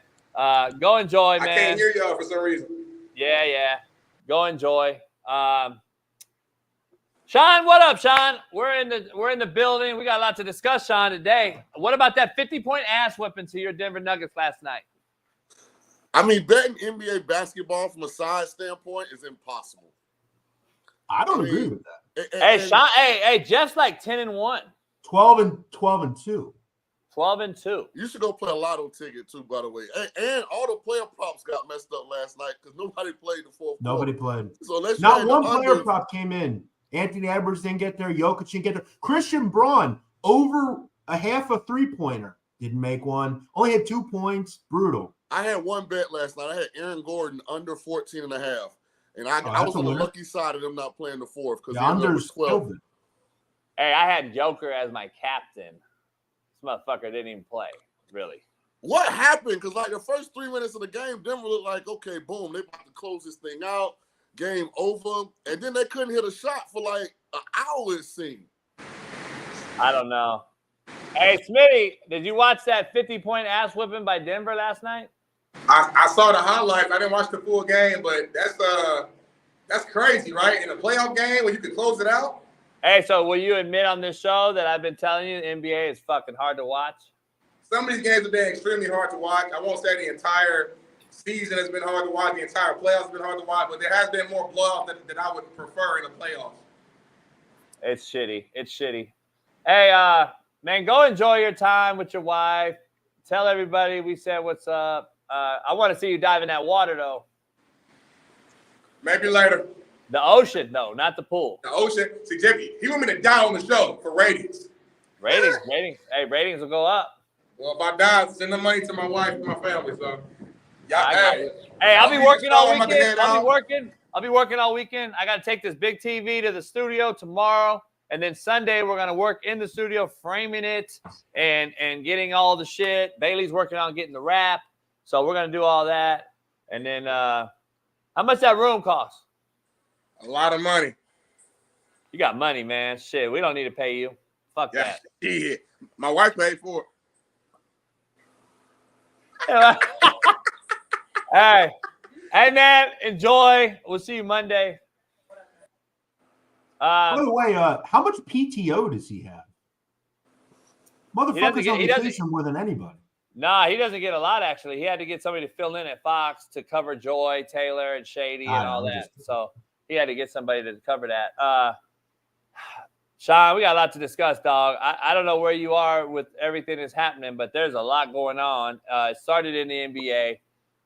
Go enjoy, man. I can't hear y'all for some reason. Yeah. Go enjoy. Shaun, what up, Shaun? We're in the building. We got a lot to discuss, Shaun, today. What about that 50-point ass whipping to your Denver Nuggets last night? I mean, betting NBA basketball from a side standpoint is impossible. I don't agree with that. Hey, Shaun. Hey, Jeff's like 10-1. 12-2. 12-2. You should go play a lotto ticket too, by the way. And all the player props got messed up last night because nobody played the fourth Nobody quarter. played. So let's Not one player prop came in. Anthony Edwards didn't get there. Jokic didn't get there. Christian Braun, over a half a three-pointer. Didn't make one. Only had 2 points. Brutal. I had one bet last night. I had Aaron Gordon under 14.5. And I was on the lucky side of them not playing the fourth because the under was 12. Hey, I had Joker as my captain. This motherfucker didn't even play, really. What happened? Because, like, the first 3 minutes of the game, Denver looked like, okay, boom, they about to close this thing out. Game over. And then they couldn't hit a shot for, like, an hour, it seemed. I don't know. Hey, Smitty, did you watch that 50-point ass whipping by Denver last night? I saw the highlights. I didn't watch the full game, but that's crazy, right? In a playoff game where you can close it out. Hey, so will you admit on this show that I've been telling you the NBA is fucking hard to watch? Some of these games have been extremely hard to watch. I won't say the entire season has been hard to watch. The entire playoffs have been hard to watch, but there has been more blowouts than I would prefer in the playoffs. It's shitty. It's shitty. Hey, man, go enjoy your time with your wife. Tell everybody we said what's up. I want to see you dive in that water, though. Maybe later. The ocean, no, not the pool. The ocean. See, Jeffy, he want me to die on the show for ratings. Ratings. Hey, ratings will go up. Well, if I die, send the money to my wife and my family. So, Hey, I'll be working all weekend. I'll be working all weekend. I got to take this big TV to the studio tomorrow. And then Sunday, we're going to work in the studio, framing it and getting all the shit. Bailey's working on getting the wrap. So we're going to do all that. And then how much that room cost? A lot of money. You got money, man. Shit, we don't need to pay you. Fuck that. Yeah. My wife paid for it. Hey, man, enjoy. We'll see you Monday. By the way, how much PTO does he have? Motherfucker's on vacation more than anybody. Nah, he doesn't get a lot, actually. He had to get somebody to fill in at Fox to cover Joy, Taylor, and Shady and all that. So he had to get somebody to cover that. Shaun, we got a lot to discuss, dog. I don't know where you are with everything that's happening, but there's a lot going on. It started in the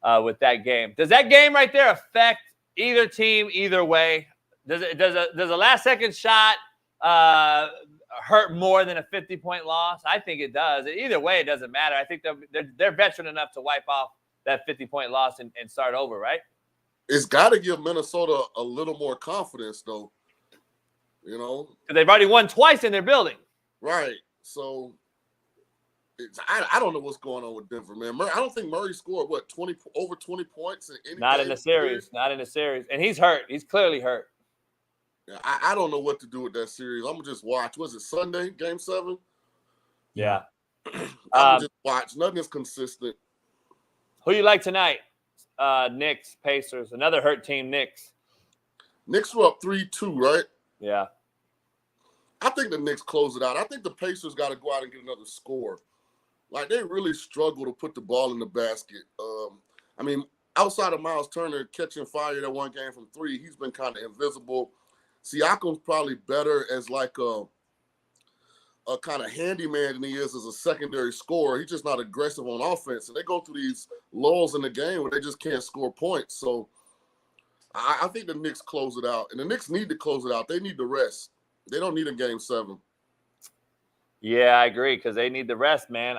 NBA with that game. Does that game right there affect either team either way? Does a last-second shot hurt more than a 50-point loss? I think it does. Either way, it doesn't matter. I think they're veteran enough to wipe off that 50-point loss and start over, right? It's got to give Minnesota a little more confidence, though. You know? They've already won twice in their building. Right. So, I don't know what's going on with Denver, man. I don't think Murray scored, over 20 points in any Not in the series. Not in the series. And he's hurt. He's clearly hurt. I don't know what to do with that series. I'm going to just watch. Was it Sunday, Game 7? Yeah. I'm just watch. Nothing is consistent. Who you like tonight? Knicks, Pacers. Another hurt team, Knicks. Knicks were up 3-2, right? Yeah. I think the Knicks close it out. I think the Pacers got to go out and get another score. Like, they really struggle to put the ball in the basket. I mean, outside of Miles Turner catching fire that one game from 3, he's been kind of invisible. Siakam's probably better as like a kind of handyman than he is as a secondary scorer. He's just not aggressive on offense. And they go through these lulls in the game where they just can't score points. So I think the Knicks close it out. And the Knicks need to close it out. They need the rest. They don't need a Game 7. Yeah, I agree, because they need the rest, man.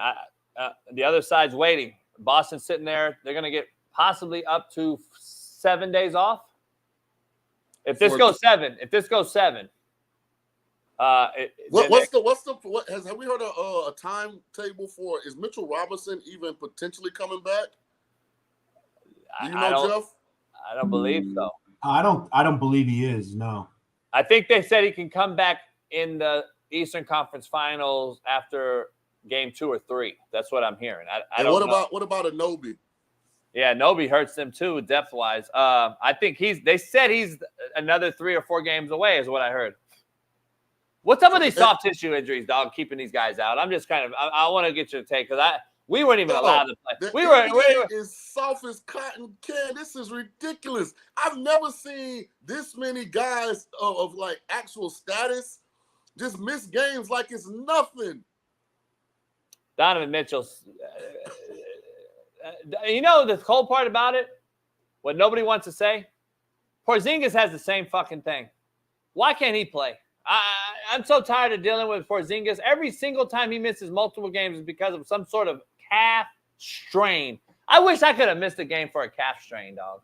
The other side's waiting. Boston's sitting there. They're going to get possibly up to 7 days off. If this goes 7, have we heard a timetable for? Is Mitchell Robinson even potentially coming back? Do you know, Jeff? I don't believe so. I don't believe he is. No. I think they said he can come back in the Eastern Conference Finals after Game 2 or 3. That's what I'm hearing. I don't know. What about Anobi? Yeah, Nobi hurts them too, depth-wise. I think they said he's another 3 or 4 games away, is what I heard. What's up with these soft tissue injuries, dog, keeping these guys out? I'm just I want to get your take, because we weren't even allowed to play. We were as soft as cotton can. This is ridiculous. I've never seen this many guys of like actual status just miss games like it's nothing. Donovan Mitchell's. You know the cool part about it? What nobody wants to say? Porzingis has the same fucking thing. Why can't he play? I'm so tired of dealing with Porzingis. Every single time he misses multiple games is because of some sort of calf strain. I wish I could have missed a game for a calf strain, dog.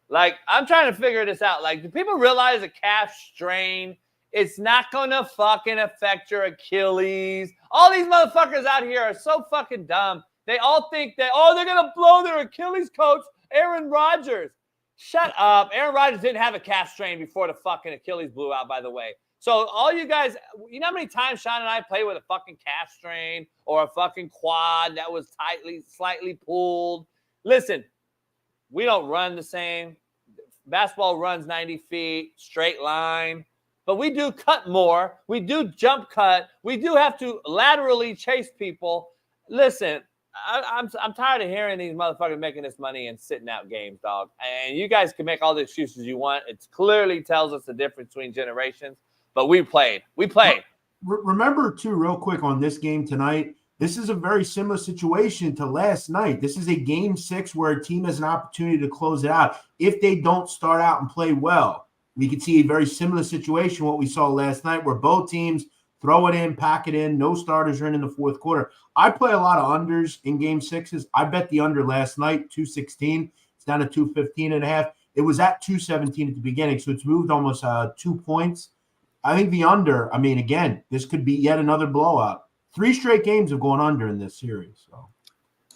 Like, I'm trying to figure this out. Like, do people realize a calf strain, it's not going to fucking affect your Achilles? All these motherfuckers out here are so fucking dumb. They all think that, they're going to blow their Achilles, coach, Aaron Rodgers. Shut up. Aaron Rodgers didn't have a calf strain before the fucking Achilles blew out, by the way. So all you guys, you know how many times Shaun and I play with a fucking calf strain or a fucking quad that was slightly pulled? Listen, we don't run the same. Basketball runs 90 feet, straight line. But we do cut more. We do jump cut. We do have to laterally chase people. Listen, I'm tired of hearing these motherfuckers making this money and sitting out games, dog. And you guys can make all the excuses you want. It clearly tells us the difference between generations. But we played. We played. Remember, too, real quick on this game tonight, this is a very similar situation to last night. This is a game 6 where a team has an opportunity to close it out. If they don't start out and play well, we could see a very similar situation, what we saw last night, where both teams throw it in, pack it in, no starters are in the fourth quarter. I play a lot of unders in game 6s. I bet the under last night, 216. It's down to 215.5. It was at 217 at the beginning, so it's moved almost 2 points. I think the under, I mean, again, this could be yet another blowout. 3 straight games have gone under in this series. So,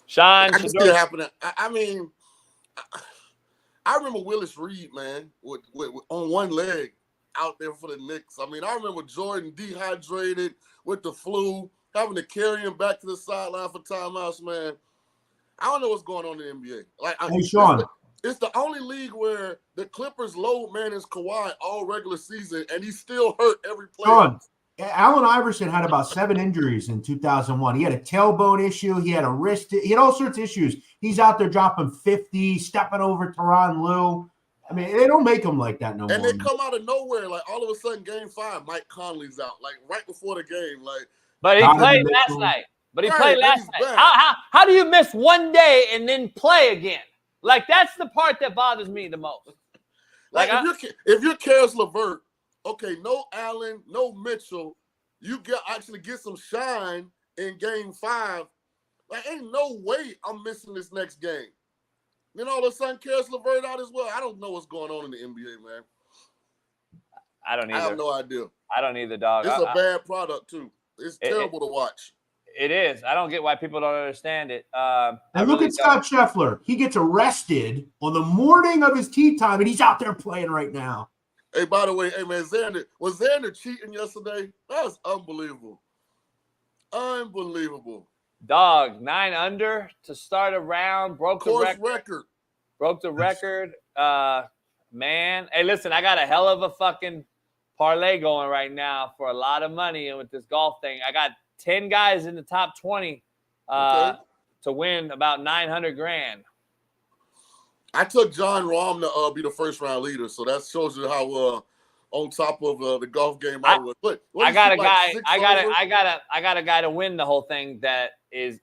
Shaun, I can see it happening. I mean, I remember Willis Reed, man, with on one leg out there for the Knicks. I mean, I remember Jordan dehydrated with the flu, having to carry him back to the sideline for timeouts, man. I don't know what's going on in the NBA. Like, hey, Shaun. It's the only league where the Clippers load manage Kawhi all regular season, and he still hurt every play. Shaun, Allen Iverson had about 7 injuries in 2001. He had a tailbone issue. He had a wrist. He had all sorts of issues. He's out there dropping 50, stepping over Tyronn Lue. I mean, they don't make him like that no more. And they come out of nowhere. Like, all of a sudden, game 5, Mike Conley's out. Like, right before the game. Like, but he played last night. How do you miss one day and then play again? Like, that's the part that bothers me the most. Like if you're Karis LeVert, okay, no Allen, no Mitchell, you actually get some shine in game 5. Like, ain't no way I'm missing this next game. Then all of a sudden, Karis LeVert out as well. I don't know what's going on in the NBA, man. I don't either. I have no idea. I don't either, dog. It's a bad product, too. It's terrible to watch. It is. I don't get why people don't understand it. And look at Scott Scheffler. He gets arrested on the morning of his tee time, and he's out there playing right now. Hey, by the way, hey, man, was Xander cheating yesterday? That was unbelievable. Unbelievable. Dog, 9 under to start a round. Broke the record. Broke the record. Man. Hey, listen, I got a hell of a fucking parlay going right now for a lot of money. And with this golf thing, I got 10 guys in the top 20 to win about $900,000. I took John Rahm to be the first round leader, so that shows you how on top of the golf game I was. But I got a guy. I got a guy to win the whole thing that is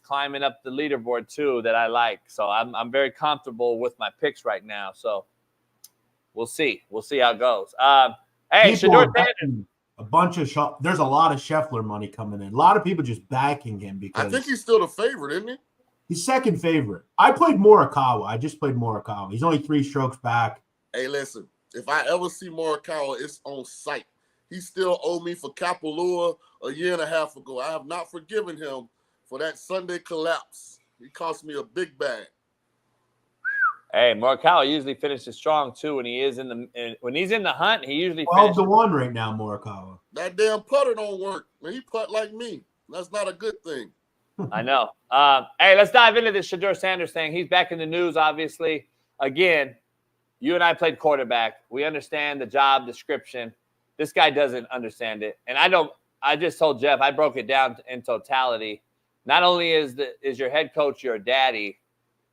climbing up the leaderboard too that I like. So I'm very comfortable with my picks right now. So we'll see. We'll see how it goes. Hey, Shedeur Sanders. There's a lot of Scheffler money coming in. A lot of people just backing him because I think he's still the favorite, isn't he? He's second favorite. I played Morikawa. I just played Morikawa. He's only 3 strokes back. Hey, listen. If I ever see Morikawa, it's on site. He still owed me for Kapalua a year and a half ago. I have not forgiven him for that Sunday collapse. He cost me a big bag. Hey, Morikawa usually finishes strong too. When he's in the hunt, he usually 12-1 right now. Morikawa. That damn putter don't work. When he putt like me, that's not a good thing. I know. Hey, let's dive into this Shedeur Sanders thing. He's back in the news, obviously. Again, you and I played quarterback. We understand the job description. This guy doesn't understand it, and I don't. I just told Jeff I broke it down in totality. Not only is your head coach your daddy,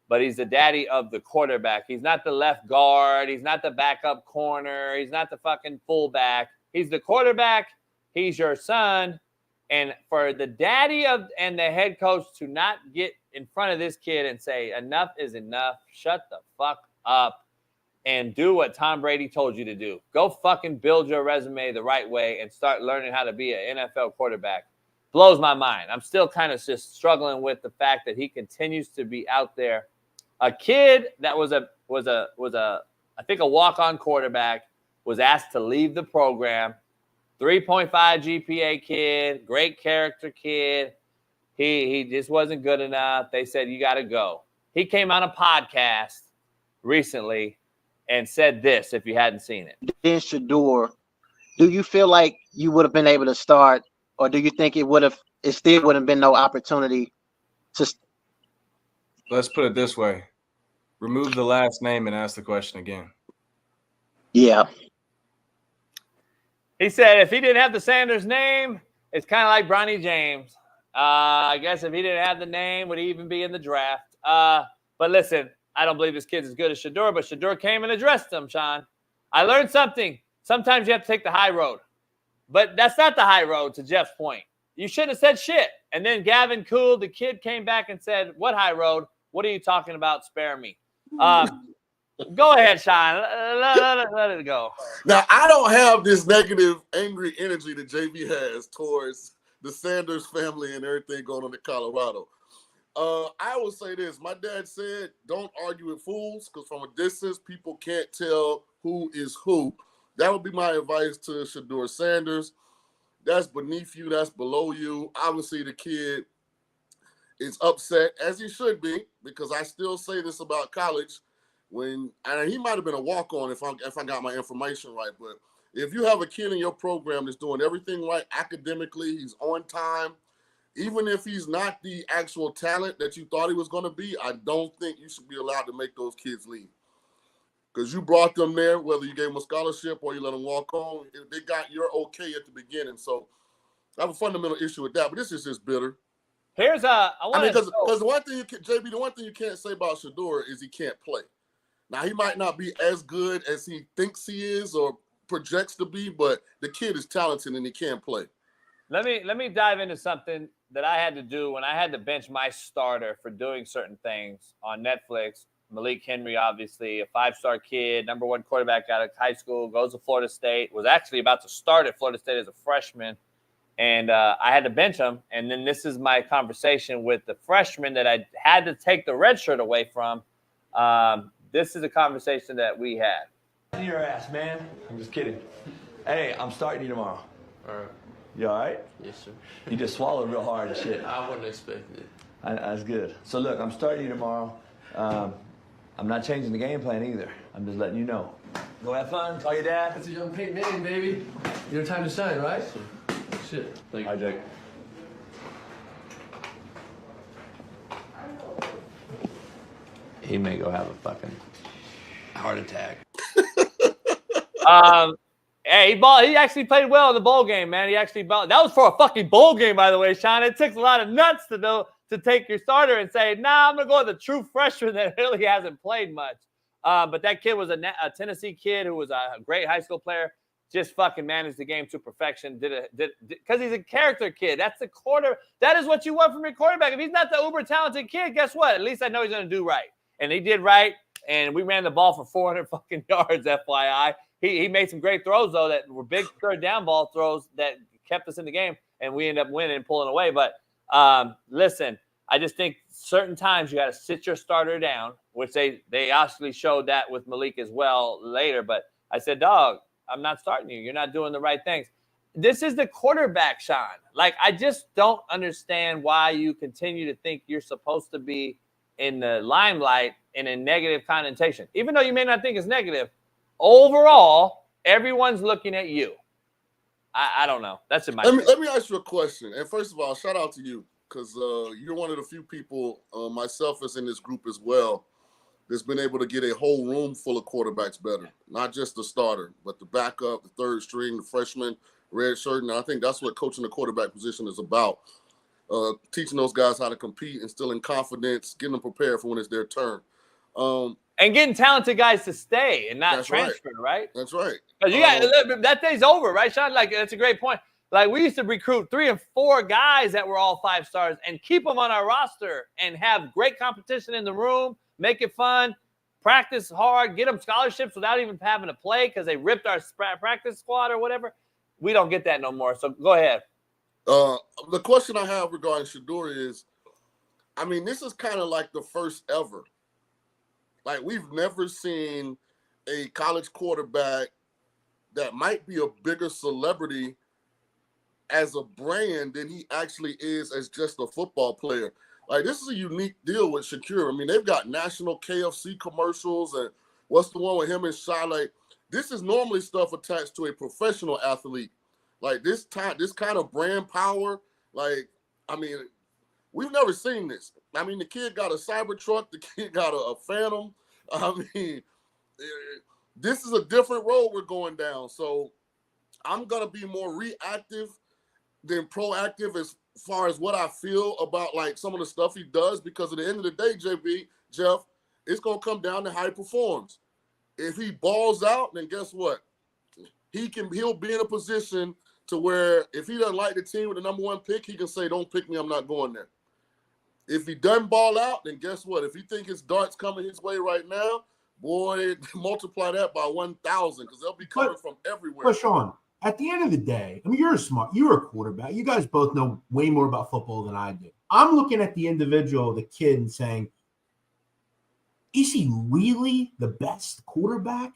but he's the daddy of the quarterback. He's not the left guard. He's not the backup corner. He's not the fucking fullback. He's the quarterback. He's your son. And for the daddy and the head coach to not get in front of this kid and say, enough is enough, shut the fuck up, and do what Tom Brady told you to do. Go fucking build your resume the right way and start learning how to be an NFL quarterback. Blows my mind. I'm still kind of just struggling with the fact that he continues to be out there. A kid that was a I think a walk-on quarterback was asked to leave the program. 3.5 GPA kid, great character kid. He just wasn't good enough. They said, you got to go. He came on a podcast recently and said this, if you hadn't seen it. Then Shedeur, do you feel like you would have been able to start, or do you think it still wouldn't have been no opportunity to? Let's put it this way. Remove the last name and ask the question again. Yeah. He said if he didn't have the Sanders name, it's kind of like Bronny James. I guess if he didn't have the name, would he even be in the draft? But listen, I don't believe this kid's as good as Shedeur, but Shedeur came and addressed him, Shaun. I learned something. Sometimes you have to take the high road. But that's not the high road, to Jeff's point. You shouldn't have said shit. And then Gavin cooled. The kid came back and said, what high road? What are you talking about? Spare me. Go ahead, Shaun. Let it go. Now, I don't have this negative, angry energy that JB has towards the Sanders family and everything going on in Colorado. I will say this. My dad said, don't argue with fools, because from a distance, people can't tell who is who. That would be my advice to Shedeur Sanders. That's beneath you. That's below you. Obviously, the kid is upset, as he should be, because I still say this about college. And he might have been a walk-on if I got my information right, but if you have a kid in your program that's doing everything right academically, he's on time, even if he's not the actual talent that you thought he was going to be, I don't think you should be allowed to make those kids leave. Because you brought them there, whether you gave them a scholarship or you let them walk on, they got your okay at the beginning. So I have a fundamental issue with that, but this is just bitter. Here's because the one thing the one thing you can't say about Shedeur is he can't play. Now, he might not be as good as he thinks he is or projects to be, but the kid is talented and he can play. Let me dive into something that I had to do when I had to bench my starter for doing certain things on Netflix. Malik Henry, obviously, a 5-star kid, number 1 quarterback out of high school, goes to Florida State, was actually about to start at Florida State as a freshman, and I had to bench him. And then this is my conversation with the freshman that I had to take the red shirt away from. This is a conversation that we had. Your ass, man. I'm just kidding. Hey, I'm starting you tomorrow. All right. You all right? Yes, sir. You just swallowed real hard and shit. I wouldn't expect it. That's good. So, look, I'm starting you tomorrow. I'm not changing the game plan either. I'm just letting you know. Go have fun. Call your dad. That's a young Peyton Manning, baby. Your time to shine, right? Yes, Shit. Thank you. Hi, Jake. He may go have a fucking heart attack. Hey, he actually played well in the bowl game, man. He actually that was for a fucking bowl game, by the way, Shaun. It takes a lot of nuts to take your starter and say, nah, I'm gonna go with a true freshman that really hasn't played much. But that kid was a Tennessee kid who was a great high school player. Just fucking managed the game to perfection. Because he's a character kid. That's the quarter. That is what you want from your quarterback. If he's not the uber talented kid, guess what? At least I know he's gonna do right. And he did right, and we ran the ball for 400 fucking yards, FYI. He made some great throws, though, that were big third down ball throws that kept us in the game, and we ended up winning and pulling away. But listen, I just think certain times you got to sit your starter down, which they actually showed that with Malik as well later. But I said, dog, I'm not starting you. You're not doing the right things. This is the quarterback, Shaun. Like, I just don't understand why you continue to think you're supposed to be in the limelight in a negative connotation. Even though you may not think it's negative, overall, everyone's looking at you. I don't know. That's in my Let me ask you a question. And first of all, shout out to you, because you're one of the few people, myself as in this group as well, that's been able to get a whole room full of quarterbacks better. Not just the starter, but the backup, the third string, the freshman, red shirt. And I think that's what coaching the quarterback position is about. Teaching those guys how to compete, instilling confidence, getting them prepared for when it's their turn. And getting talented guys to stay and not transfer, right? That's right. Because you got that day's over, right, Shaun? Like, that's a great point. Like, we used to recruit 3 and 4 guys that were all 5 stars and keep them on our roster and have great competition in the room, make it fun, practice hard, get them scholarships without even having to play because they ripped our practice squad or whatever. We don't get that no more. So go ahead. The question I have regarding Shedeur is, I mean, this is kind of like the first ever. Like, we've never seen a college quarterback that might be a bigger celebrity as a brand than he actually is as just a football player. Like, this is a unique deal with Shedeur. I mean, they've got national KFC commercials, and what's the one with him and Shaun? Like, this is normally stuff attached to a professional athlete. Like, this kind of brand power, like, I mean, we've never seen this. I mean, the kid got a Cybertruck, the kid got a Phantom. I mean, this is a different road we're going down. So I'm going to be more reactive than proactive as far as what I feel about, like, some of the stuff he does, because at the end of the day, Jeff, it's going to come down to how he performs. If he balls out, then guess what? He'll be in a position to where if he doesn't like the team with the number 1 pick, he can say, don't pick me, I'm not going there. If he doesn't ball out, then guess what? If he think his dart's coming his way right now, boy, multiply that by 1,000 because they'll be coming from everywhere. But Shaun, at the end of the day, I mean, you're a quarterback. You guys both know way more about football than I do. I'm looking at the individual, the kid, and saying, is he really the best quarterback?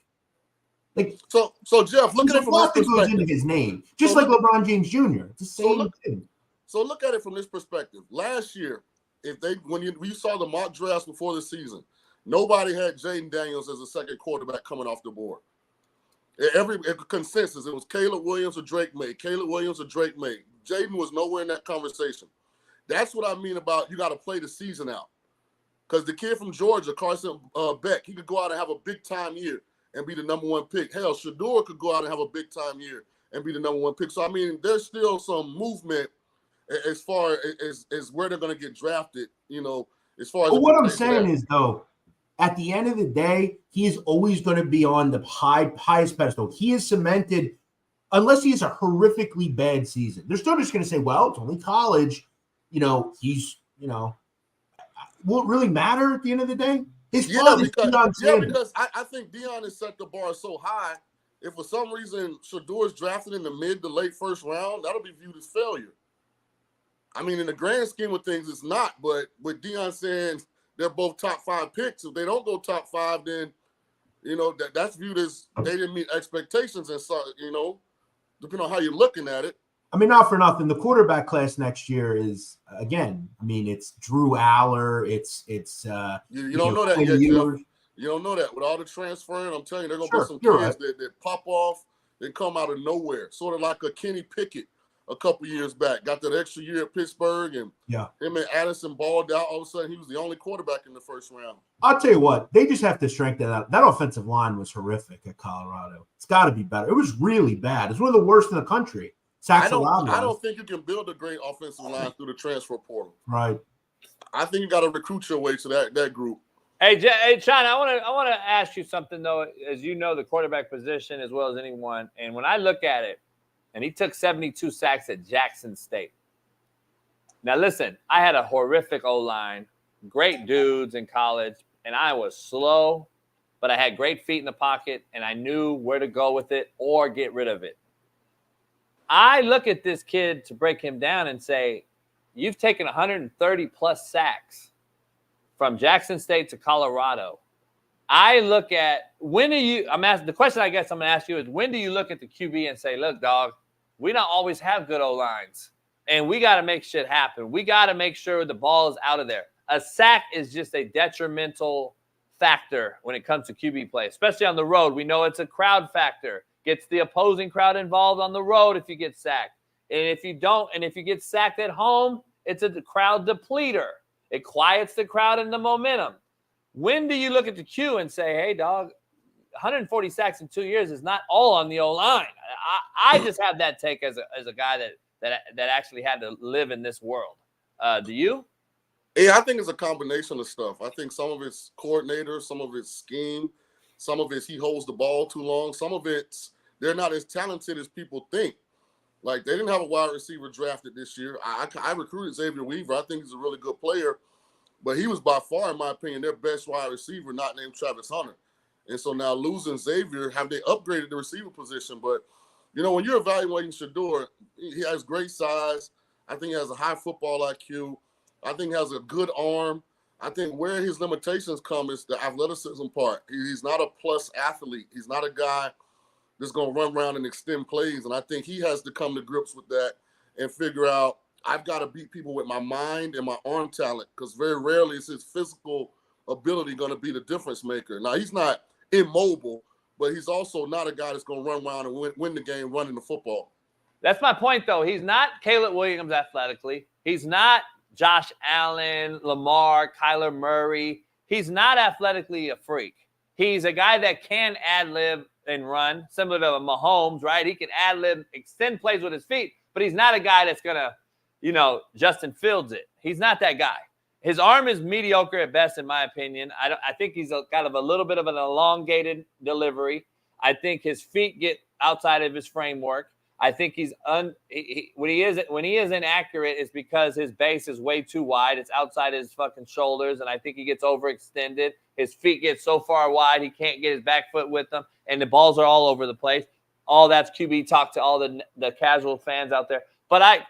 Like, so Jeff, look at it from this perspective. Goes into his name, just like LeBron James Jr. It's the same thing. So look at it from this perspective. Last year, we saw the mock drafts before the season, nobody had Jaden Daniels as a second quarterback coming off the board. Every consensus, it was Caleb Williams or Drake May. Caleb Williams or Drake May. Jaden was nowhere in that conversation. That's what I mean about you got to play the season out. Because the kid from Georgia, Carson Beck, he could go out and have a big-time year and be the number 1 pick. Hell, Shedeur could go out and have a big-time year and be the number 1 pick. So, I mean, there's still some movement as far as where they're going to get drafted, you know, as far as. But what I'm saying is, though, at the end of the day, he is always going to be on the highest pedestal. He is cemented, unless he has a horrifically bad season. They're still just going to say, well, it's only college. You know, will it really matter at the end of the day? Because I think Deion has set the bar so high. If for some reason Shedeur is drafted in the mid to late first round, that'll be viewed as failure. I mean, in the grand scheme of things, it's not. But with Deion saying they're both top 5 picks, if they don't go top 5, then, you know, that's viewed as they didn't meet expectations. And so, you know, depending on how you're looking at it. I mean, not for nothing. The quarterback class next year is, again, I mean, it's Drew Aller. It's you don't know that yet, Jeff. You don't know that. With all the transferring, I'm telling you, they're going to be some kids that pop off and come out of nowhere. Sort of like a Kenny Pickett a couple years back. Got that extra year at Pittsburgh, and him and Addison balled out. All of a sudden, he was the only quarterback in the first round. I'll tell you what, they just have to strengthen that. That offensive line was horrific at Colorado. It's got to be better. It was really bad. It's one of the worst in the country. I don't think you can build a great offensive line through the transfer portal. Right. I think you got to recruit your way to that group. Hey, Shaun, I want to ask you something, though. As you know, the quarterback position as well as anyone, and when I look at it, and he took 72 sacks at Jackson State. Now, listen, I had a horrific O-line, great dudes in college, and I was slow, but I had great feet in the pocket, and I knew where to go with it or get rid of it. I look at this kid to break him down and say, you've taken 130-plus sacks from Jackson State to Colorado. I look at the question I guess I'm going to ask you is, when do you look at the QB and say, look, dog, we don't always have good O-lines, and we got to make shit happen. We got to make sure the ball is out of there. A sack is just a detrimental factor when it comes to QB play, especially on the road. We know it's a crowd factor. Gets the opposing crowd involved on the road if you get sacked. And if you don't, and if you get sacked at home, it's a crowd depleter. It quiets the crowd and the momentum. When do you look at the Q and say, hey, dog, 140 sacks in 2 years is not all on the O-line? I just have that take as a guy that actually had to live in this world. Do you? Yeah, I think it's a combination of stuff. I think some of it's coordinator, some of it's scheme, some of it's he holds the ball too long, some of it's they're not as talented as people think. Like, they didn't have a wide receiver drafted this year. I recruited Xavier Weaver. I think he's a really good player, but he was by far, in my opinion, their best wide receiver, not named Travis Hunter. And so now losing Xavier, have they upgraded the receiver position? But, you know, when you're evaluating Shedeur, he has great size. I think he has a high football IQ. I think he has a good arm. I think where his limitations come is the athleticism part. He's not a plus athlete. He's not a guy that's going to run around and extend plays. And I think he has to come to grips with that and figure out, I've got to beat people with my mind and my arm talent, because very rarely is his physical ability going to be the difference maker. Now, he's not immobile, but he's also not a guy that's going to run around and win the game running the football. That's my point, though. He's not Caleb Williams athletically. He's not Josh Allen, Lamar, Kyler Murray. He's not athletically a freak. He's a guy that can ad-lib and run, similar to Mahomes, right? He can ad-lib, extend plays with his feet, but he's not a guy that's going to, you know, Justin Fields it. He's not that guy. His arm is mediocre at best, in my opinion. I think he's kind of a little bit of an elongated delivery. I think his feet get outside of his framework. I think he's when he is inaccurate, it's because his base is way too wide. It's outside his fucking shoulders, and I think he gets overextended. His feet get so far wide he can't get his back foot with them, and the balls are all over the place. All that's QB talk to all the casual fans out there. But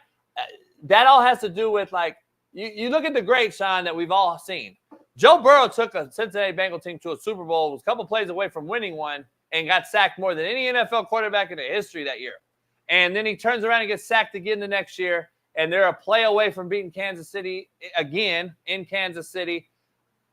that all has to do with, like, you look at the great, Shaun, that we've all seen. Joe Burrow took a Cincinnati Bengal team to a Super Bowl, was a couple plays away from winning one, and got sacked more than any NFL quarterback in the history that year. And then he turns around and gets sacked again the next year, and they're a play away from beating Kansas City again in Kansas City.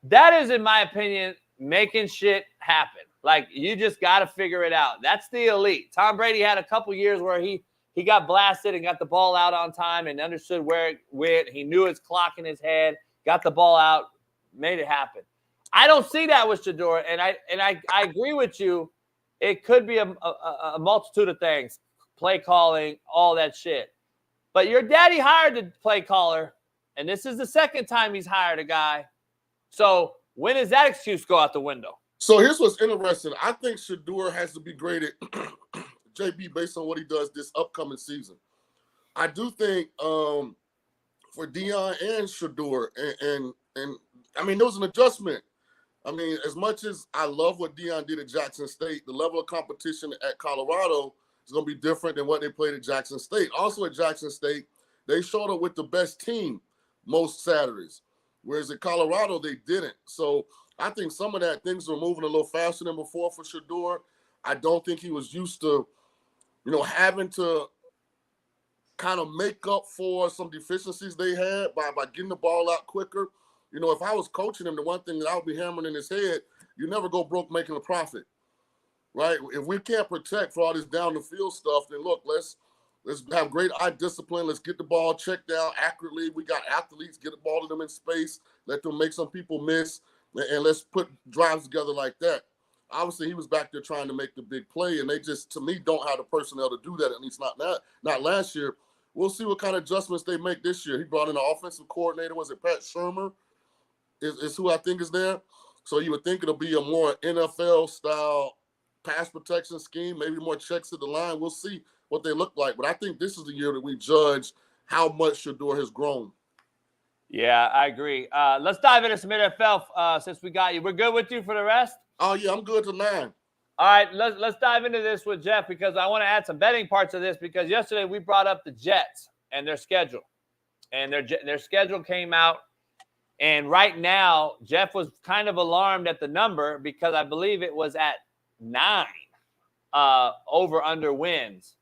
That is, in my opinion, making shit happen. Like, you just got to figure it out. That's the elite. Tom Brady had a couple years where he got blasted and got the ball out on time and understood where it went. He knew his clock in his head, got the ball out, made it happen. I don't see that with Shedeur, and I agree with you. It could be a multitude of things, play calling, all that shit. But your daddy hired the play caller, and this is the second time he's hired a guy. So when does that excuse go out the window? So here's what's interesting. I think Shedeur has to be graded, JB, based on what he does this upcoming season. I do think for Deion and Shedeur, and I mean, there was an adjustment. I mean, as much as I love what Deion did at Jackson State, the level of competition at Colorado is going to be different than what they played at Jackson State. Also at Jackson State, they showed up with the best team most Saturdays, whereas at Colorado, they didn't. So I think some of that, things are moving a little faster than before for Shedeur. I don't think he was used to, having to kind of make up for some deficiencies they had by getting the ball out quicker. If I was coaching him, the one thing that I would be hammering in his head, you never go broke making a profit, right? If we can't protect for all this down the field stuff, then look, let's have great eye discipline. Let's get the ball checked down accurately. We got athletes, get the ball to them in space, let them make some people miss, and let's put drives together like that. Obviously, he was back there trying to make the big play, and they just, to me, don't have the personnel to do that, at least not last year. We'll see what kind of adjustments they make this year. He brought in an offensive coordinator. Was it Pat Shermer? Is who I think is there. So you would think it'll be a more NFL-style pass protection scheme, maybe more checks at the line. We'll see what they look like. But I think this is the year that we judge how much Shedeur has grown. Yeah, I agree. Let's dive into some NFL since we got you. We're good with you for the rest? Oh, yeah, I'm good to 9. All right, let's dive into this with Jeff, because I want to add some betting parts of this, because yesterday we brought up the Jets and their schedule. And their schedule came out. And right now, Jeff was kind of alarmed at the number because I believe it was at 9 over-under wins.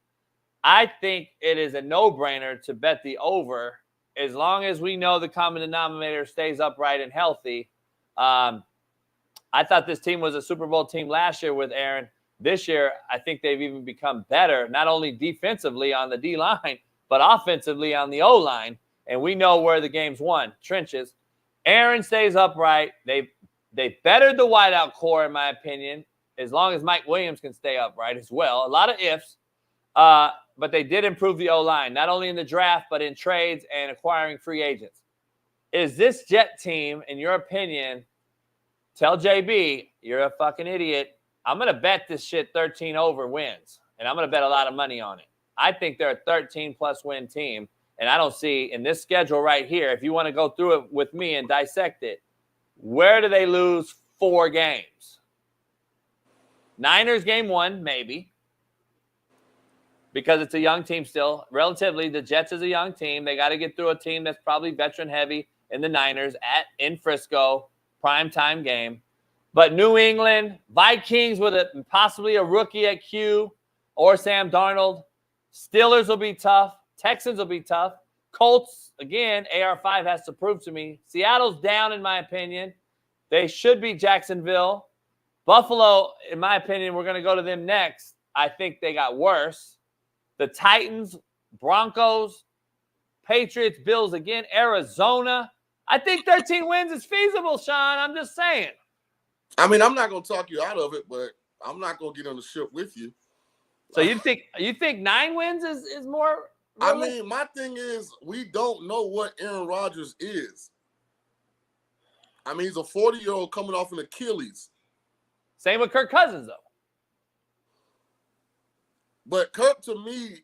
I think it is a no-brainer to bet the over as long as we know the common denominator stays upright and healthy. I thought this team was a Super Bowl team last year with Aaron. This year, I think they've even become better, not only defensively on the D-line, but offensively on the O-line. And we know where the game's won, trenches. Aaron stays upright. They bettered the wideout core, in my opinion, as long as Mike Williams can stay upright as well. A lot of ifs, but they did improve the O-line, not only in the draft, but in trades and acquiring free agents. Is this Jet team, in your opinion, tell JB, you're a fucking idiot. I'm going to bet this shit 13 over wins, and I'm going to bet a lot of money on it. I think they're a 13-plus win team, and I don't see in this schedule right here, if you want to go through it with me and dissect it, where do they lose 4 games? Niners game 1, maybe, because it's a young team still. Relatively, the Jets is a young team. They got to get through a team that's probably veteran-heavy in the Niners in Frisco, primetime game. But New England, Vikings with possibly a rookie at Q or Sam Darnold. Steelers will be tough. Texans will be tough. Colts, again, AR5 has to prove to me. Seattle's down, in my opinion. They should beat Jacksonville. Buffalo, in my opinion, we're going to go to them next. I think they got worse. The Titans, Broncos, Patriots, Bills again, Arizona. I think 13 wins is feasible, Shaun. I'm just saying. I mean, I'm not going to talk you out of it, but I'm not going to get on the ship with you. So you think 9 wins is more realistic? I mean, my thing is we don't know what Aaron Rodgers is. I mean, he's a 40-year-old coming off an Achilles. Same with Kirk Cousins, though. But Kirk, to me,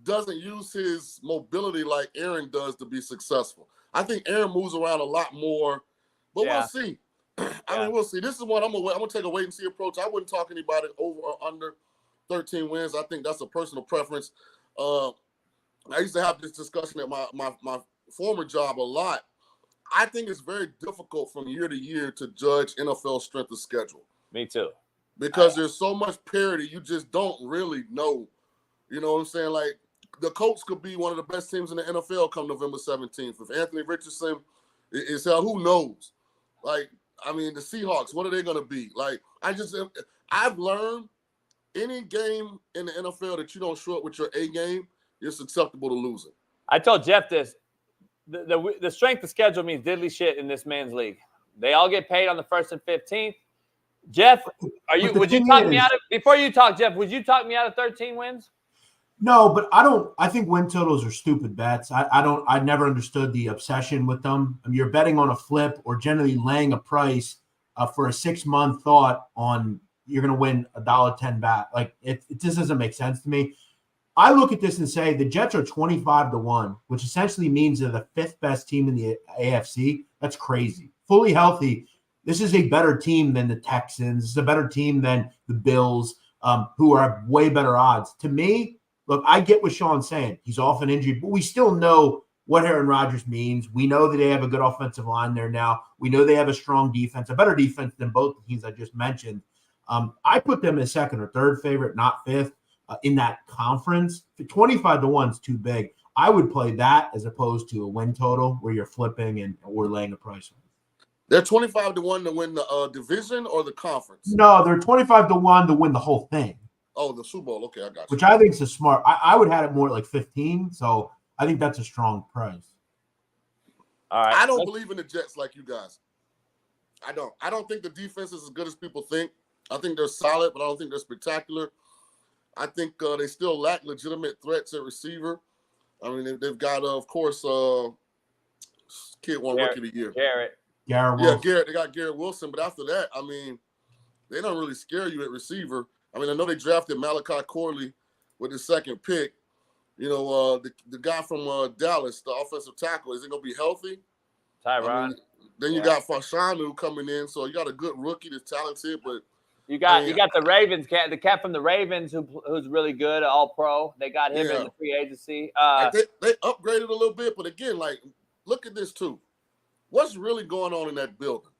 doesn't use his mobility like Aaron does to be successful. I think Aaron moves around a lot more, but we'll see. I mean, we'll see. This is what I'm gonna take a wait and see approach. I wouldn't talk anybody over or under 13 wins. I think that's a personal preference. I used to have this discussion at my former job a lot. I think it's very difficult from year to year to judge NFL strength of schedule. Me too. Because there's so much parity, you just don't really know. You know what I'm saying? Like, the Colts could be one of the best teams in the NFL come November 17th. If Anthony Richardson is held, who knows? Like, I mean, the Seahawks, what are they going to be? Like, I've learned any game in the NFL that you don't show up with your A game, you're susceptible to losing. I told Jeff this. The strength of schedule means diddly shit in this man's league. They all get paid on the 1st and 15th. Jeff, would you talk me out of, before you talk, Jeff, would you talk me out of 13 wins? No, but I think win totals are stupid bets. I never understood the obsession with them. I mean, you're betting on a flip or generally laying a price for a 6-month thought on you're going to win $1.10 back. Like, it just doesn't make sense to me. I look at this and say the Jets are 25-1, which essentially means they're the 5th best team in the AFC. That's crazy. Fully healthy. This is a better team than the Texans. It's a better team than the Bills, who are way better odds. To me, look, I get what Shaun's saying. He's often injured, but we still know what Aaron Rodgers means. We know that they have a good offensive line there now. We know they have a strong defense, a better defense than both the teams I just mentioned. I put them as 2nd or 3rd favorite, not 5th, in that conference. 25-1 is too big. I would play that as opposed to a win total where you're flipping or laying a price on. They're 25-1 to win the division or the conference? No, they're 25-1 to win the whole thing. Oh, the Super Bowl. Okay, I got you. Which I think is a smart. I would have it more like 15. So I think that's a strong price. All right. I don't believe in the Jets like you guys. I don't. I don't think the defense is as good as people think. I think they're solid, but I don't think they're spectacular. I think they still lack legitimate threats at receiver. I mean, they've got, of course, kid won Rookie of the Year. Garrett Wilson. Garrett. They got Garrett Wilson, but after that, I mean, they don't really scare you at receiver. I mean, I know they drafted Malachi Corley with the 2nd pick. You know, the guy from Dallas, the offensive tackle, is he going to be healthy? Tyron. I mean, then you got Fashanu coming in, so you got a good rookie that's talented, but you got the Ravens cat, the cat from the Ravens who's really good, all pro. They got him in the free agency. They upgraded a little bit, but again, like, look at this too. What's really going on in that building?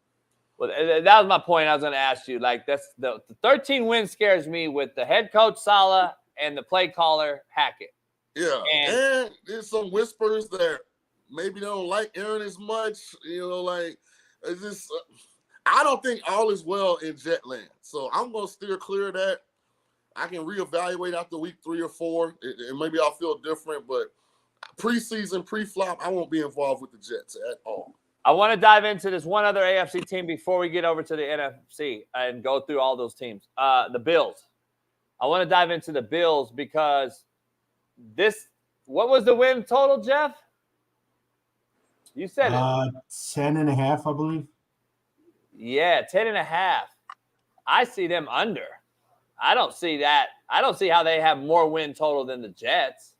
Well, that was my point. I was going to ask you. Like, that's the 13 wins scares me with the head coach Saleh and the play caller Hackett. Yeah, and there's some whispers that maybe they don't like Aaron as much. You know, like, it's just. I don't think all is well in Jetland. So I'm going to steer clear of that. I can reevaluate after week 3 or 4, and maybe I'll feel different. But preseason, pre-flop, I won't be involved with the Jets at all. I want to dive into this one other AFC team before we get over to the NFC and go through all those teams. The Bills. I want to dive into the Bills because what was the win total, Jeff? You said it. 10.5, I believe. Yeah, 10.5. I see them under. I don't see that I don't see how they have more win total than the Jets.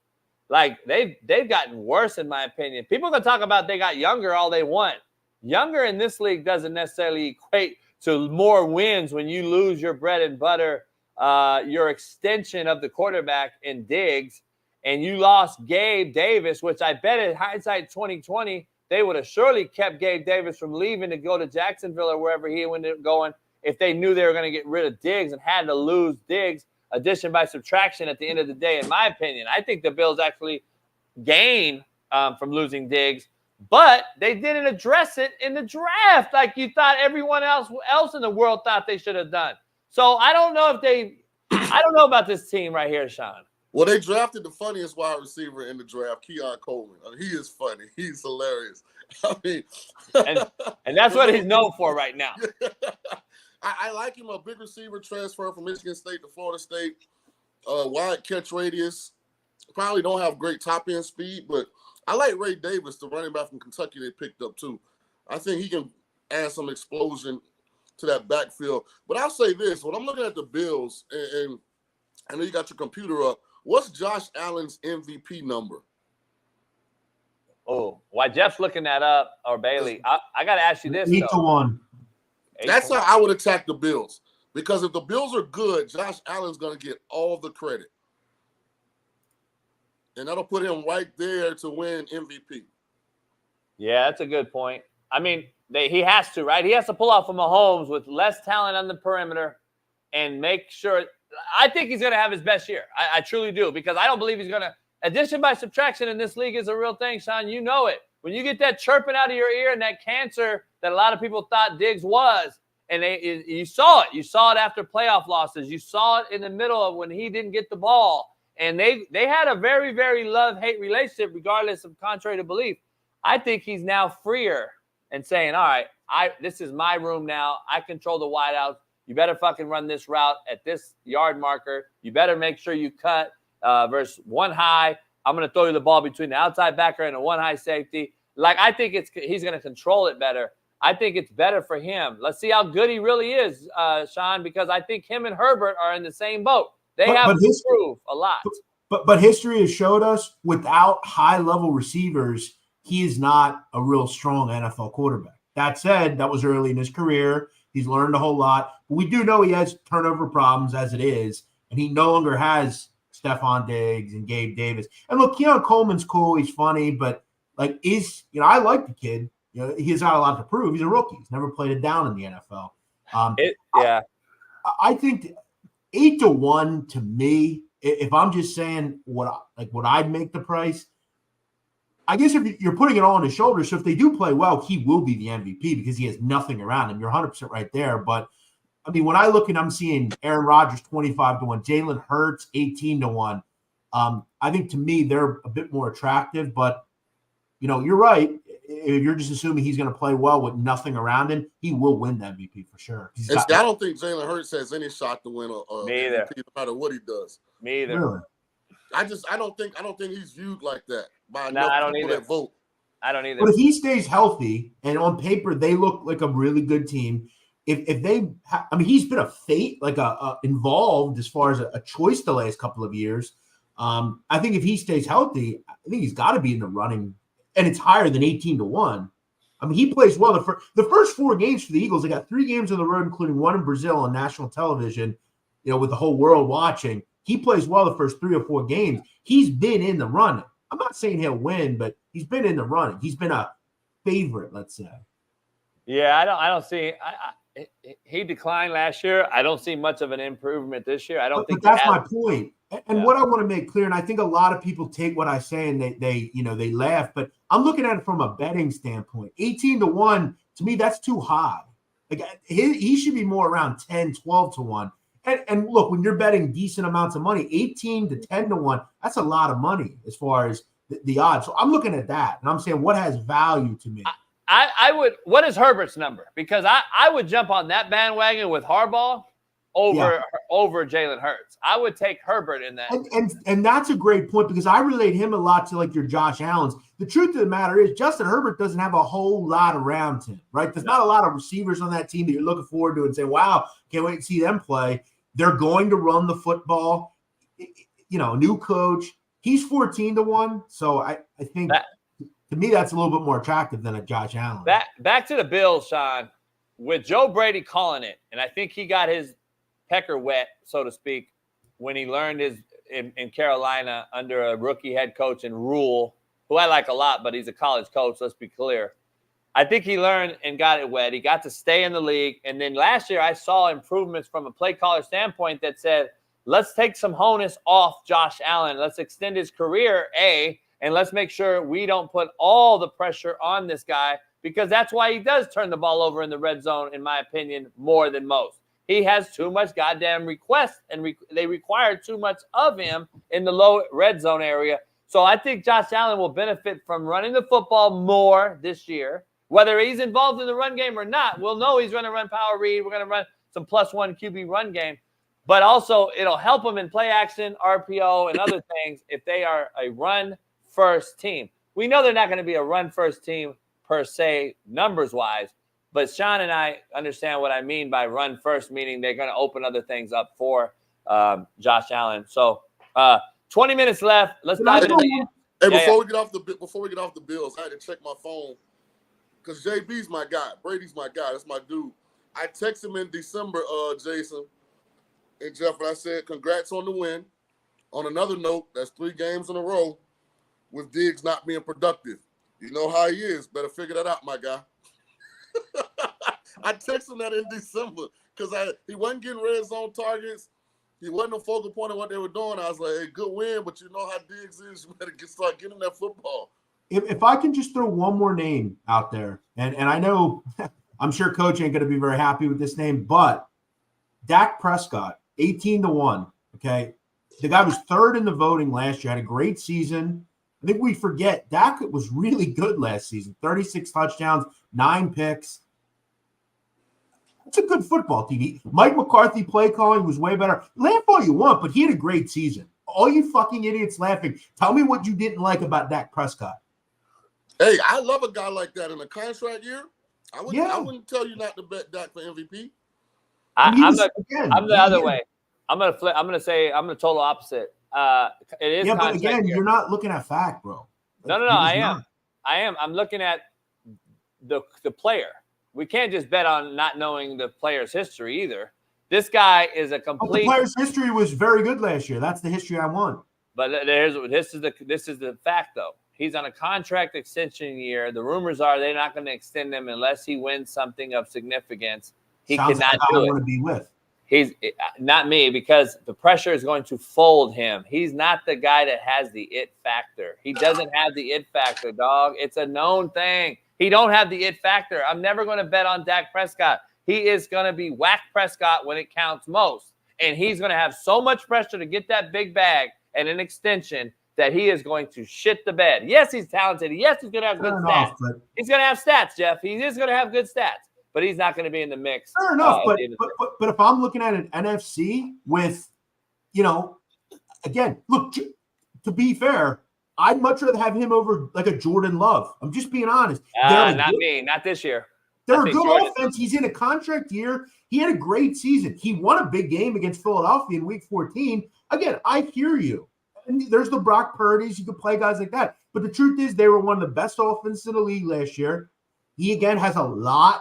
Like, they've gotten worse, in my opinion. People can talk about they got younger all they want. Younger in this league doesn't necessarily equate to more wins when you lose your bread and butter, your extension of the quarterback in Diggs, and you lost Gabe Davis, which I bet in hindsight 2020, they would have surely kept Gabe Davis from leaving to go to Jacksonville or wherever he ended up going if they knew they were going to get rid of Diggs and had to lose Diggs, addition by subtraction at the end of the day, in my opinion. I think the Bills actually gain from losing Diggs, but they didn't address it in the draft like you thought everyone else in the world thought they should have done. So I don't know about this team right here, Shaun. Well, they drafted the funniest wide receiver in the draft, Keynan Coleman. I mean, he is funny. He's hilarious. I mean, and that's what he's known for right now. I like him, a big receiver transfer from Michigan State to Florida State, wide catch radius. Probably don't have great top end speed, but I like Ray Davis, the running back from Kentucky they picked up too. I think he can add some explosion to that backfield. But I'll say this: when I'm looking at the Bills, and I know you got your computer up, what's Josh Allen's MVP number? Oh, while Jeff's looking that up, or Bailey, I got to ask you this. 8-1. That's how I would attack the Bills. Because if the Bills are good, Josh Allen's going to get all the credit. And that'll put him right there to win MVP. Yeah, that's a good point. I mean, he has to, right? He has to pull off from Mahomes with less talent on the perimeter and make sure. I think he's going to have his best year. I truly do, because I don't believe he's going to. Addition by subtraction in this league is a real thing, Shaun. You know it. When you get that chirping out of your ear and that cancer that a lot of people thought Diggs was, and you saw it. You saw it after playoff losses. You saw it in the middle of when he didn't get the ball. And they had a very, very love-hate relationship, regardless of contrary to belief. I think he's now freer and saying, all right, this is my room now. I control the wideouts. You better fucking run this route at this yard marker. You better make sure you cut versus one high. I'm going to throw you the ball between the outside backer and a one high safety. Like, I think he's going to control it better. I think it's better for him. Let's see how good he really is, Shaun, because I think him and Herbert are in the same boat. They have to improve a lot. But history has showed us without high-level receivers, he is not a real strong NFL quarterback. That said, that was early in his career. He's learned a whole lot. But we do know he has turnover problems as it is, and he no longer has Stephon Diggs and Gabe Davis. And look, Keynan Coleman's cool. He's funny, but I like the kid. You know, he has got a lot to prove. He's a rookie. He's never played it down in the NFL. I think 8-1 to me. If I'm just saying what I'd make the price, I guess if you're putting it all on his shoulders. So if they do play well, he will be the MVP because he has nothing around him. You're 100% right there. But I mean, when I look and I'm seeing Aaron Rodgers 25-1, Jalen Hurts 18-1, I think to me they're a bit more attractive. But you're right. If you're just assuming he's going to play well with nothing around him, he will win the MVP for sure. I don't think Jalen Hurts has any shot to win Me either. MVP, no matter what he does. Me either. Really? I don't think he's viewed like that by I don't people either. that vote. I don't either. But if he stays healthy and on paper they look like a really good team, if they, he's been a fate involved as far as a choice the last couple of years. I think if he stays healthy, I think he's got to be in the running. And it's higher than 18-1. I mean, he plays well. The first 4 games for the Eagles, they got 3 games on the road, including one in Brazil on national television, with the whole world watching. He plays well the first 3 or 4 games. He's been in the running. I'm not saying he'll win, but he's been in the running. He's been a favorite, let's say. Yeah, I don't see. He declined last year. I don't see much of an improvement this year. I don't think. But that's my point. And what I want to make clear, and I think a lot of people take what I say and they laugh, but I'm looking at it from a betting standpoint. 18-1, to me, that's too high. Like he should be more around 10, 12-1. And look, when you're betting decent amounts of money, 18 to 10-1, that's a lot of money as far as the odds. So I'm looking at that, and I'm saying what has value to me. I would. What is Herbert's number? Because I would jump on that bandwagon with Harbaugh over Jalen Hurts. I would take Herbert in that. And that's a great point because I relate him a lot to like your Josh Allens. The truth of the matter is Justin Herbert doesn't have a whole lot around him, right? There's not a lot of receivers on that team that you're looking forward to and say, wow, can't wait to see them play. They're going to run the football. new coach. He's 14-1. So I think to me that's a little bit more attractive than a Josh Allen. Back to the Bills, Shaun, with Joe Brady calling it, and I think he got his pecker wet, so to speak, when he learned in Carolina under a rookie head coach in Rule, who I like a lot, but he's a college coach, let's be clear. I think he learned and got it wet. He got to stay in the league. And then last year I saw improvements from a play caller standpoint that said, let's take some onus off Josh Allen. Let's extend his career, and let's make sure we don't put all the pressure on this guy, because that's why he does turn the ball over in the red zone, in my opinion, more than most. He has too much goddamn requests, and they require too much of him in the low red zone area. So I think Josh Allen will benefit from running the football more this year. Whether he's involved in the run game or not, we'll know he's going to run power read. We're going to run some +1 QB run game. But also, it'll help them in play action, RPO, and other things if they are a run-first team. We know they're not going to be a run-first team per se, numbers-wise, but Shaun and I understand what I mean by run-first, meaning they're going to open other things up for Josh Allen. So 20 minutes left. Let's dive into the Hey, before we get off the Bills, I had to check my phone because JB's my guy. Brady's my guy. That's my dude. I texted him in December, Jason and Jeff, and I said, congrats on the win. On another note, that's 3 games in a row with Diggs not being productive. You know how he is. Better figure that out, my guy. I texted him that in December because he wasn't getting red zone targets. He wasn't a focal point of what they were doing. I was like, hey, good win, but you know how Diggs is. You better start getting that football. If I can just throw one more name out there, and I know I'm sure Coach ain't going to be very happy with this name, but Dak Prescott, 18-1, okay? The guy was 3rd in the voting last year, had a great season. I think we forget Dak was really good last season. 36 touchdowns, 9 picks. It's a good football team. Mike McCarthy play calling was way better. Laugh all you want, but he had a great season. All you fucking idiots laughing. Tell me what you didn't like about Dak Prescott. Hey, I love a guy like that in a contract year. I wouldn't tell you not to bet Dak for MVP. I'm the other way. I'm gonna flip. I'm gonna total opposite. It is. Yeah, but again, you're not looking at fact, bro. No. I am. I'm looking at the player. We can't just bet on not knowing the player's history either. This guy is a complete. The player's history was very good last year. That's the history I want. But this is the fact though. He's on a contract extension year. The rumors are they're not going to extend him unless he wins something of significance. He Sounds cannot like do I it. want to be with. He's not me, because the pressure is going to fold him. He's not the guy that has the it factor. He doesn't have the it factor, dog. It's a known thing. He don't have the it factor. I'm never going to bet on Dak Prescott. He is going to be whack Prescott when it counts most. And he's going to have so much pressure to get that big bag and an extension that he is going to shit the bed. Yes, he's talented. Yes, he's going to have good stats. He's going to have stats, Jeff. He is going to have good stats. But he's not going to be in the mix. Fair enough, but if I'm looking at an NFC with, again, look, to be fair, I'd much rather have him over like a Jordan Love. I'm just being honest. Not this year. They're a good offense. He's in a contract year. He had a great season. He won a big game against Philadelphia in Week 14. Again, I hear you. And there's the Brock Purdy's. You could play guys like that. But the truth is they were one of the best offenses in the league last year. He, again, has a lot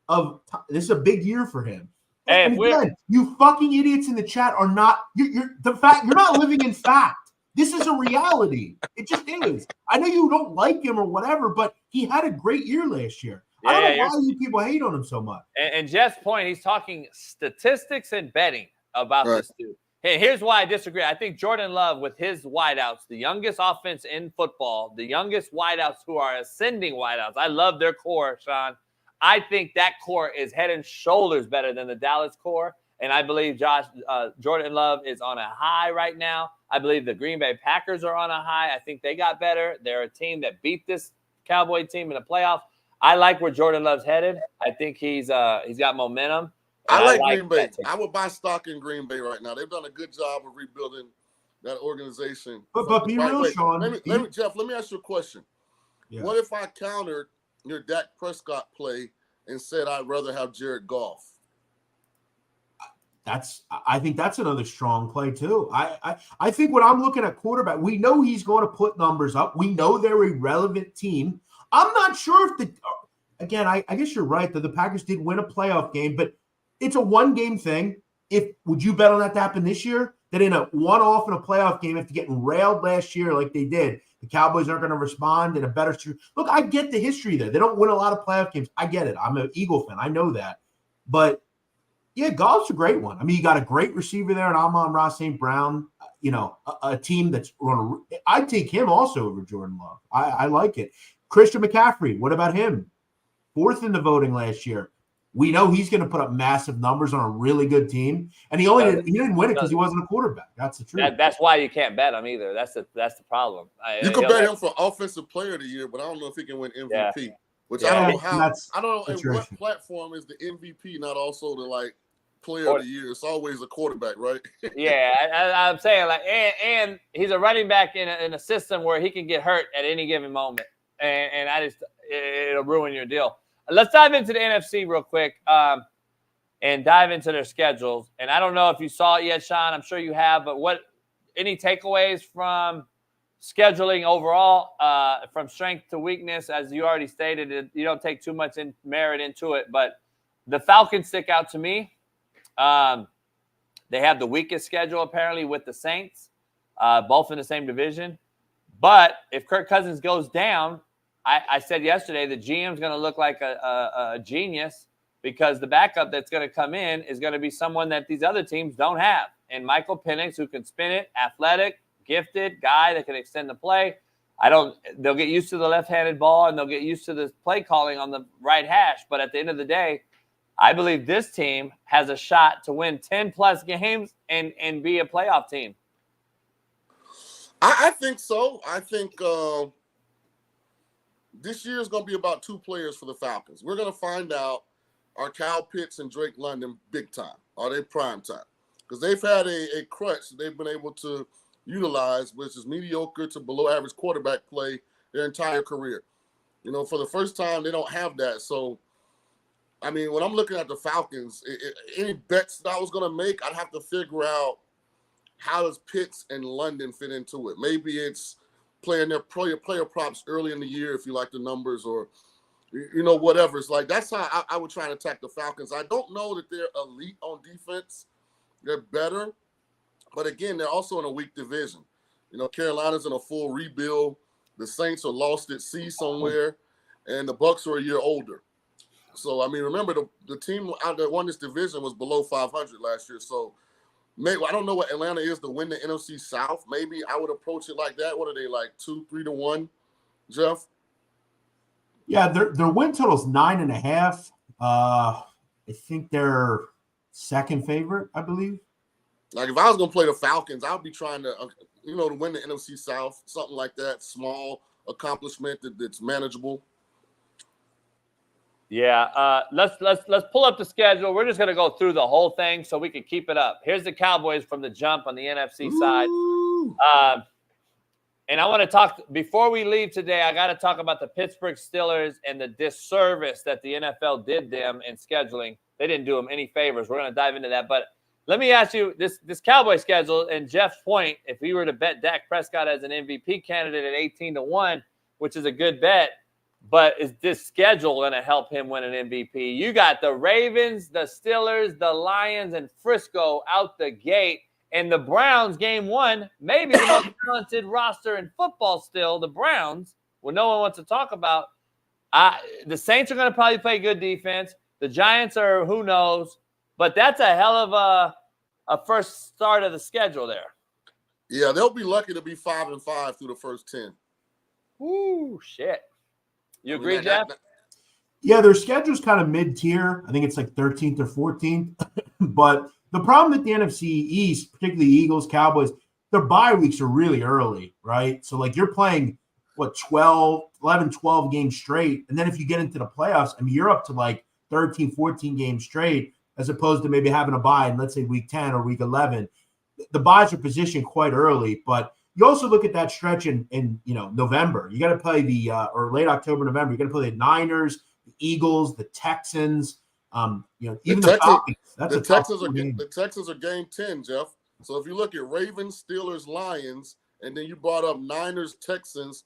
of this is a big year for him. Hey, and again, you fucking idiots in the chat are not you're not living in fact. This is a reality. It just is. I know you don't like him or whatever, but he had a great year last year. I don't know why you people hate on him so much. And Jeff's point, he's talking statistics and betting about this dude. Hey, here's why I disagree. I think Jordan Love, with his wideouts, the youngest offense in football, the youngest wideouts who are ascending wideouts. I love their core, Shaun. I think that core is head and shoulders better than the Dallas core. And I believe Jordan Love is on a high right now. I believe the Green Bay Packers are on a high. I think they got better. They're a team that beat this Cowboy team in the playoffs. I like where Jordan Love's headed. I think he's got momentum. I like Green Bay. I would buy stock in Green Bay right now. They've done a good job of rebuilding that organization. But be real, Shaun. Jeff, let me ask you a question. Yeah. What if I countered your Dak Prescott play and said I'd rather have Jared Goff? I think that's another strong play too. I think when I'm looking at quarterback, we know he's going to put numbers up. We know they're a relevant team. I'm not sure if again, I guess you're right that the Packers did win a playoff game, but it's a one-game thing. Would you bet on that to happen this year? That in a one-off in a playoff game, after getting railed last year like they did, the Cowboys aren't going to respond in a better – look, I get the history there. They don't win a lot of playoff games. I get it. I'm an Eagle fan. I know that. But, yeah, Goff's a great one. I mean, you got a great receiver there in Amon-Ra St. Brown, a team that's going to – I'd take him also over Jordan Love. I like it. Christian McCaffrey, what about him? 4th in the voting last year. We know he's going to put up massive numbers on a really good team, and he didn't win it because he wasn't a quarterback. That's the truth. That's why you can't bet him either. That's the problem. You can bet him for Offensive Player of the Year, but I don't know if he can win MVP. Which I don't know how. I don't know what platform is the MVP, not also the Player of the Year. It's always a quarterback, right? Yeah, I'm saying and he's a running back in a system where he can get hurt at any given moment, and it'll ruin your deal. Let's dive into the NFC real quick and dive into their schedules. And I don't know if you saw it yet, Shaun. I'm sure you have. But any takeaways from scheduling overall, from strength to weakness? As you already stated, you don't take too much merit into it. But the Falcons stick out to me. They have the weakest schedule, apparently, with the Saints, both in the same division. But if Kirk Cousins goes down, I said yesterday the GM's going to look like a genius because the backup that's going to come in is going to be someone that these other teams don't have. And Michael Penix, who can spin it, athletic, gifted guy that can extend the play. They'll get used to the left-handed ball and they'll get used to the play calling on the right hash. But at the end of the day, I believe this team has a shot to win 10-plus games and be a playoff team. I think so. I think this year is going to be about 2 players for the Falcons. We're going to find out, are Kyle Pitts and Drake London big time? Are they prime time? Because they've had a crutch they've been able to utilize, which is mediocre to below average quarterback play their entire career. For the first time, they don't have that. So, I mean, when I'm looking at the Falcons, any bets that I was going to make, I'd have to figure out how does Pitts and London fit into it. Maybe it's playing their player props early in the year if you like the numbers or, whatever. It's that's how I would try and attack the Falcons. I don't know that they're elite on defense. They're better. But, again, they're also in a weak division. Carolina's in a full rebuild. The Saints are lost at sea somewhere, and the Bucs are a year older. So, I mean, remember, the team out that won this division was below 500 last year. So, maybe I don't know what Atlanta is to win the NFC South. Maybe I would approach it like that. What are they, 2-3-1, Jeff? Yeah, their win total is 9.5. I think they're second favorite, I believe. If I was going to play the Falcons, I would be trying to, to win the NFC South, something like that, small accomplishment that's manageable. Yeah, let's pull up the schedule. We're just going to go through the whole thing so we can keep it up. Here's the Cowboys from the jump on the NFC side. And I want to talk – before we leave today, I got to talk about the Pittsburgh Steelers and the disservice that the NFL did them in scheduling. They didn't do them any favors. We're going to dive into that. But let me ask you, this Cowboy schedule, and Jeff's point, if we were to bet Dak Prescott as an MVP candidate at 18-1, which is a good bet, but is this schedule going to help him win an MVP? You got the Ravens, the Steelers, the Lions, and Frisco out the gate. And the Browns, game 1, maybe the most talented roster in football still, the Browns, well, no one wants to talk about. The Saints are going to probably play good defense. The Giants are, who knows. But that's a hell of a first start of the schedule there. Yeah, they'll be lucky to be 5-5 through the first 10. Ooh, shit. You agree, Jeff? Yeah, their schedule's kind of mid-tier. I think it's 13th or 14th. But the problem with the NFC East, particularly Eagles, Cowboys, their bye weeks are really early, right? So, you're playing, 11, 12 games straight. And then if you get into the playoffs, I mean, you're up to, 13, 14 games straight, as opposed to maybe having a bye in, let's say, week 10 or week 11. The byes are positioned quite early, but you also look at that stretch in November. You got to play or late October, November. You got to play the Niners, the Eagles, the Texans. Even the Falcons. That's a tough game. The Texans are game 10, Jeff. So if you look at Ravens, Steelers, Lions, and then you brought up Niners, Texans,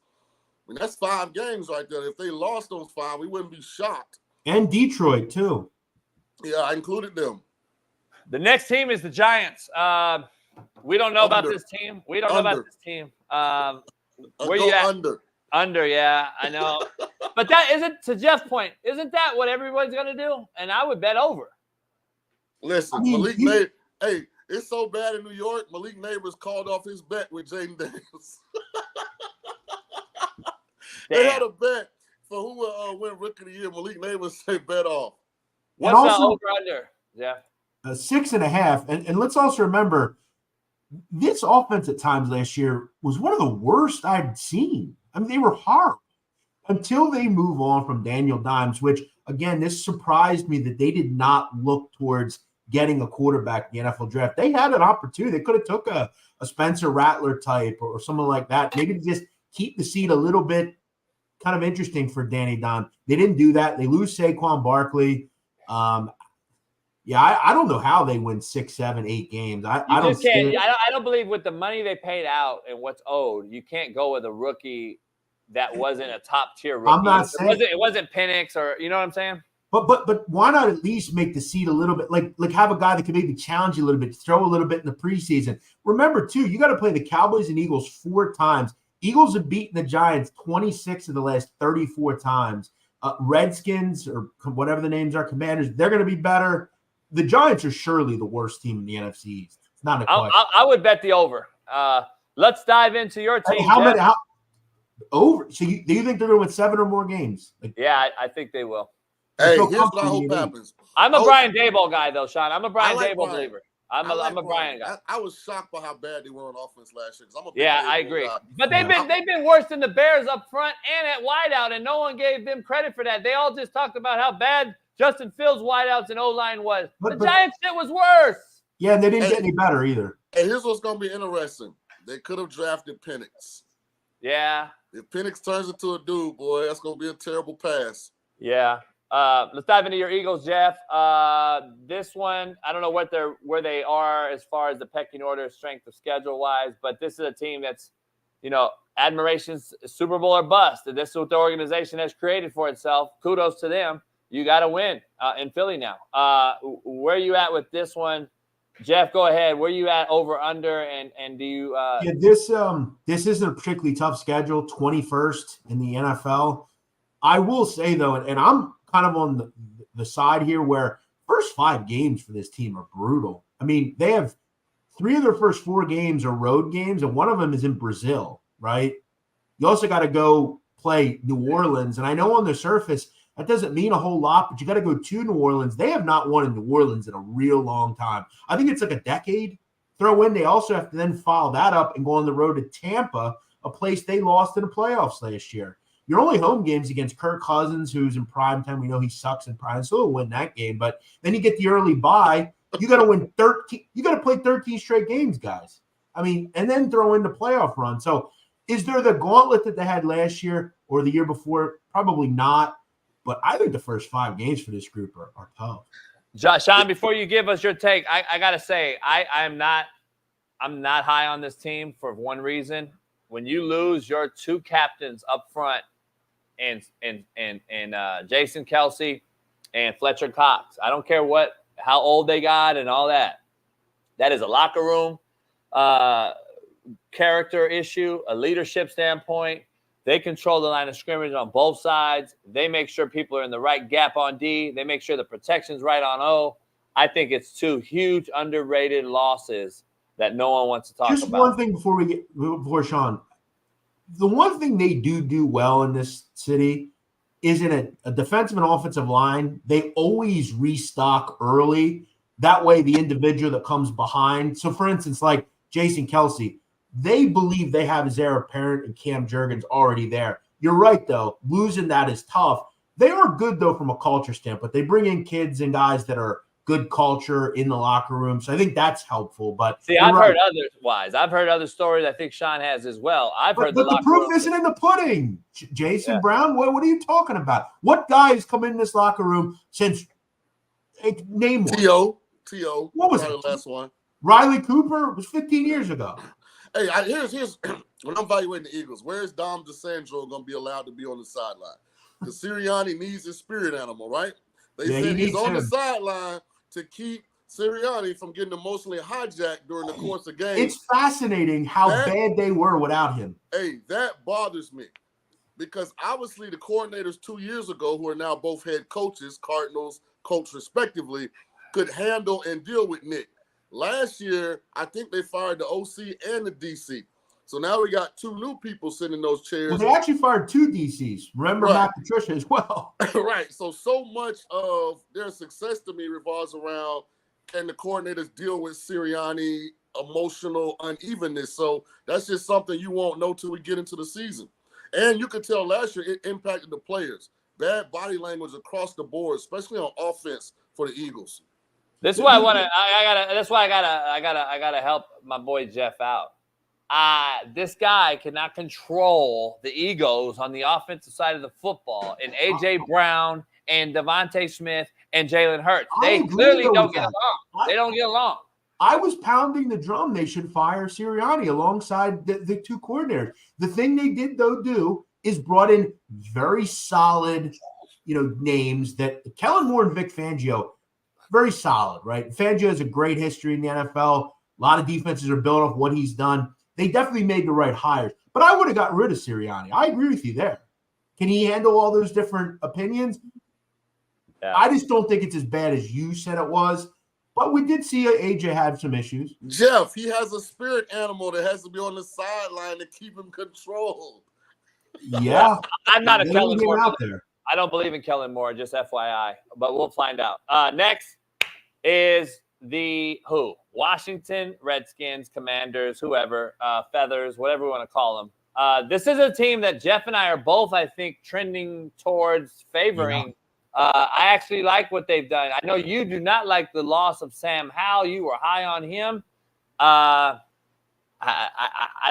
I mean, that's 5 games right there. If they lost those 5, we wouldn't be shocked. And Detroit, too. Yeah, I included them. The next team is the Giants. We don't know about this team. Where you at? Under, yeah, I know. But that isn't, to Jeff's point, isn't that what everybody's going to do? And I would bet over. Listen, Malik Neighbors, hey, it's so bad in New York, Malik Neighbors called off his bet with Jaden Daniels. They had a bet for who would win Rookie of the Year. Malik Neighbors said bet off. What's the over-under, Jeff? 6.5. And let's also remember, this offense at times last year was one of the worst I'd seen. I mean, they were horrible until they move on from Daniel Dimes, which, again, this surprised me that they did not look towards getting a quarterback in the NFL draft. They had an opportunity. They could have took a Spencer Rattler type or someone like that, maybe to just keep the seat a little bit kind of interesting for Danny Dimes. They didn't do that. They lose Saquon Barkley. I don't know how they win 6, 7, 8 games. I don't believe with the money they paid out and what's owed, you can't go with a rookie that wasn't a top tier rookie. I'm not saying it wasn't Penix or you know what I'm saying. But why not at least make the seat a little bit like have a guy that can maybe challenge you a little bit, throw a little bit in the preseason. Remember too, you got to play the Cowboys and Eagles 4 times. Eagles have beaten the Giants 26 of the last 34 times. Redskins or whatever the names are, Commanders, they're going to be better. The Giants are surely the worst team in the NFC East. It's not a question. I would bet the over. Let's dive into your team. Over? So do you think they're going to win 7 or more games? Yeah, I think they will. Hey, here's what I hope happens. I'm a Brian Daboll guy, though, Shaun. I'm a Brian Daboll believer. I'm a Brian guy. I was shocked by how bad they were on offense last year. I agree. But they've been worse than the Bears up front and at wideout, and no one gave them credit for that. They all just talked about how bad Justin Fields' wideouts and O-line was. The Giants shit was worse. Yeah, and they didn't get any better either. And here's what's going to be interesting. They could have drafted Penix. Yeah. If Penix turns into a dude, boy, that's going to be a terrible pass. Yeah. Let's dive into your Eagles, Jeff. This one, I don't know where they are as far as the pecking order, strength of schedule wise, but this is a team that's, admiration's Super Bowl or bust. This is what the organization has created for itself. Kudos to them. You got to win in Philly now. Where are you at with this one? Jeff, go ahead. Where are you at over under and do you this isn't a particularly tough schedule, 21st in the NFL. I will say though, and I'm kind of on the side here where first 5 games for this team are brutal. I mean, they have 3 of their first 4 games are road games, and one of them is in Brazil, right? You also got to go play New Orleans, and I know on the surface that doesn't mean a whole lot, but you got to go to New Orleans. They have not won in New Orleans in a real long time. I think it's like a decade. Throw in, they also have to then follow that up and go on the road to Tampa, a place they lost in the playoffs last year. Your only home games against Kirk Cousins, who's in prime time. We know he sucks in prime, so he'll win that game. But then you get the early bye. You got to win 13. You got to play 13 straight games, guys. I mean, and then throw in the playoff run. So is there the gauntlet that they had last year or the year before? Probably not. But I think the first 5 games for this group are tough. Shaun, before you give us your take, I got to say, I'm not high on this team for one reason. When you lose your 2 captains up front, and Jason Kelce and Fletcher Cox. I don't care how old they got and all that. That is a locker room character issue, a leadership standpoint. They control the line of scrimmage on both sides. They make sure people are in the right gap on D. They make sure the protection's right on O. I think it's 2 huge underrated losses that no one wants to talk about. Just one thing before Shaun. The one thing they do well in this city is in a defensive and offensive line. They always restock early. That way, the individual that comes behind. So, for instance, like Jason Kelce, they believe they have his heir apparent and Cam Jurgens already there. You're right, though. Losing that is tough. They are good, though, from a culture standpoint. They bring in kids and guys that are good culture in the locker room. So I think that's helpful. But see, I've heard otherwise. I've heard other stories. I think Shaun has as well. But the proof isn't in the pudding. Jason Brown, what are you talking about? What guy has come in this locker room since Name one. T.O. What was the it? last one? Riley Cooper was 15 years ago. Hey, here's when I'm evaluating the Eagles, where is Dom DeSandro going to be allowed to be on the sideline? Because Sirianni needs his spirit animal, right? They said he's on the sideline to keep Sirianni from getting emotionally hijacked during the course of games. It's fascinating how bad they were without him. Hey, that bothers me because obviously the coordinators 2 years ago, who are now both head coaches, Cardinals coach respectively, could handle and deal with Nick. Last year, I think they fired the OC and the DC. So now we got two new people sitting in those chairs. Well, they actually fired 2 DCs. Remember Matt Patricia as well. Right. So much of their success to me revolves around, can the coordinators deal with Sirianni emotional unevenness? So that's just something you won't know till we get into the season. And you could tell last year it impacted the players. Bad body language across the board, especially on offense for the Eagles. This is why I gotta help my boy Jeff out. This guy cannot control the egos on the offensive side of the football. And A.J. Brown and Devontae Smith and Jalen Hurts. They clearly don't get along. They don't get along. I was pounding the drum they should fire Sirianni alongside the 2 coordinators. The thing they did, though, is brought in very solid, names that Kellen Moore and Vic Fangio, very solid, right? Fangio has a great history in the NFL. A lot of defenses are built off what he's done. They definitely made the right hires. But I would have got rid of Sirianni. I agree with you there. Can he handle all those different opinions? Yeah. I just don't think it's as bad as you said it was. But we did see AJ have some issues. Jeff, he has a spirit animal that has to be on the sideline to keep him controlled. Yeah. I'm not a Kellen Moore out there. I don't believe in Kellen Moore, just FYI. But we'll find out. Next is the Washington Redskins, Commanders, whoever, Feathers, whatever we want to call them. This is a team that Jeff and I are both, I think, trending towards favoring. Yeah. I actually like what they've done. I know you do not like the loss of Sam Howell. You were high on him. I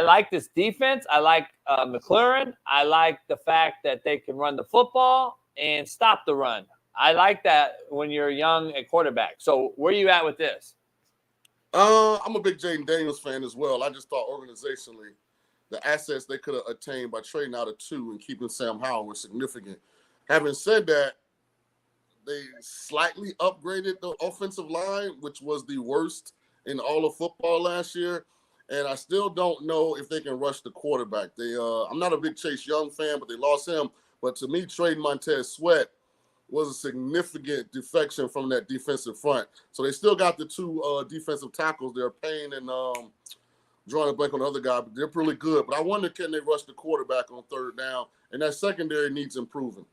like this defense. I like McLaurin. I like the fact that they can run the football and stop the run. I like that when you're young at quarterback. So where are you at with this? I'm a big Jaden Daniels fan as well. I just thought organizationally the assets they could have attained by trading out of 2 and keeping Sam Howell were significant. Having said that, they slightly upgraded the offensive line, which was the worst in all of football last year. And I still don't know if they can rush the quarterback. I'm not a big Chase Young fan, but they lost him. But to me, trading Montez Sweat was a significant defection from that defensive front. So they still got the 2 defensive tackles there, Payne and drawing a blank on the other guy, but they're pretty good. But I wonder, can they rush the quarterback on 3rd down? And that secondary needs improving.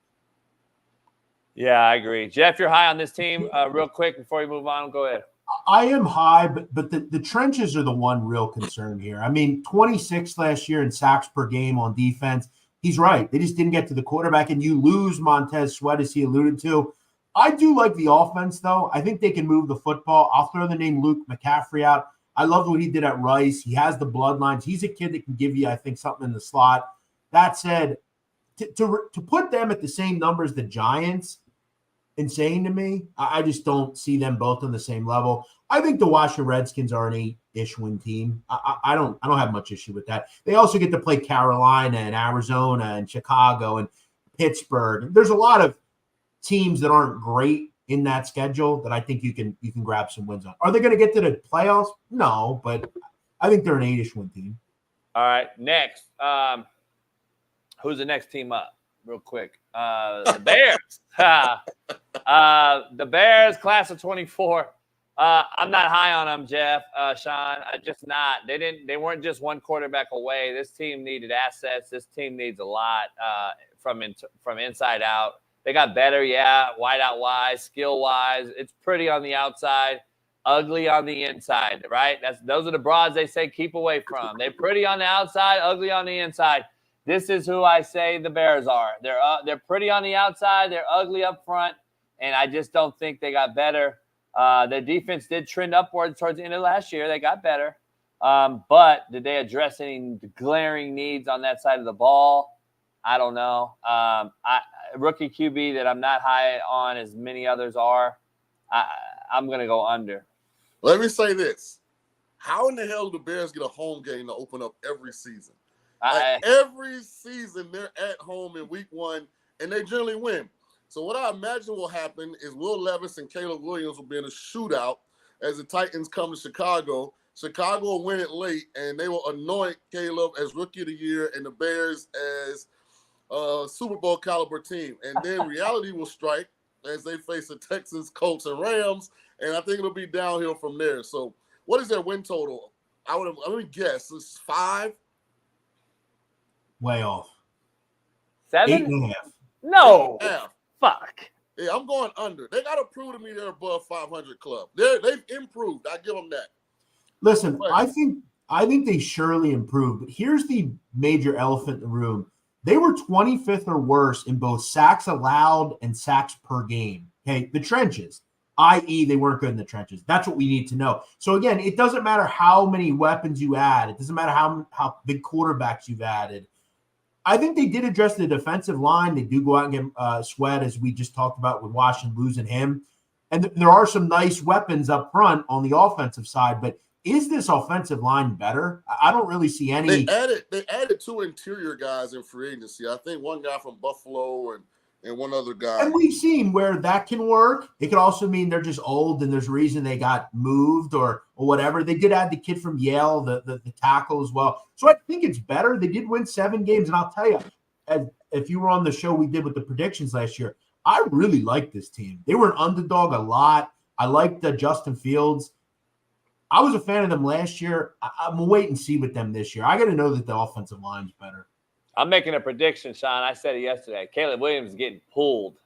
Yeah, I agree. Jeff, you're high on this team. Real quick before we move on, go ahead. I am high, but the trenches are the one real concern here. I mean, 26 last year in sacks per game on defense. He's right. They just didn't get to the quarterback, and you lose Montez Sweat, as he alluded to. I do like the offense, though. I think they can move the football. I'll throw the name Luke McCaffrey out. I love what he did at Rice. He has the bloodlines. He's a kid that can give you, I think, something in the slot. That said, to put them at the same number as the Giants, insane to me. I just don't see them both on the same level. I think the Washington Redskins are an 8-ish win team. I don't have much issue with that. They also get to play Carolina and Arizona and Chicago and Pittsburgh. There's a lot of teams that aren't great in that schedule that I think you can grab some wins on. Are they going to get to the playoffs? No, but I think they're an 8-ish win team. All right, next. Who's the next team up? Real quick. The Bears. The Bears, class of 24. I'm not high on them, Jeff, Shaun. Just not. They weren't just one quarterback away. This team needed assets. This team needs a lot from inside out. They got better, yeah, wide out wise, skill wise. It's pretty on the outside, ugly on the inside, right? Those are the broads they say keep away from. They're pretty on the outside, ugly on the inside. This is who I say the Bears are. They're pretty on the outside. They're ugly up front, and I just don't think they got better. Their defense did trend upwards towards the end of last year. They got better. But did they address any glaring needs on that side of the ball? I don't know. Rookie QB that I'm not high on as many others are. I'm going to go under. Let me say this. How in the hell do the Bears get a home game to open up every season? Like every season, they're at home in week 1, and they generally win. So what I imagine will happen is Will Levis and Caleb Williams will be in a shootout as the Titans come to Chicago. Chicago will win it late, and they will anoint Caleb as Rookie of the Year and the Bears as a Super Bowl caliber team. And then reality will strike as they face the Texans, Colts, and Rams, and I think it'll be downhill from there. So what is their win total? Let me guess. It's 5? Way off. 7? 8.5. No. 8.5. Fuck. Yeah, I'm going under. They got to prove to me they're above 500 club. They've improved. I give them that. Listen, I think they surely improved. But here's the major elephant in the room. They were 25th or worse in both sacks allowed and sacks per game. Okay, the trenches, i.e. they weren't good in the trenches. That's what we need to know. So again, it doesn't matter how many weapons you add. It doesn't matter how big quarterbacks you've added. I think they did address the defensive line. They do go out and get Sweat, as we just talked about with Washington losing him. And there are some nice weapons up front on the offensive side, but is this offensive line better? I don't really see any. They added 2 interior guys in free agency. I think one guy from Buffalo and one other guy. And we've seen where that can work. It could also mean they're just old and there's a reason they got moved or whatever. They did add the kid from Yale, the tackle as well. So I think it's better. They did win 7 games. And I'll tell you, if you were on the show we did with the predictions last year, I really liked this team. They were an underdog a lot. I liked Justin Fields. I was a fan of them last year. I'm going to wait and see with them this year. I got to know that the offensive line's better. I'm making a prediction, Shaun. I said it yesterday. Caleb Williams is getting pulled.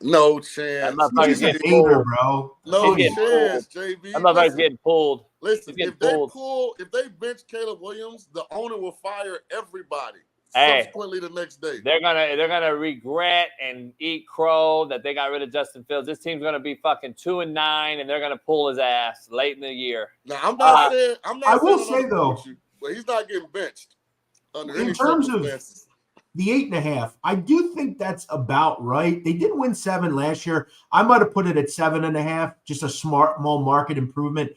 No chance. That motherfucker's getting hater, pulled. bro. No chance, JB. That motherfucker's getting pulled. Listen, if they bench Caleb Williams, the owner will fire everybody. Subsequently the next day. They're gonna regret and eat crow that they got rid of Justin Fields. This team's gonna be fucking 2-9, and they're gonna pull his ass late in the year. Now I'm not saying I will say though, but he's not getting benched under in any terms of circumstances. the 8.5, I do think that's about right. They did win 7 last year. I might have put it at 7.5, just a small market improvement.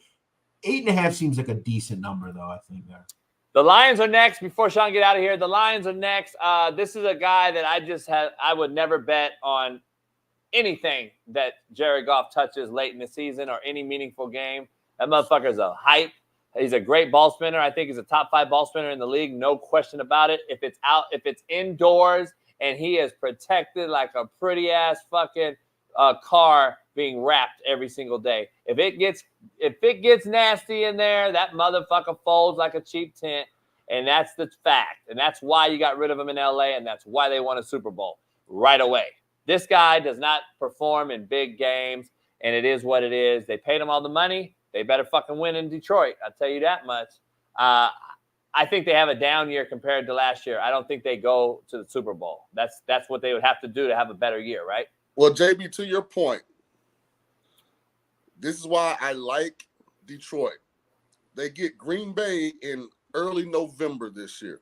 8.5 seems like a decent number, though. I think there. The Lions are next. Before Shaun get out of here, the Lions are next. This is a guy that I would never bet on anything that Jared Goff touches late in the season or any meaningful game. That motherfucker's a hype. He's a great ball spinner. I think he's a top 5 ball spinner in the league. No question about it. If it's indoors and he is protected like a pretty ass fucking car being wrapped every single day. If it gets nasty in there, that motherfucker folds like a cheap tent, and that's the fact. And that's why you got rid of him in LA, and that's why they won a Super Bowl right away. This guy does not perform in big games, and it is what it is. They paid him all the money. They better fucking win in Detroit. I'll tell you that much. I think they have a down year compared to last year. I don't think they go to the Super Bowl. That's what they would have to do to have a better year, right? Well, JB, to your point, this is why I like Detroit. They get Green Bay in early November this year.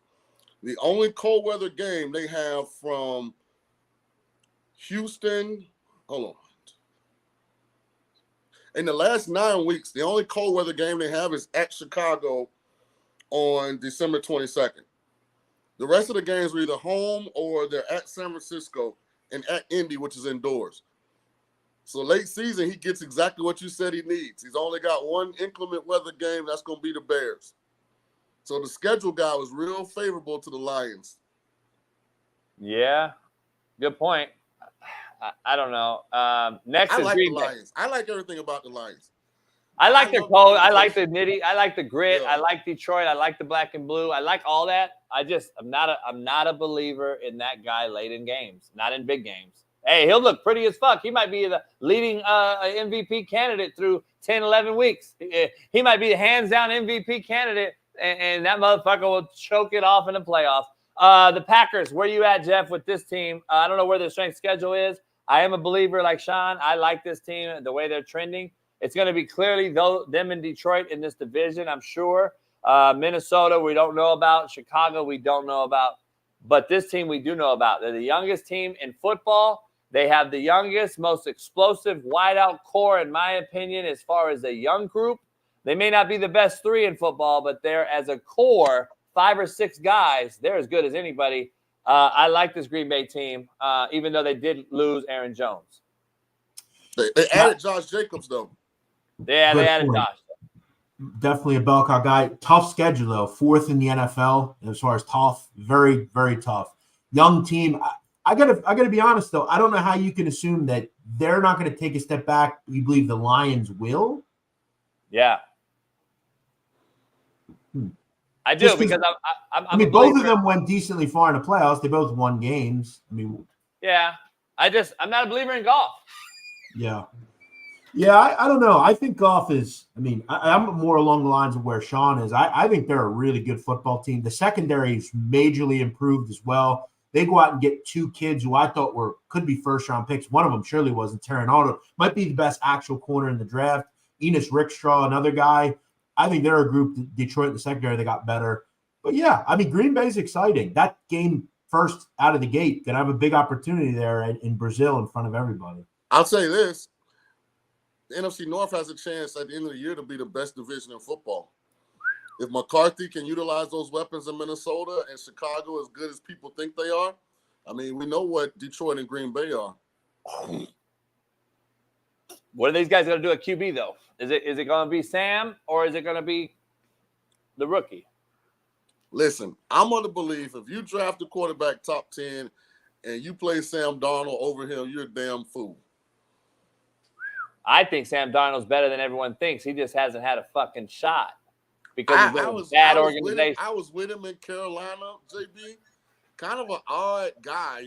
The only cold weather game they have from Houston, hold on. In the last 9 weeks, the only cold weather game they have is at Chicago on December 22nd. The rest of the games are either home or they're at San Francisco and at Indy, which is indoors. So late season, he gets exactly what you said he needs. He's only got one inclement weather game. That's going to be the Bears. So the schedule guy was real favorable to the Lions. Yeah, good point. I don't know. Next I is like Green the Bay. Lions. I like everything about the Lions. I like their code. I like the nitty. I like the grit. Yeah. I like Detroit. I like the black and blue. I like all that. I'm not a believer in that guy late in games, not in big games. Hey, he'll look pretty as fuck. He might be the leading MVP candidate through 10, 11 weeks. He might be the hands-down MVP candidate, and that motherfucker will choke it off in the playoffs. The Packers, where you at, Jeff, with this team? I don't know where their strength schedule is. I am a believer like Shaun. I like this team, the way they're trending. It's going to be clearly them in Detroit in this division, I'm sure. Minnesota, we don't know about. Chicago, we don't know about. But this team we do know about. They're the youngest team in football. They have the youngest, most explosive wideout core, in my opinion, as far as a young group. They may not be the best 3 in football, but they're, as a core, 5 or 6 guys, they're as good as anybody. I like this Green Bay team, even though they did lose Aaron Jones. They added Josh Jacobs, though. Yeah, Good they added point. Josh. Definitely a bell cow guy. Tough schedule, though. 4th in the NFL as far as tough. Very, very tough. Young team. I gotta be honest, though. I don't know how you can assume that they're not going to take a step back. You believe the Lions will? Yeah. I do, because I'm both of them went decently far in the playoffs. They both won games. Yeah. I'm not a believer in golf. Yeah. Yeah, I don't know. I think golf is, I'm more along the lines of where Shaun is. I think they're a really good football team. The secondary is majorly improved as well. They go out and get 2 kids who I thought could be first-round picks. One of them surely wasn't. Terranaudo might be the best actual corner in the draft. Enos Rickstraw, another guy. I think they're a group, Detroit in the secondary, they got better. But, yeah, Green Bay's exciting. That game first out of the gate can have a big opportunity there in Brazil in front of everybody. I'll say this. The NFC North has a chance at the end of the year to be the best division in football. If McCarthy can utilize those weapons in Minnesota and Chicago as good as people think they are, we know what Detroit and Green Bay are. What are these guys going to do at QB, though? Is it going to be Sam, or is it going to be the rookie? Listen, I'm going to believe if you draft a quarterback top 10 and you play Sam Darnold over him, you're a damn fool. I think Sam Darnold's better than everyone thinks. He just hasn't had a fucking shot because he's a bad organization. I was with him in Carolina, JB. Kind of an odd guy,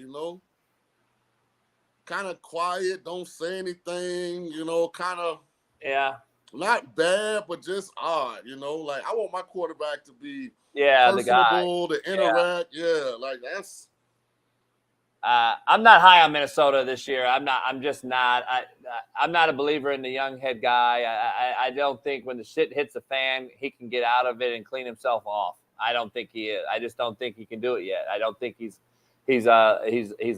Kind of quiet, don't say anything, kind of. Yeah. Not bad, but just odd, Like, I want my quarterback to be the personable, guy. to interact. Yeah, like that's. I'm not high on Minnesota this year. I'm just not. I'm not a believer in the young head guy. I don't think when the shit hits the fan, he can get out of it and clean himself off. I don't think he is. I just don't think he can do it yet. I don't think he's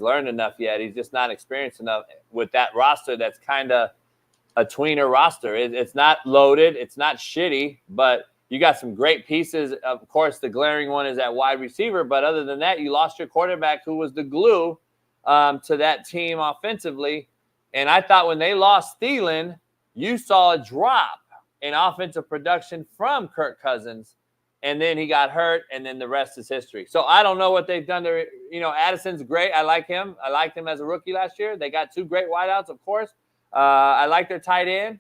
learned enough yet. He's just not experienced enough with that roster. That's kind of a tweener roster. It's not loaded. It's not shitty, but you got some great pieces. Of course, the glaring one is at wide receiver. But other than that, you lost your quarterback who was the glue to that team offensively. And I thought when they lost Thielen, you saw a drop in offensive production from Kirk Cousins. And then he got hurt, and then the rest is history. So I don't know what they've done to, Addison's great. I like him. I liked him as a rookie last year. They got 2 great wideouts, of course. I like their tight end.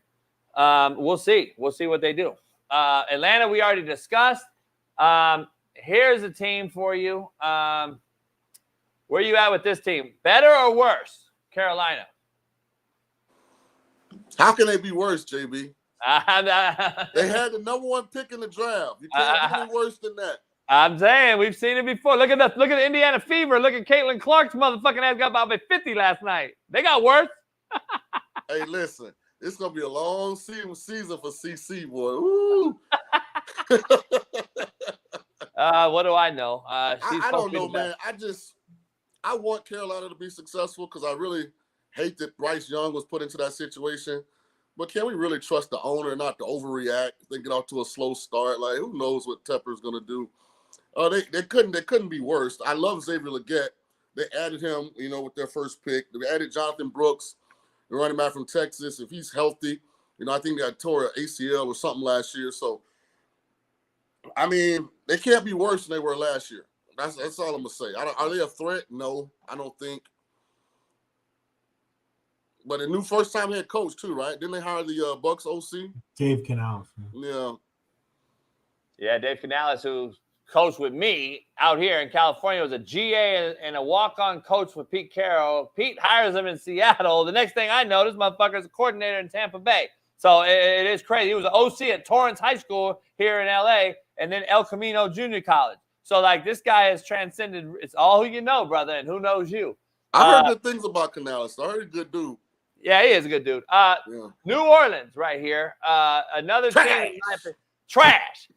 We'll see. We'll see what they do. Atlanta, we already discussed. Here's a team for you. Where you at with this team? Better or worse? Carolina. How can they be worse, JB? They had the number 1 pick in the draft. You can't do any worse than that. I'm saying we've seen it before. Look at that. Look at the Indiana Fever. Look at Caitlin Clark's motherfucking ass got about 50 last night. They got worse. Hey, listen, it's gonna be a long season for CC, boy. Ooh. What do I know? I don't know, man. I want Carolina to be successful because I really hate that Bryce Young was put into that situation. But can we really trust the owner not to overreact? They get off to a slow start. Like, who knows what Tepper's going to do? They couldn't be worse. I love Xavier Legette. They added him, with their first pick. They added Jonathan Brooks, the running back from Texas. If he's healthy, I think they tore an ACL or something last year. So, they can't be worse than they were last year. That's all I'm going to say. Are they a threat? No, I don't think. But a new first-time head coach, too, right? Didn't they hire the Bucks OC? Dave Canales. Yeah. Yeah, Dave Canales, who coached with me out here in California, was a GA and a walk-on coach with Pete Carroll. Pete hires him in Seattle. The next thing I know, this motherfucker's a coordinator in Tampa Bay. So it is crazy. He was an OC at Torrance High School here in L.A. and then El Camino Junior College. So, this guy has transcended. It's all who you know, brother, and who knows you. I heard good things about Canales. I heard he's a good dude. Yeah, he is a good dude. New Orleans right here. Another team. Trash.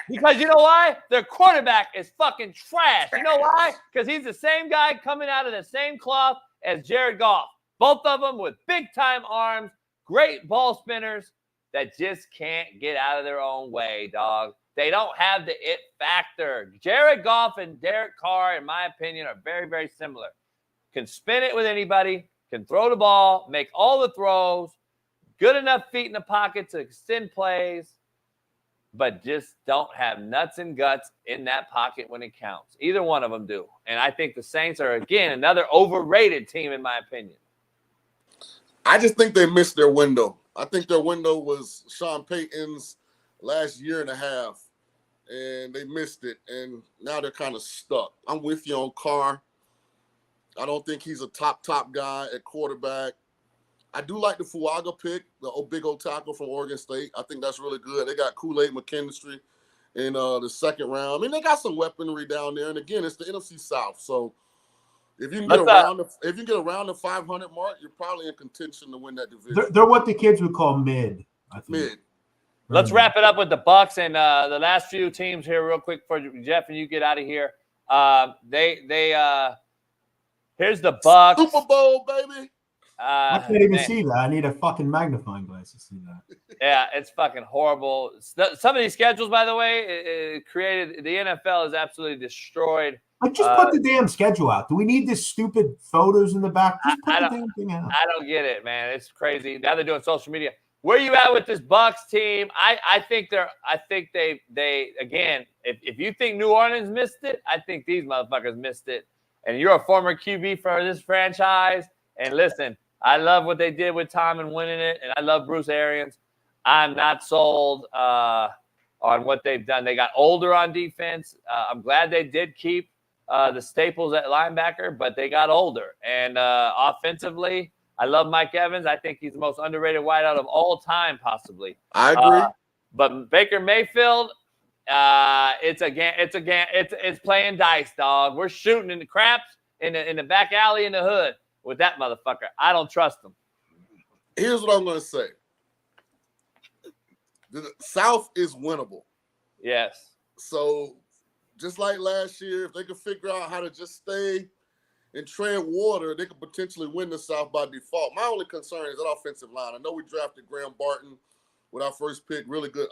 Because you know why? Their quarterback is fucking trash. You know why? Because he's the same guy coming out of the same cloth as Jared Goff. Both of them with big-time arms, great ball spinners that just can't get out of their own way, dog. They don't have the it factor. Jared Goff and Derek Carr, in my opinion, are very, very similar. Can spin it with anybody, can throw the ball, make all the throws, good enough feet in the pocket to extend plays, but just don't have nuts and guts in that pocket when it counts. Either one of them do. And I think the Saints are, again, another overrated team, in my opinion. I just think they missed their window. I think their window was Sean Payton's last year and a half, and they missed it, and now they're kind of stuck. I'm with you on Carr. I don't think he's a top guy at quarterback. I do like the Fuaga pick, the big old tackle from Oregon State. I think that's really good. They got Kool-Aid McKinstry in the second round. I mean, they got some weaponry down there, and again, it's the NFC South, so if you can get around the 500 mark, you're probably in contention to win that division. They're what the kids would call mid. I think. Mid. Let's wrap it up with the Bucs and the last few teams here real quick for Jeff and you get out of here. Here's the Bucs. Super Bowl, baby. I can't even see that. I need a fucking magnifying glass to see that. Yeah, it's fucking horrible. Some of these schedules, by the way, it created the NFL is absolutely destroyed. Like, just put the damn schedule out. Do we need this stupid photos in the back? Just put the damn thing out. I don't get it, man. It's crazy. Now they're doing social media. Where you at with this Bucs team? I think they again, if you think New Orleans missed it, I think these motherfuckers missed it. And you're a former QB for this franchise. And listen, I love what they did with Tom and winning it, and I love Bruce Arians. I'm not sold on what they've done. They got older on defense. I'm glad they did keep the staples at linebacker, but they got older. And offensively, I love Mike Evans. I think he's the most underrated wideout of all time, possibly. I agree. But Baker Mayfield, it's playing dice, dog. We're shooting in the craps in the back alley in the hood with that motherfucker. I don't trust him. Here's what I'm going to say. The South is winnable. Yes. So just like last year, if they could figure out how to just stay and tread water, they could potentially win the South by default. My only concern is that offensive line. I know we drafted Graham Barton with our first pick, really good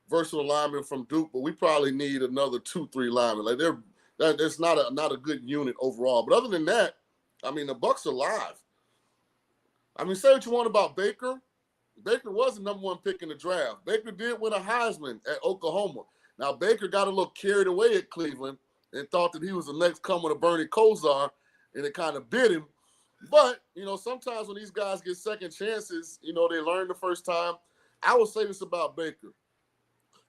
versatile lineman from Duke, but we probably need another 2-3 linemen. Like there's not a good unit overall. But other than that, I mean, the Bucs are live. I mean, say what you want about Baker. Baker was the number one pick in the draft. Baker did win a Heisman at Oklahoma. Now, Baker got a little carried away at Cleveland and thought that he was the next coming of Bernie Kosar, and it kind of bit him. But, sometimes when these guys get second chances, they learn the first time. I will say this about Baker.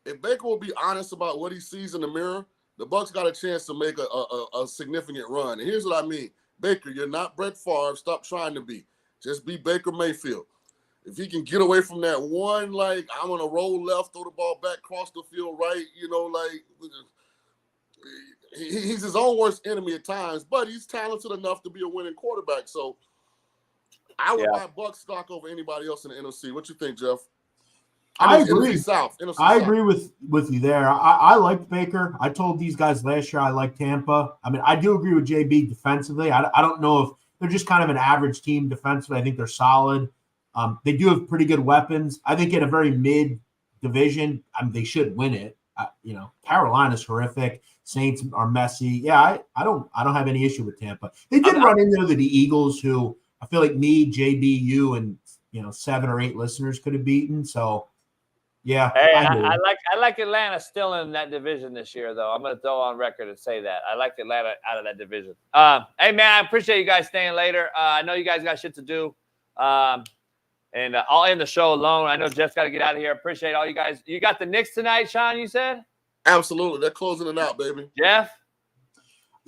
If Baker will be honest about what he sees in the mirror, the Bucs got a chance to make a significant run. And here's what I mean. Baker, you're not Brett Favre. Stop trying to be. Just be Baker Mayfield. If he can get away from that one, like, I'm going to roll left, throw the ball back, cross the field right, he's his own worst enemy at times, but he's talented enough to be a winning quarterback. So I would buy Bucs stock over anybody else in the NFC. What you think, Jeff? I agree. NFC South. I agree with you there. I liked Baker. I told these guys last year I like Tampa. I mean, I do agree with JB defensively. I don't know if they're just kind of an average team defensively. I think they're solid. They do have pretty good weapons. I think in a very mid division, they should win it. Carolina's horrific. Saints are messy. Yeah, I don't have any issue with Tampa. They did run into the Eagles, who I feel like me, JB, you, and 7 or 8 listeners could have beaten. So. Yeah, hey, I like Atlanta still in that division this year, though. I'm going to throw on record and say that. I like Atlanta out of that division. Hey, man, I appreciate you guys staying later. I know you guys got shit to do. And I'll end the show alone. I know Jeff's got to get out of here. Appreciate all you guys. You got the Knicks tonight, Shaun, you said? Absolutely. They're closing it out, baby. Jeff?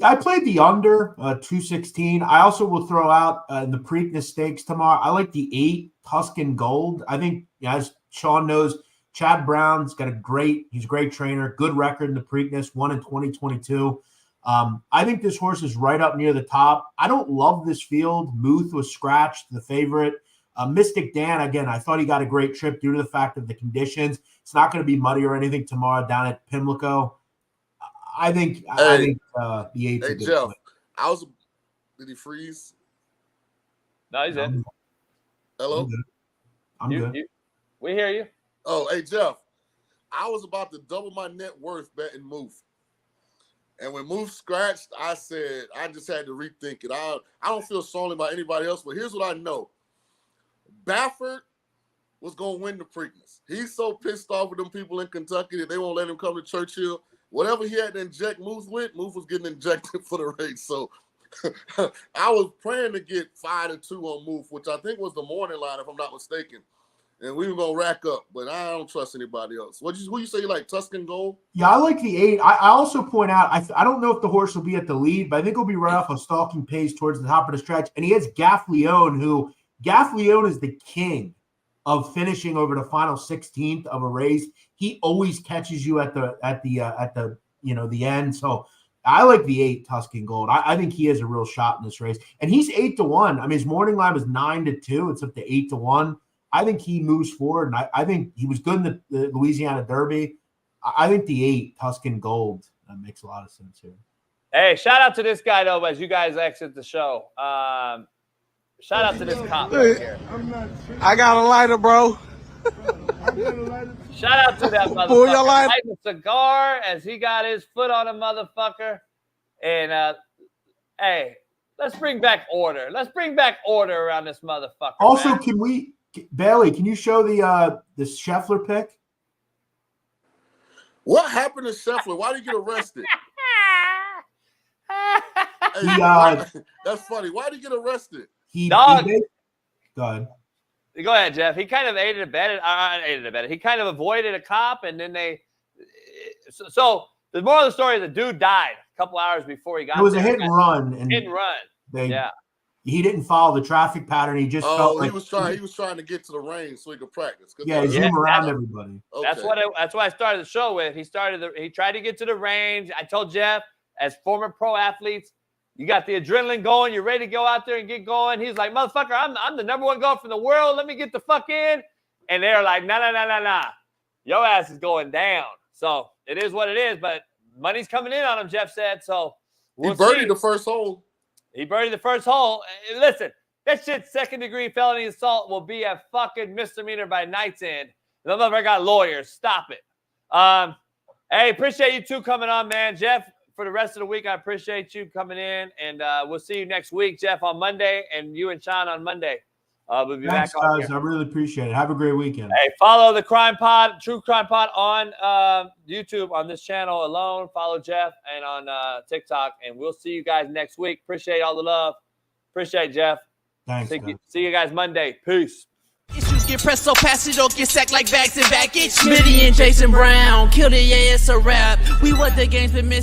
I played the under 216. I also will throw out in the Preakness Stakes tomorrow. I like the 8 Tuscan Gold. I think, as Shaun knows, Chad Brown's he's a great trainer, good record in the Preakness, won in 2022. I think this horse is right up near the top. I don't love this field. Muth was scratched, the favorite. Mystic Dan, again, I thought he got a great trip due to the fact of the conditions. It's not going to be muddy or anything tomorrow down at Pimlico. I think the 8's a good Jeff, play. Did he freeze? No, he's in. Hello? I'm good. We hear you. Oh, hey, Jeff. I was about to double my net worth betting Moof. And when Moof scratched, I said, I just had to rethink it. I don't feel strongly about anybody else, but here's what I know. Baffert was going to win the Preakness. He's so pissed off with them people in Kentucky that they won't let him come to Churchill. Whatever he had to inject Moof with, Moof was getting injected for the race. So I was praying to get 5-2 on Moof, which I think was the morning line, if I'm not mistaken. And we were going to rack up, but I don't trust anybody else. Who you say you like, Tuscan Gold? Yeah, I like the 8. I also point out, I don't know if the horse will be at the lead, but I think he'll be right off a stalking pace towards the top of the stretch. And he has Gaff Leone, who Gaff Leone is the king of finishing over the final 16th of a race. He always catches you at the the end. So I like the 8 Tuscan Gold. I think he has a real shot in this race. And he's 8-1. I mean, his morning line was 9-2. It's up to 8-1. I think he moves forward, and I think he was good in the Louisiana Derby. I think the 8 Tuscan Gold makes a lot of sense here. Hey, shout out to this guy, though, as you guys exit the show. Shout out to this cop right here. I got a lighter, bro. Shout out to that motherfucker. Pull your lighter. Lighting a cigar as he got his foot on a motherfucker. And, hey, let's bring back order. Let's bring back order around this motherfucker. Also, man. Bailey, can you show the Scheffler pick? What happened to Scheffler? Why did he get arrested? That's funny. Why did he get arrested? Go ahead, Jeff. He kind of aided and abetted. He kind of avoided a cop, and then So the moral of the story is the dude died a couple hours before he got there. It was a hit and run. Hit and run. He didn't follow the traffic pattern. He just felt like he was trying to get to the range so he could practice. Yeah, zoom around everybody. Okay. That's what I started the show with. He tried to get to the range. I told Jeff, as former pro athletes, you got the adrenaline going. You're ready to go out there and get going. He's like, motherfucker, I'm the number 1 golfer in the world. Let me get the fuck in. And they're like, nah. Your ass is going down. So it is what it is. But money's coming in on him, Jeff said. So he birdied the first hole. He birdied the first hole. Listen, that shit, 2nd-degree felony assault will be a fucking misdemeanor by night's end. The motherfucker got lawyers. Stop it. Hey, appreciate you two coming on, man. Jeff, for the rest of the week, I appreciate you coming in. And we'll see you next week, Jeff, on Monday, and you and Shaun on Monday. We'll be Thanks, back on guys. here. I really appreciate it. Have a great weekend. Hey, follow the Crime Pod, True Crime Pod on YouTube on this channel alone. Follow Jeff and on TikTok, and we'll see you guys next week. Appreciate all the love. Appreciate Jeff. Thanks. See you guys Monday. Peace. Issues get pressed so fast you don't get sacked like bags and baggage. Smitty and Jason Brown killed it, yeah, it's a wrap. We what the game's been missing.